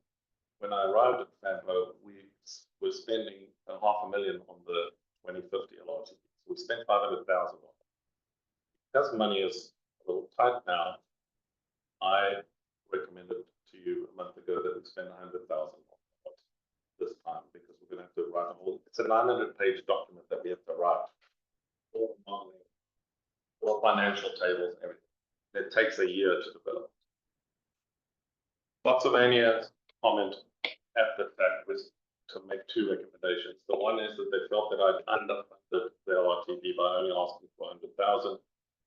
when I arrived at FAMPO, we were spending $500,000 on the 2050 LRTP. So we spent $500,000. Because money is a little tight now, I recommended to you a month ago that we spend $100,000 this time because we're going to have to write a whole. It's a 900-page document that we have to write, all modeling, all financial tables, and everything. It takes a year to develop. Spotsylvania's comment at the fact was to make 2 recommendations. The one is that they felt that I'd underfunded the LRTP by only asking for $100,000.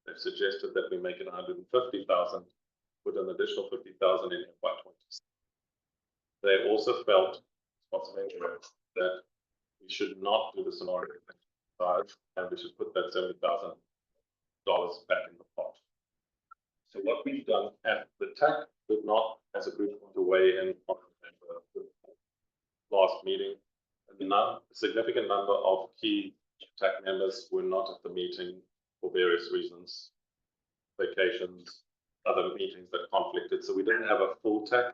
They've suggested that we make it $150,000, with an additional $50,000 in FY26. They also felt, Spotsylvania, that we should not do the scenario exercise, and we should put that $70,000 back in the pot. So what we've done at the TAC did not, as a group, want to weigh in on the last meeting. And a significant number of key TAC members were not at the meeting for various reasons, vacations, other meetings that conflicted. So we didn't have a full TAC.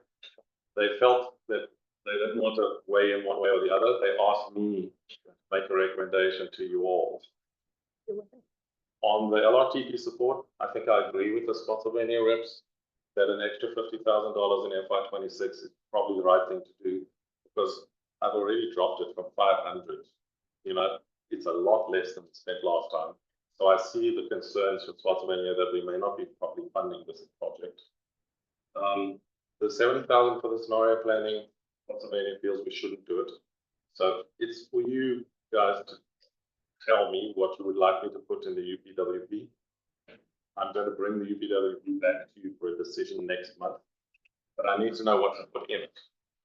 They felt that they didn't want to weigh in one way or the other. They asked me to make a recommendation to you all. On the LRTP support, I think I agree with the Spotsylvania reps that an extra $50,000 in FY26 is probably the right thing to do, because I've already dropped it from 500. You know, it's a lot less than we spent last time. So I see the concerns from Spotsylvania that we may not be properly funding this project. The 70,000 for the scenario planning, Spotsylvania feels we shouldn't do it. So it's for you guys to tell me what you would like me to put in the UPWP. I'm going to bring the UPWP back to you for a decision next month, but I need to know what to put in it.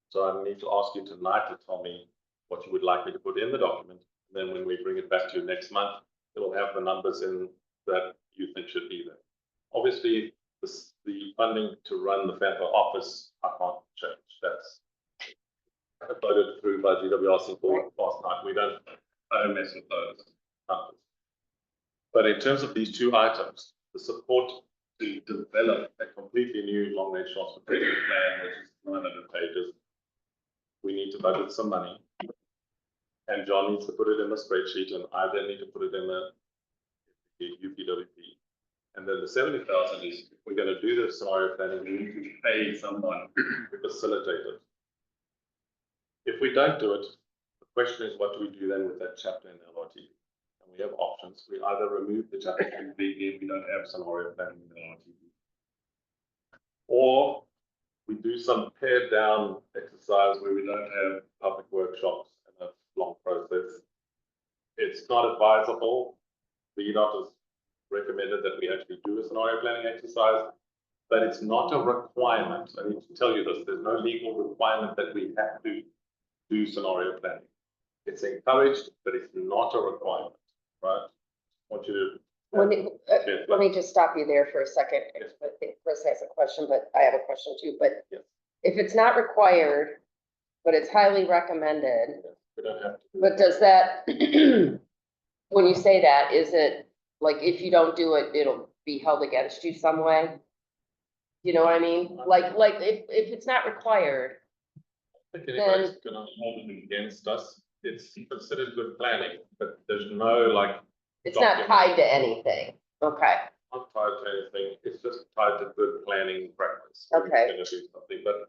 So I need to ask you tonight to tell me what you would like me to put in the document. And then when we bring it back to you next month, it'll have the numbers in that you think should be there. Obviously, the funding to run the FAMPO office, I can't change. That's voted through by GWRC board last night. I don't mess with those numbers. But in terms of these 2 items, the support to develop a completely new long-range transportation plan, which is 900 pages, we need to budget some money. And John needs to put it in the spreadsheet, and I then need to put it in the UPWP. And then the 70,000 is, if we're going to do the scenario planning, we need to pay someone to facilitate it. If we don't do it, the question is, what do we do then with that chapter in LRTP? And we have options. We either remove the chapter completely if we don't have scenario planning in LRTP, or we do some pared down exercise where we don't have public workshops and a long process. It's not advisable. The EDOT has recommended that we actually do a scenario planning exercise, but it's not a requirement. I need to tell you this, there's no legal requirement that we have to do scenario planning. It's encouraged, but it's not a requirement, right? I want you to. Let me just stop you there for a second. Yes. I think Chris has a question, but I have a question too, but Yes. if it's not required, but it's highly recommended, We don't have to. but does that, when you say that, is it like if you don't do it, it'll be held against you some way? You know what I mean? Like if it's not required, I think anybody's gonna hold it against us. It's considered good planning, but there's no like. it's not tied to anything. Okay, Not tied to anything, it's just tied to good planning practice. Okay. We're gonna do something, but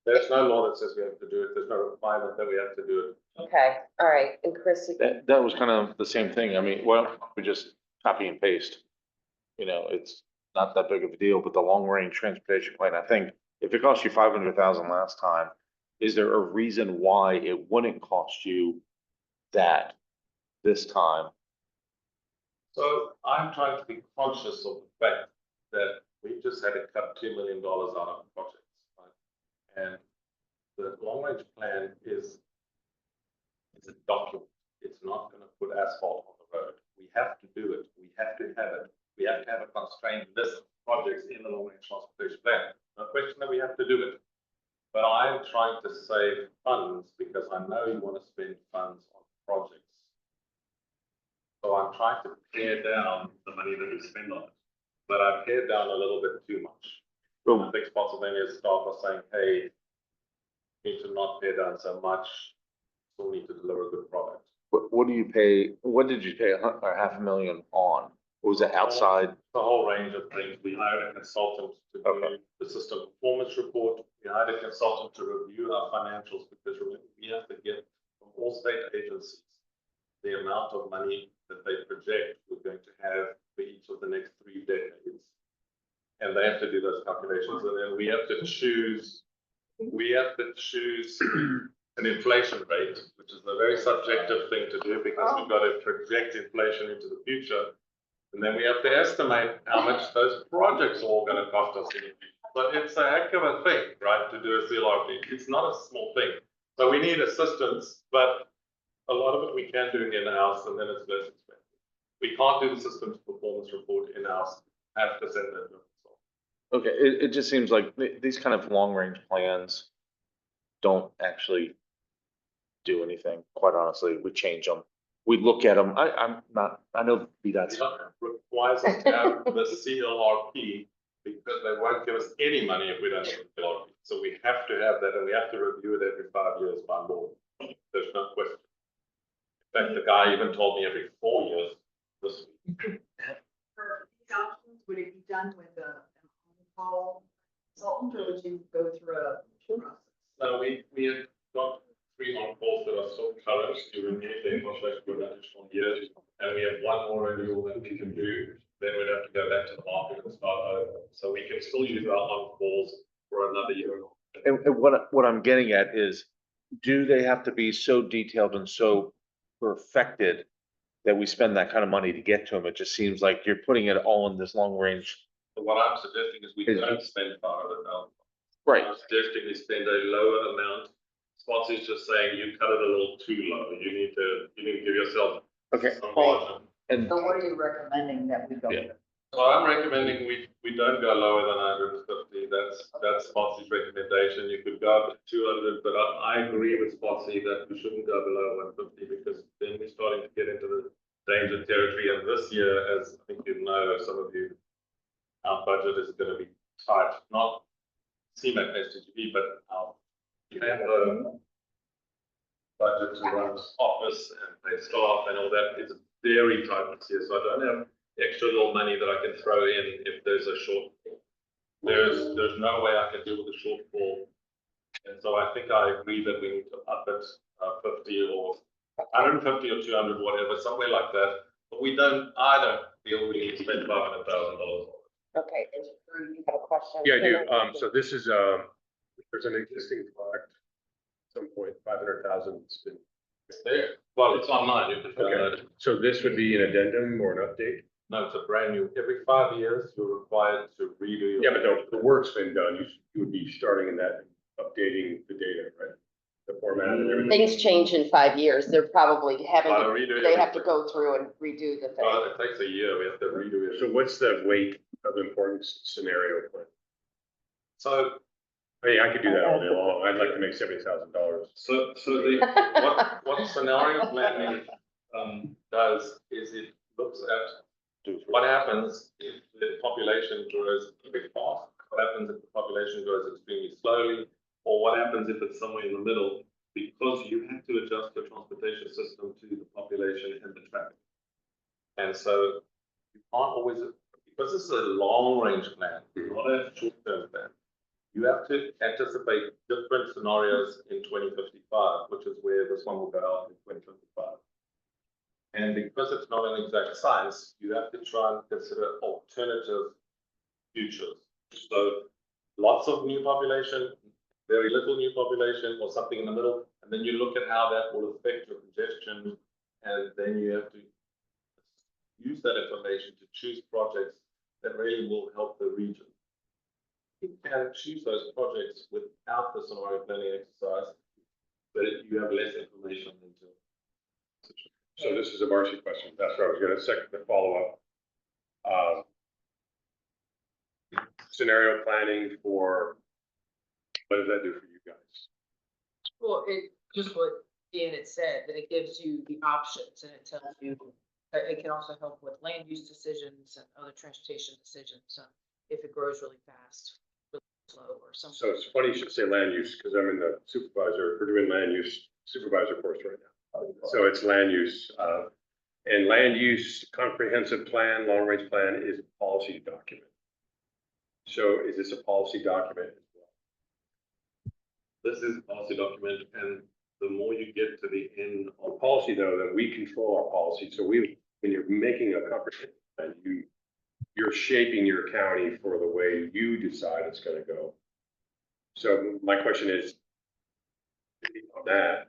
there's no law that says we have to do it, there's no requirement that we have to do it. okay, all right. And Chris, That was kind of the same thing. I mean, well, we just copy and paste. You know, it's not that big of a deal, but the long range transportation plan, I think if it cost you 500,000 last time, is there a reason why it wouldn't cost you that this time? So I'm trying to be conscious of the fact that we just had to cut $2 million out of projects, right? And the long range plan is a document. It's not gonna put asphalt on the road. We have to do it. We have to have it. We have to have a constrained list of projects in the long range transportation plan. No question that we have to do it. But I'm trying to save funds because I know you want to spend funds on projects. So I'm trying to pare down the money that we spend on it. But I pared down a little bit too much. I think Spotsylvania staff are saying, hey, you need to not pare down so much. Still need to deliver a good product. What do you pay? What did you pay or $500,000 on? What was it outside? The whole range of things. We hired a consultant to do the system performance report. We hired a consultant to review our financials because remember, we have to get from all state agencies the amount of money that they project we're going to have for each of the next 3 decades. And they have to do those calculations, and then we have to choose an inflation rate, which is a very subjective thing to do because we've got to project inflation into the future. And then we have to estimate how much those projects are all going to cost us in the future. But it's a heck of a thing, right, to do a CLRP. It's not a small thing. So we need assistance, but a lot of it we can do in-house, and then it's less expensive. We can't do the systems performance report in-house. Have to send that to a consultant. Okay, it just seems like these kind of long range plans don't actually do anything, quite honestly. We change them. We look at them. I know VDOT's. It requires us to have the CLRP because they won't give us any money if we don't have the CLRP. So we have to have that, and we have to review it every 5 years by law. There's no question. In fact, the guy even told me every 4 years this week. For these options, would it be done with an on-call consultant, or would you go through a process? No, we have got 3 on-calls that are still current to renew their contract for an additional year, and we have 1 more renewal that we can do. Then we'd have to go back to the market and start over. So we can still use our on-calls for another year. And what I'm getting at is, do they have to be so detailed and so perfected that we spend that kind of money to get to them? It just seems like you're putting it all in this long range. So what I'm suggesting is we don't spend $500,000. Right. I'm suggesting we spend a lower amount. Spots is just saying you cut it a little too low. You need to give yourself some margin. And So what are you recommending that we go with? So I'm recommending we don't go lower than 150. That's Spotsy's recommendation. You could go up to 200, but I agree with Spotsy that we shouldn't go below 150 because then we're starting to get into the danger territory. And this year, as I think you know, some of you, our budget is going to be tight. Not CMAC STGB, but we have a budget to run office and pay staff and all that. It's very tight this year, so I don't have extra little money that I can throw in if there's a shortfall. There's no way I can deal with the shortfall. And so I think I agree that we need to up it 50 or 150 or 200, whatever, somewhere like that. But I don't feel we need to spend $500,000. okay, and Drew, you have a question? Yeah, I do. So this is, there's an existing product, at some point, 500,000. It's there. Well, it's online. You can download it. So this would be an addendum or an update? No, it's a brand new, every 5 years, you're required to redo. Yeah, but the work's been done. You would be starting in that, updating the data, right? The format and everything. Things change in 5 years. They're probably having, Gotta redo they have to everything. go through and redo the thing. Well, it takes a year, we have to redo it. So what's the weight of importance scenario plan? So, I mean, I could do that all day long. I'd like to make $70,000. so the, what scenario planning, does is it looks at what happens if the population grows very fast? What happens if the population grows extremely slowly? Or what happens if it's somewhere in the middle? Because you have to adjust the transportation system to the population and the traffic. And so you can't always, because this is a long range plan, not a short term plan. You have to anticipate different scenarios in 2055, which is where this one will go out in 2055. And because it's not an exact science, you have to try and consider alternative futures. So lots of new population, very little new population, or something in the middle, and then you look at how that will affect your congestion, and then you have to use that information to choose projects that really will help the region. You can choose those projects without the scenario planning exercise, but you have less information into. So this is a Marcy question. That's what I was gonna second the follow-up. Scenario planning for, what does that do for you guys? Well, it, just what Dan had said, that it gives you the options and it tells you, it can also help with land use decisions and other transportation decisions. So if it grows really fast, really slow or something. So it's funny you should say land use, because I'm in the supervisor, we're doing land use supervisor course right now. So it's land use, and land use comprehensive plan, long range plan is a policy document. So is this a policy document as well? This is a policy document, and the more you get to the end On of policy though, that we control our policy. So when you're making a comprehensive plan, you're shaping your county for the way you decide it's gonna go. So my question is, on that,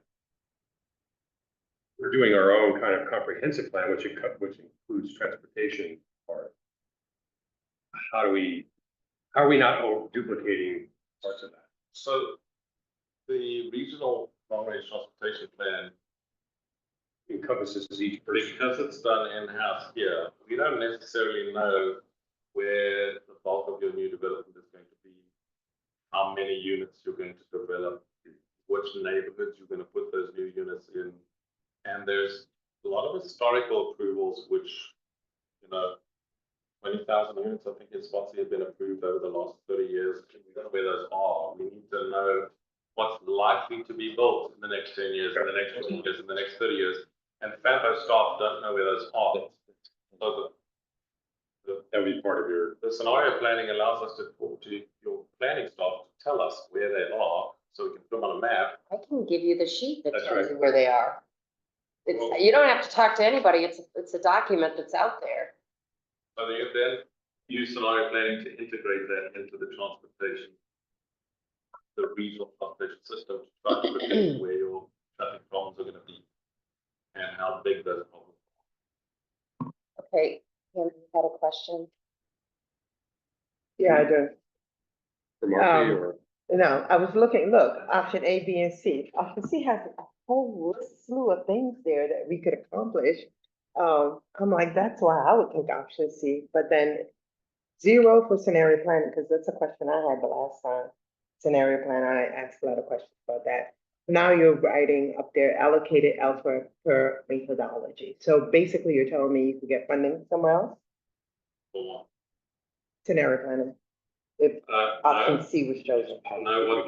we're doing our own kind of comprehensive plan, which includes transportation part. How are we not duplicating parts of that? so the regional long range transportation plan, Encompasses each person. because it's done in-house here, we don't necessarily know where the bulk of your new development is going to be, how many units you're going to develop, which neighborhoods you're going to put those new units in. And there's a lot of historical approvals, which, 20,000 units, I think in Spotsy have been approved over the last 30 years. We don't know where those are. We need to know what's likely to be built in the next 10 years, in the next 20 years, in the next 30 years. And FAMPO staff don't know where those are. So That would be part of your. the scenario planning allows us to talk to your planning staff to tell us where they are, so we can put them on a map. I can give you the sheet that That's tells right. you where they are. It's, you don't have to talk to anybody. It's a document that's out there. So you then use scenario planning to integrate that into the transportation, the regional transportation system, to try to predict where your traffic problems are going to be and how big those problems are. Okay, Kim, you had a question? Yeah, I do. For Marcy Um, or? No, I was looking, look, option A, B, and C. Option C has a whole slew of things there that we could accomplish. I'm like, that's why I would take option C, but then 0 for scenario planning, because that's a question I had the last time. Scenario plan, I asked a lot of questions about that. Now you're writing up there allocated elsewhere per methodology. So basically you're telling me you can get funding somewhere else? For Scenario planning. If option C was chosen. No,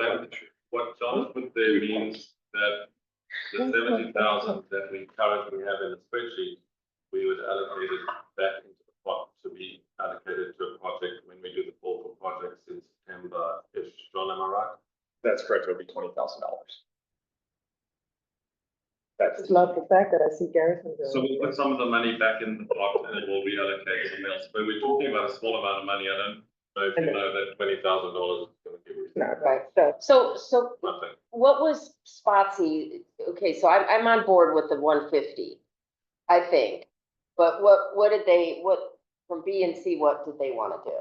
what John put there means that the 70,000 that we currently have in the spreadsheet, we would allocate it back into the pot to be allocated to a project when we do the call for projects in September-ish. John, am I right? That's correct, it would be $20,000. That's. Just love the fact that I see Garrison doing. So we'll put some of the money back in the pot and it will reallocate somewhere else. But we're talking about a small amount of money. I don't know if you know that $20,000 is going to give you No, Right, so nothing. what was Spotsy? Okay, so I'm on board with the 150, I think. But what did they, from B and C, what did they want to do?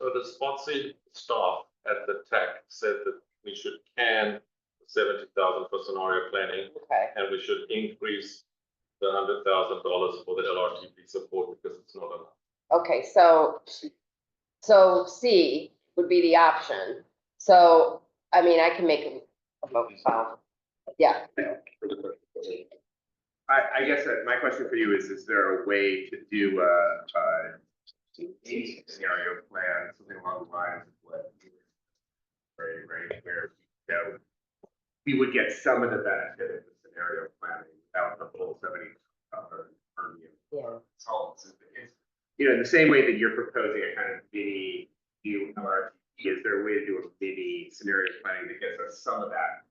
So the sponsor staff at the TAC said that we should can 70,000 for scenario planning, Okay, and we should increase the $100,000 for the LRTP support because it's not enough. okay, so C would be the option. So, I mean, I can make a vote, yeah. I guess my question for you is there a way to do a scenario plan, something along the lines of what you were right, where, you know, we would get some of the benefit of the scenario planning without the full 70 Yeah. You know, in the same way that you're proposing a kind of mini new LRTP, is there a way to do a mini scenario planning that gets us some of that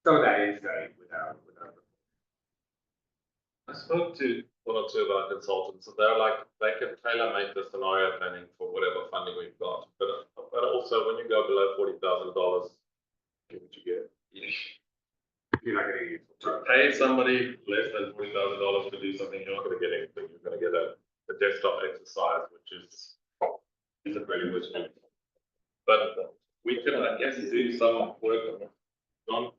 insight without. I spoke to one or two of our consultants, and they're like, they can tailor make the scenario planning for whatever funding we've got. But also when you go below $40,000, get what you get. You're not gonna use. To pay somebody less than $40,000 to do something, you're not gonna get anything. You're gonna get a desktop exercise, which isn't really worth doing. But we can, I guess, do some work on it. John,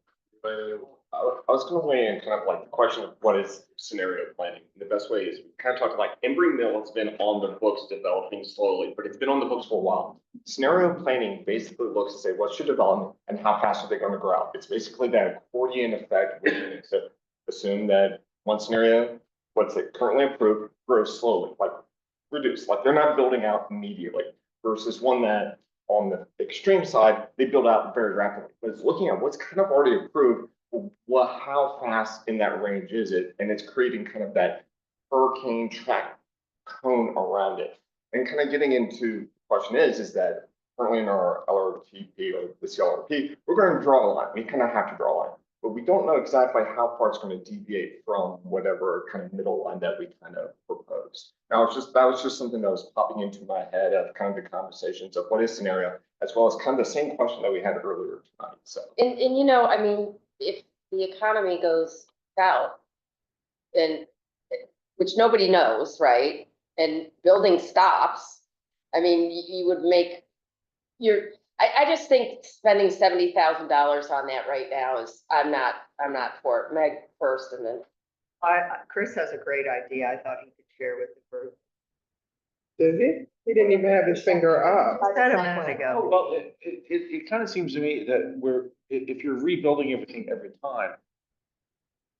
I was going to weigh in kind of like the question of what is scenario planning. And the best way is we kind of talk like Embry Mill has been on the books developing slowly, but it's been on the books for a while. Scenario planning basically looks to say what's your development and how fast are they going to grow out. It's basically that accordion effect, which is to assume that one scenario, what's it currently approved, grows slowly, like reduce, like they're not building out immediately, versus one that on the extreme side, they build out very rapidly. But it's looking at what's kind of already approved, how fast in that range is it? And it's creating kind of that hurricane track cone around it. And kind of getting into the question is that currently in our LRTP or the CLRP, we're going to draw a line. We kind of have to draw a line, but we don't know exactly how far it's going to deviate from whatever kind of middle line that we kind of proposed. Now, that was just something that was popping into my head of kind of the conversations of what is scenario, as well as kind of the same question that we had earlier tonight. So, And you know, I mean, if the economy goes south, and which nobody knows, right? And building stops, I mean, you would make I just think spending $70,000 on that right now is, I'm not for it. Meg first and then. Chris has a great idea. I thought he could share with the group. Did he? He didn't even have his finger up. I said a minute ago. Well, it kind of seems to me that if you're rebuilding everything every time,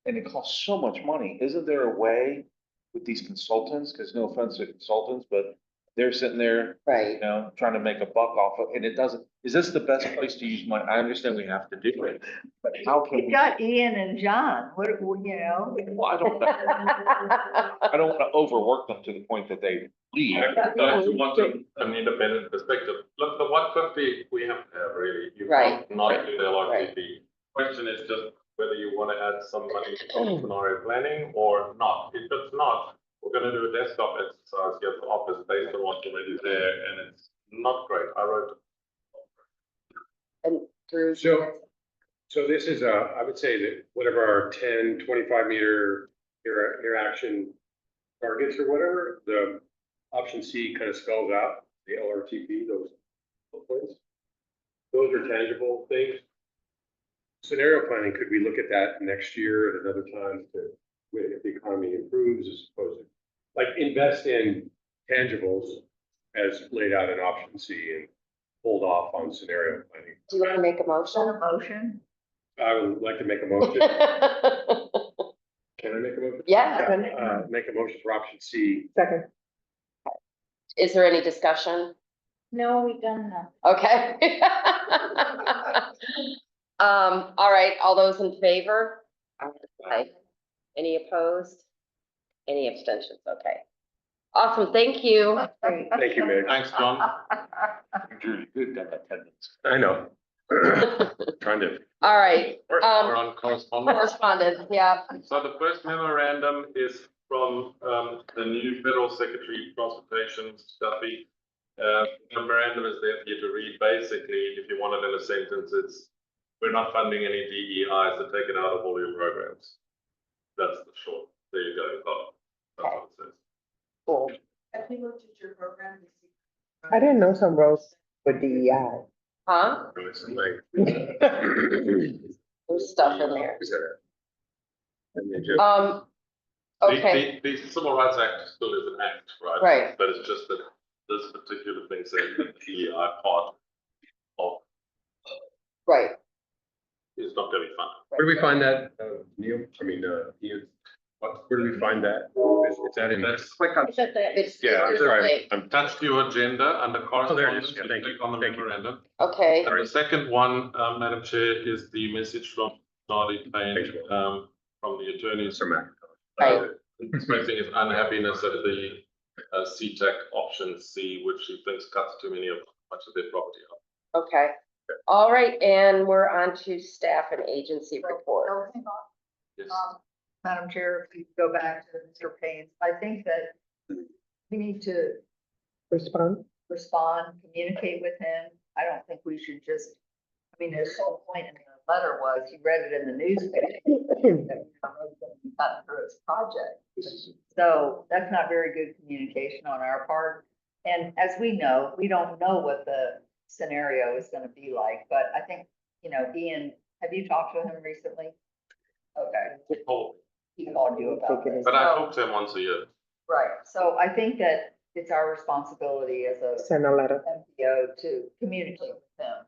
and it costs so much money, isn't there a way with these consultants, because no offense to consultants, but they're sitting there, Right. you know, trying to make a buck off of, and it doesn't, is this the best place to use money? I understand we have to do it, but how can You've we? got Ian and John, what, you know? Well, I don't want to overwork them to the point that they leave. Those who want an independent perspective, look, the 150 we have to have really. You Right. can't not do the LRTP. Question is just whether you want to add some money to scenario planning or not. If it's not, we're going to do a desktop exercise here for office based on what's already there, and it's not great. I wrote it. And Drew. So this is I would say that whatever our 10, 25 meter interaction targets or whatever, the option C kind of spells out the LRTP, those points. Those are tangible things. Scenario planning, could we look at that next year at another time to, if the economy improves as opposed to, like, invest in tangibles as laid out in option C and hold off on scenario planning? Do you want to make a motion? Motion? I would like to make a motion. Can I make a motion? Yeah. Make a motion for option C. Second. Is there any discussion? No, we've done that. Okay. All right, all those in favor? Aye. Any opposed? Any abstentions? Okay. Awesome, thank you. Thank you, Meg. Thanks, John. You're good at attendance. I know. Trying to. All right, We're on correspondence. correspondence, yeah. So the first memorandum is from the new Federal Secretary of Transportation, Duffy. Memorandum is there for you to read. Basically, if you want it in a sentence, it's we're not funding any DEI, so take it out of all your programs. That's the short. There you go. That's what it says. Cool. you looked at your program? I didn't know some roads were DEI. Huh? It's like- There's stuff in there. And they just- Okay, The Civil Rights Act still is an act, right? Right. But it's just that this particular thing says that the DEI part of right. is not going to be fun. Where do we find that, Neil? I mean, Ian, where do we find that? Is that in? That's Click on. It's, Yeah, there's that's a right. link. I'm attached to your agenda under there it correspondence. is. Yeah, You thank click you. on the Thank you. memorandum. Okay, And the second one, Madam Chair, is the message from Charlie Payne, Thanks, Will. from the attorneys. Sir Mac. Right. Expressing his unhappiness at the CTAC option C, which he thinks cuts too much of their property out. okay. All right, and we're on to staff and agency report. So, hang on. Yes. Madam Chair, if you go back to Mr. Payne's, I think that we need to Respond. respond, communicate with him. I don't think we should just, I mean, his whole point in the letter was, he read it in the newspaper. Cut through his project. So that's not very good communication on our part. And as we know, we don't know what the scenario is gonna be like, but I think, Ian, have you talked to him recently? Okay, he called you about this. But I So- talk to him once a year. Right, so I think that it's our responsibility as a Send a letter. MPO to communicate with them.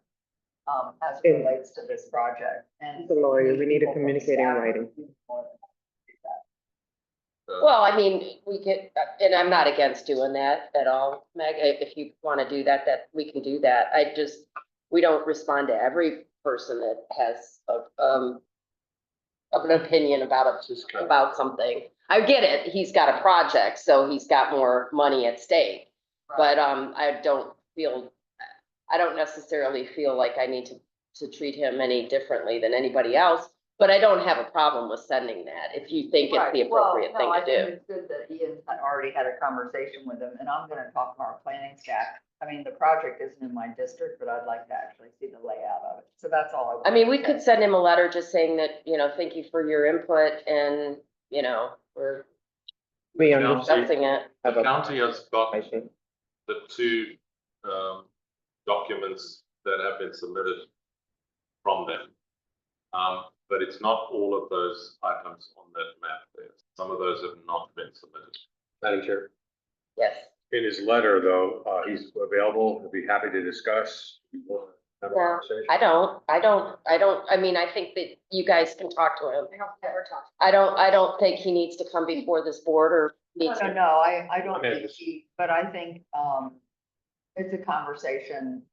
As In- it relates to this project and. The lawyer, we need to people from communicate in staff writing. would be more than happy to do that. Well, I mean, we could, and I'm not against doing that at all, Meg, if you want to do that, we can do that. We don't respond to every person that has an opinion about something. I get it, he's got a project, so he's got more money at stake. But, I don't necessarily feel like I need to treat him any differently than anybody else. But I don't have a problem with sending that, if you think it's the Right, well, appropriate no, thing I to think do. it's good that Ian had already had a conversation with him, and I'm gonna talk to our planning staff. I mean, the project isn't in my district, but I'd like to actually see the layout of it, so that's all. I mean, we could send him a letter just saying that, thank you for your input and, we're We County- understand. discussing it. The county has got I think. the two documents that have been submitted from them. But it's not all of those items on that map there. Some of those have not been submitted. Madam Chair, Yes. in his letter, though, he's available, he'll be happy to discuss. Have a Yeah, conversation. I mean, I think that you guys can talk to him. We don't ever talk. I don't think he needs to come before this board or No, needs no, to. no, I don't Okay, think just- but I think, it's a conversation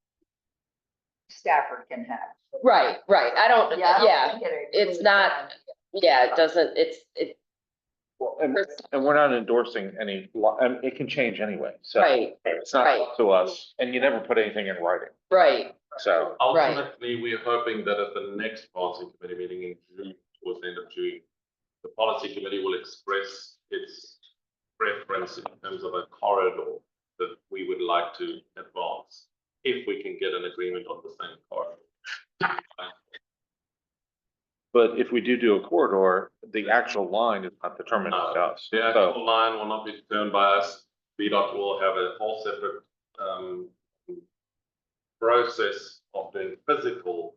Stafford can have. Right, I don't yeah, think it it's includes not- them. yeah, it doesn't, Well, and we're not endorsing any, and it can change anyway, so. right, It's not right. up to us, and you never put anything in writing, right, so. Ultimately, we are hoping that at the next policy committee meeting in June, towards the end of June, the policy committee will express its preference in terms of a corridor that we would like to advance, if we can get an agreement on the same corridor. But if we do a corridor, the actual line is not determined by us. The So, actual line will not be determined by us. VDOT will have a whole separate process of doing physical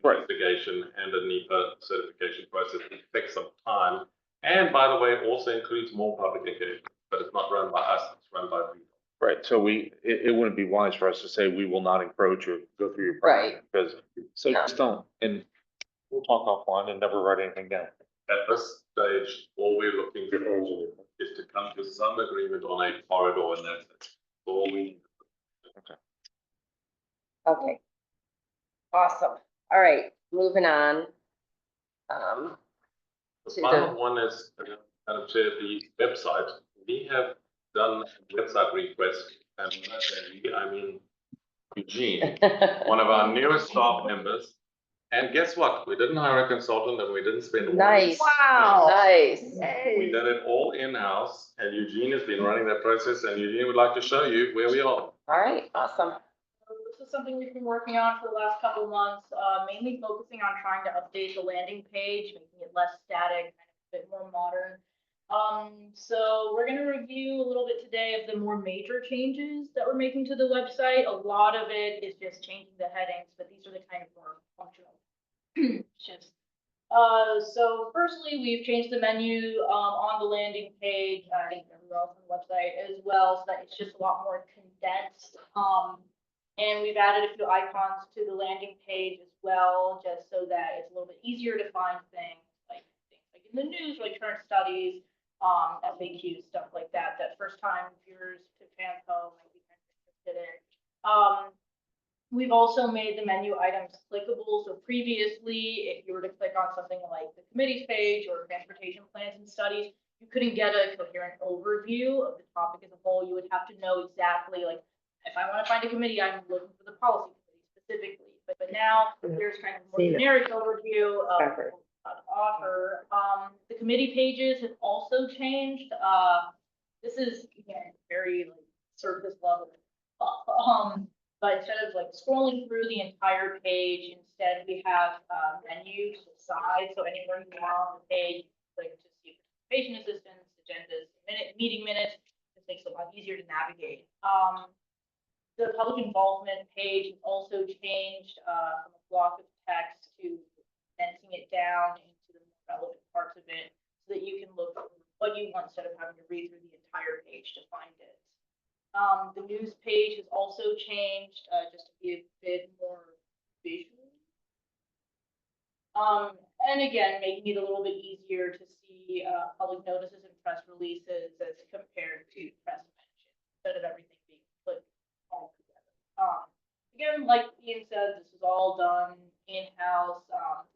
Right. investigation and a NEPA certification process. It takes some time. And by the way, also includes more public engagement, but it's not run by us, it's run by VDOT. right, so it wouldn't be wise for us to say we will not encroach or go through your Right. property. Because, so just don't, and we'll talk offline and never write anything down. At this stage, all we're looking for is to come to some agreement on a corridor, and that's it. All we. okay. Awesome, all right, moving on. The To final one is, Madam Chair, the website. We have done a website request, and when I say we, I mean Eugene, one of our newest staff members. And guess what? We didn't hire a consultant and we didn't spend. one Nice. Wow. Nice, We did it all in-house, and Eugene has been running that process, and Eugene would like to show you where we are. all right, awesome, So this is something we've been working on for the last couple of months, mainly focusing on trying to update the landing page, making it less static, and a bit more modern. So we're gonna review a little bit today of the more major changes that we're making to the website. A lot of it is just changing the headings, but these are the kind of more functional shifts. So firstly, we've changed the menu, on the landing page, I think everywhere else on the website as well, so that it's just a lot more condensed. And we've added a few icons to the landing page as well, just so that it's a little bit easier to find things like in the news, like current studies, FAQs, stuff like that, that first time viewers to FAMPO might be kind of interested in. We've also made the menu items clickable. So previously, if you were to click on something like the committee's page or transportation plans and studies, you couldn't get a coherent overview of the topic as a whole. You would have to know exactly, like, if I want to find a committee, I'm looking for the policy committee specifically. But now there's kind of a more generic overview of what to offer. The committee pages have also changed. This is, again, very like surface level. But instead of like scrolling through the entire page, instead we have menus to the side. So anywhere you want on the page, click to see participation assistance, agendas, meeting minutes. This makes it a lot easier to navigate. The public involvement page has also changed from a block of text to condensing it down into the more relevant parts of it, so that you can look for what you want instead of having to read through the entire page to find it. The news page has also changed, just to be a bit more visual. And again, making it a little bit easier to see public notices and press releases as compared to press mentions, instead of everything being put all together. Again, like Ian said, this is all done in-house.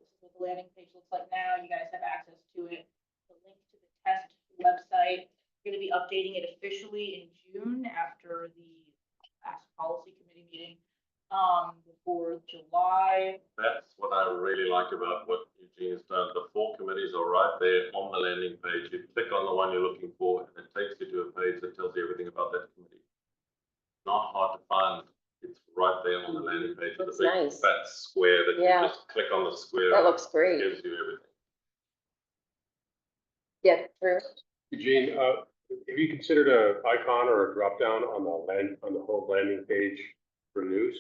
This is what the landing page looks like now. You guys have access to it. The link to the test website. Going to be updating it officially in June after the last policy committee meeting, before July. That's what I really like about what Eugene has done. The 4 committees are right there on the landing page. You click on the one you're looking for, and it takes you to a page that tells you everything about that committee. Not hard to find. It's right there on the landing page with a big nice. fat square that Yeah. you just click on the square. That looks great. It gives you everything. Yeah, Drew. Eugene, have you considered a icon or a drop down on the whole landing page for news?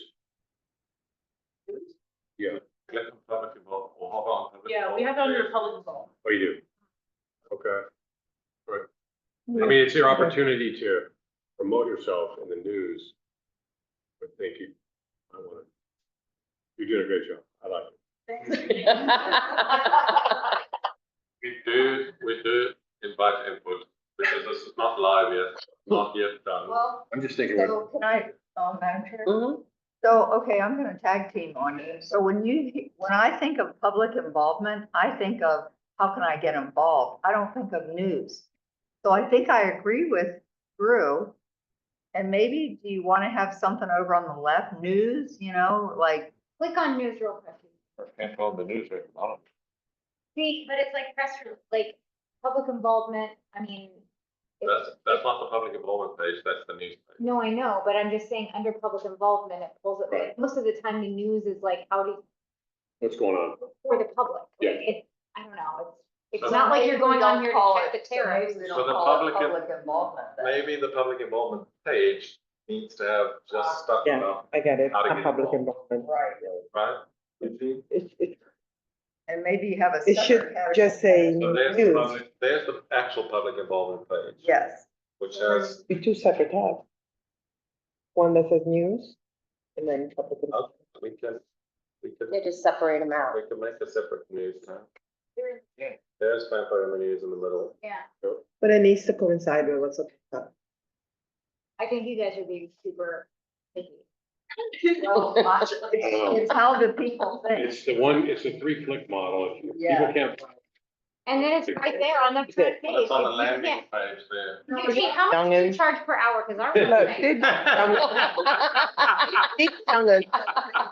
Yeah. Click on public involvement or hover on public. Yeah, we have it under public involvement. Oh, you do? Okay. Right. I mean, it's your opportunity to promote yourself in the news. But thank you. I want to. You did a great job. I like it. We do invite input, because this is not live yet, not yet done. Well, I'm just thinking, so can I, Madam Chair? Mhm. So, okay, I'm gonna tag team on you. So when I think of public involvement, I think of how can I get involved? I don't think of news. So I think I agree with Drew. And maybe, do you want to have something over on the left, news, like, Click on news real quick. can't follow the news right now. See, but it's like like public involvement, I mean. That's not the public involvement page, that's the news page. No, I know, but I'm just saying, under public involvement, it pulls it, Right. most of the time the news is like, how do, What's going on? for the public. Yeah. Like, it, I don't know, it's So not like you're going on here to call check the tariffs. We So don't the call it public- public involvement. then. Maybe the public involvement page needs to have just stuff Yeah, about, I get it, How to a get public involved. involvement. Right. right? Eugene? And maybe you have a. It should separate category. just say So there's the news, public, there's the actual public involvement page. Yes. Which has, be 2 separate tabs. One that says news, and then public. involvement. we can They just separate them out. make a separate news tab. There's FAMPO in the news in the middle. Yeah, But it needs to coincide with what's up top. I think you guys are being super picky. Well, it's how the people think. It's a 3-click model. If Yeah. people can't. And then it's right there on the front page. It's on the You landing can't- page there. Eugene, how much do you charge per hour? Cause our. Look, website- Big tonguers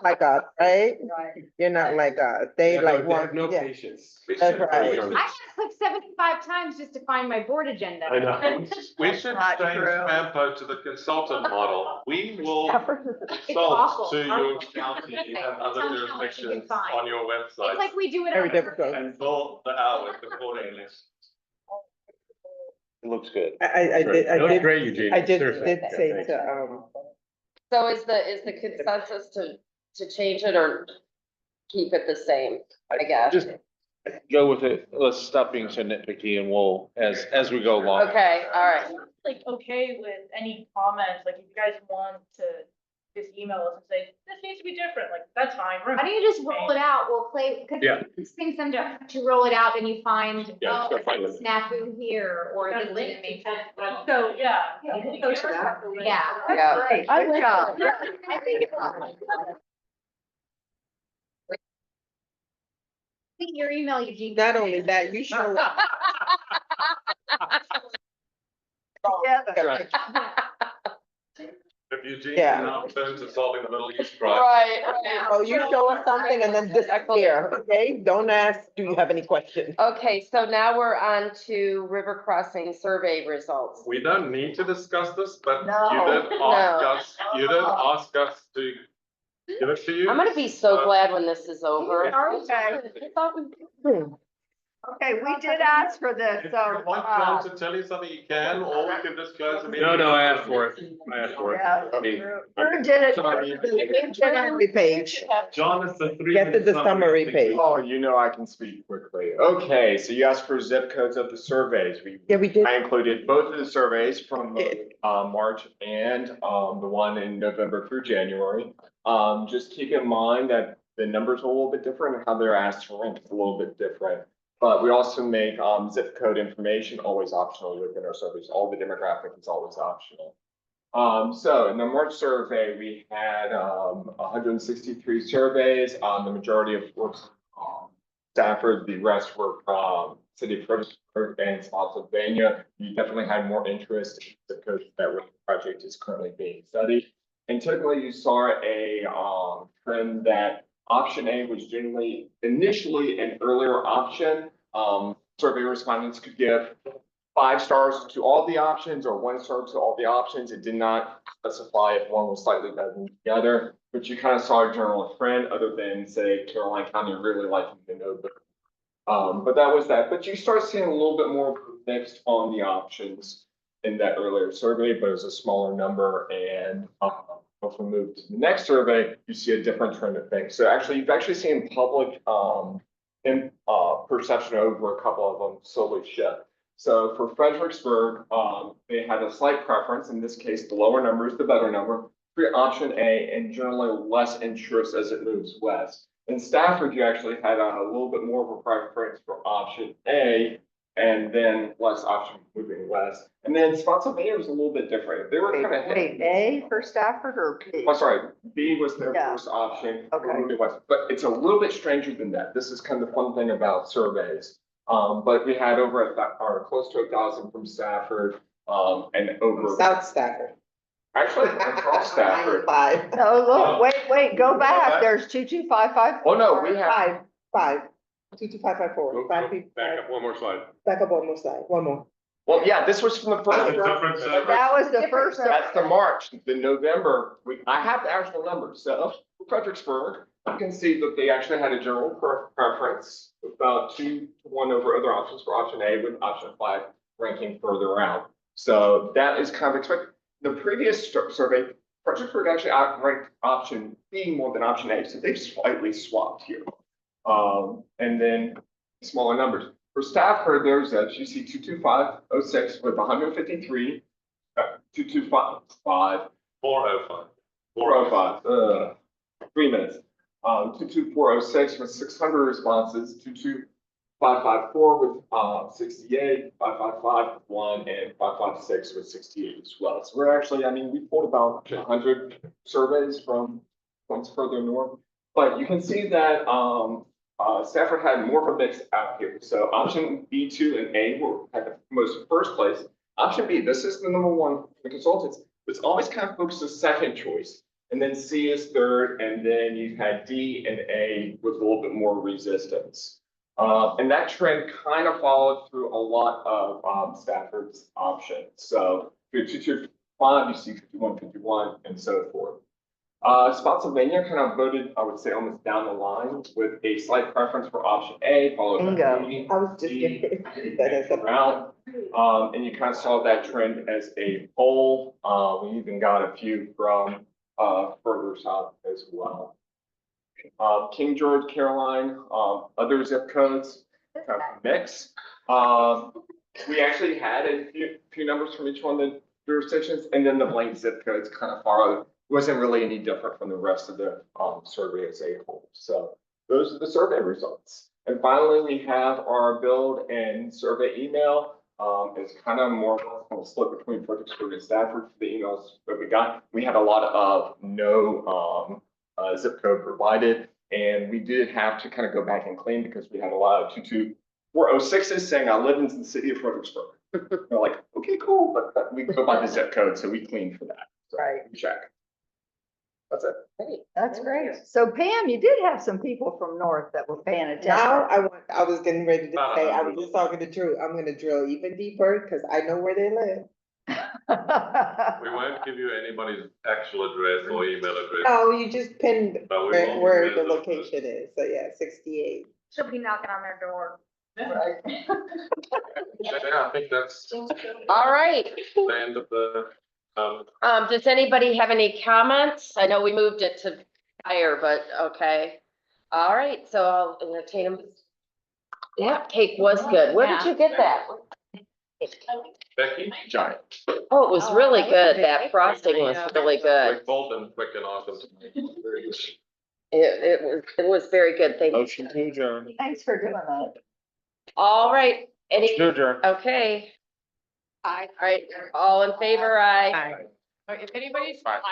like us, right? Right. You're not like us. They like want, No yeah. patience. We That's should- right. I had to click 75 times just to find my board agenda. I know. We should Not change true. FAMPO to the consultant model. We will It's awful. consult to Our your website. county and other Tell me how much you can jurisdictions find. on your It's website like we do it. Every on different. and bill the hours accordingly. It looks good. I did, It looks great, Eugene. I did Seriously. say Thanks. to, So is the consensus to change it or keep it the same, I guess? Just go with it. Let's stop being so nitpicky and we'll, as we go along. Okay, all right. Like, okay with any comments, like if you guys want to just email us and say, this needs to be different, like, that's fine. Why don't you just roll it out? We'll play, because Yeah. this things them to roll it out and you find, Yeah, oh, gotta find it's a snafu here, or this didn't make sense. So, yeah. Yeah. Yeah. Great, good job. I think it's. Your email, Eugene. not only that, you show. Together. If Eugene Yeah. can now turn to solving the Middle East crisis. Right, right. Oh, you show us something and then disappear, okay? Don't ask, do you have any questions? Okay, so now we're on to river crossing survey results. We don't need to discuss this, but No. you did ask us to give it to you. I'm gonna be so glad when this is over. Okay. I thought we- Okay, we did ask for this, If so. you want John to tell you something, you can, or we can just close the meeting. No, I asked for it. I asked for it. Yeah. I mean, Drew did it. Summary page. John is the three. Get to the summary page. Oh, you know I can speak quickly. Okay, so you asked for zip codes of the surveys. Yeah, we did. I included both of the surveys from March and the one in November through January. Just keep in mind that the numbers are a little bit different and how they're asked to rank is a little bit different. But we also make zip code information always optional within our surveys. All the demographic is always optional. So in the March survey, we had 163 surveys. The majority of were Stafford, the rest were from City of Fredericksburg and Spotsylvania. You definitely had more interest in the codes that the project is currently being studied. And typically you saw a trend that option A was generally initially an earlier option. Survey respondents could give 5 stars to all the options or 1 star to all the options. It did not specify if one was slightly better than the other, but you kind of saw a general trend other than say Caroline County really liking the no vote. But that was that. But you start seeing a little bit more mixed on the options in that earlier survey, but it was a smaller number. And if we move to the next survey, you see a different trend of things. So actually, you've actually seen public perception over a couple of them slowly shift. So for Fredericksburg, they had a slight preference. In this case, the lower number is the better number for option A, and generally less interest as it moves west. In Stafford, you actually had a little bit more of a preference for option A, and then less option moving west. And then Spotsylvania was a little bit different. They were kind of Wait, A for Stafford or B? Oh, sorry, B was their Yeah. first option. Okay. Moving west. But it's a little bit stranger than that. This is kind of the fun thing about surveys. But we had close to 1,000 from Stafford, and over. South Stafford. Actually, across Stafford. 5. No, look, wait, go back. There's 2255. Oh, no, we have. 5. 22554. Go 5 people. back up one more slide. Back up one more slide. One more. Well, yeah, this was from the first. Different survey. That was the first. That's the March, the November, I have the actual numbers, so Fredericksburg, you can see that they actually had a general preference, about 2-1 over other options for option A, with option 5 ranking further out. So that is kind of expected. The previous survey, Fredericksburg actually outranked option B more than option A, so they've slightly swapped here. And then smaller numbers. For Stafford, there's you see 22506 with 153, 225, 405. 405, 3 minutes. 22406 with 600 responses, 22554 with 68, 555 with 1, and 556 with 68 as well. So we're actually, we pulled about 100 surveys from further north, but you can see that Stafford had more of a mix out here. So option B2 and A were at the most first place. Option B, this is the number one for the consultants. It's always kind of focused as second choice. And then C is third, and then you had D and A with a little bit more resistance. And that trend kind of followed through a lot of Stafford's options. So if you're 225, you see 51, and so forth. Spotsylvania kind of voted, I would say, almost down the line with a slight preference for option A, followed by Bingo. B, I was just D, getting that as a round, And you kind of saw that trend as a whole. We even got a few from, further south as well. King George, Caroline, other zip codes, kind of mix. We actually had a few numbers from each one of the jurisdictions, and then the blank zip codes kind of followed. Wasn't really any different from the rest of the, survey as a whole. So those are the survey results. And finally, we have our build and survey email. It's kind of more kind of split between Fredericksburg and Stafford for the emails that we got. We had a lot of no, zip code provided, and we did have to kind of go back and clean because we had a lot of 22406s saying I live in the city of Fredericksburg. They're like, okay, cool, but we go by the zip code, so we cleaned for that. So Right. we check. That's it. That's great. So Pam, you did have some people from north that were paying attention. Now I was getting ready to say, I was just talking to Drew, I'm gonna drill even deeper, because I know where they live. We won't give you anybody's actual address or email address. Oh, you just pinned But we will where give the you the- location is, so yeah, 68. She'll be knocking on their door. Yeah, I think that's All right. the end of the, Does anybody have any comments? I know we moved it to higher, but okay. All right, so I'll entertain them. That cake was good. Where did you get that? Becky, Giant. Oh, it was really good. That frosting was really good. quick, bold and quick and awesome. It was very good. Thank you. Motion to adjourn. Thanks for doing that. All right, any, To adjourn. okay. All right, all in favor, aye. If anybody's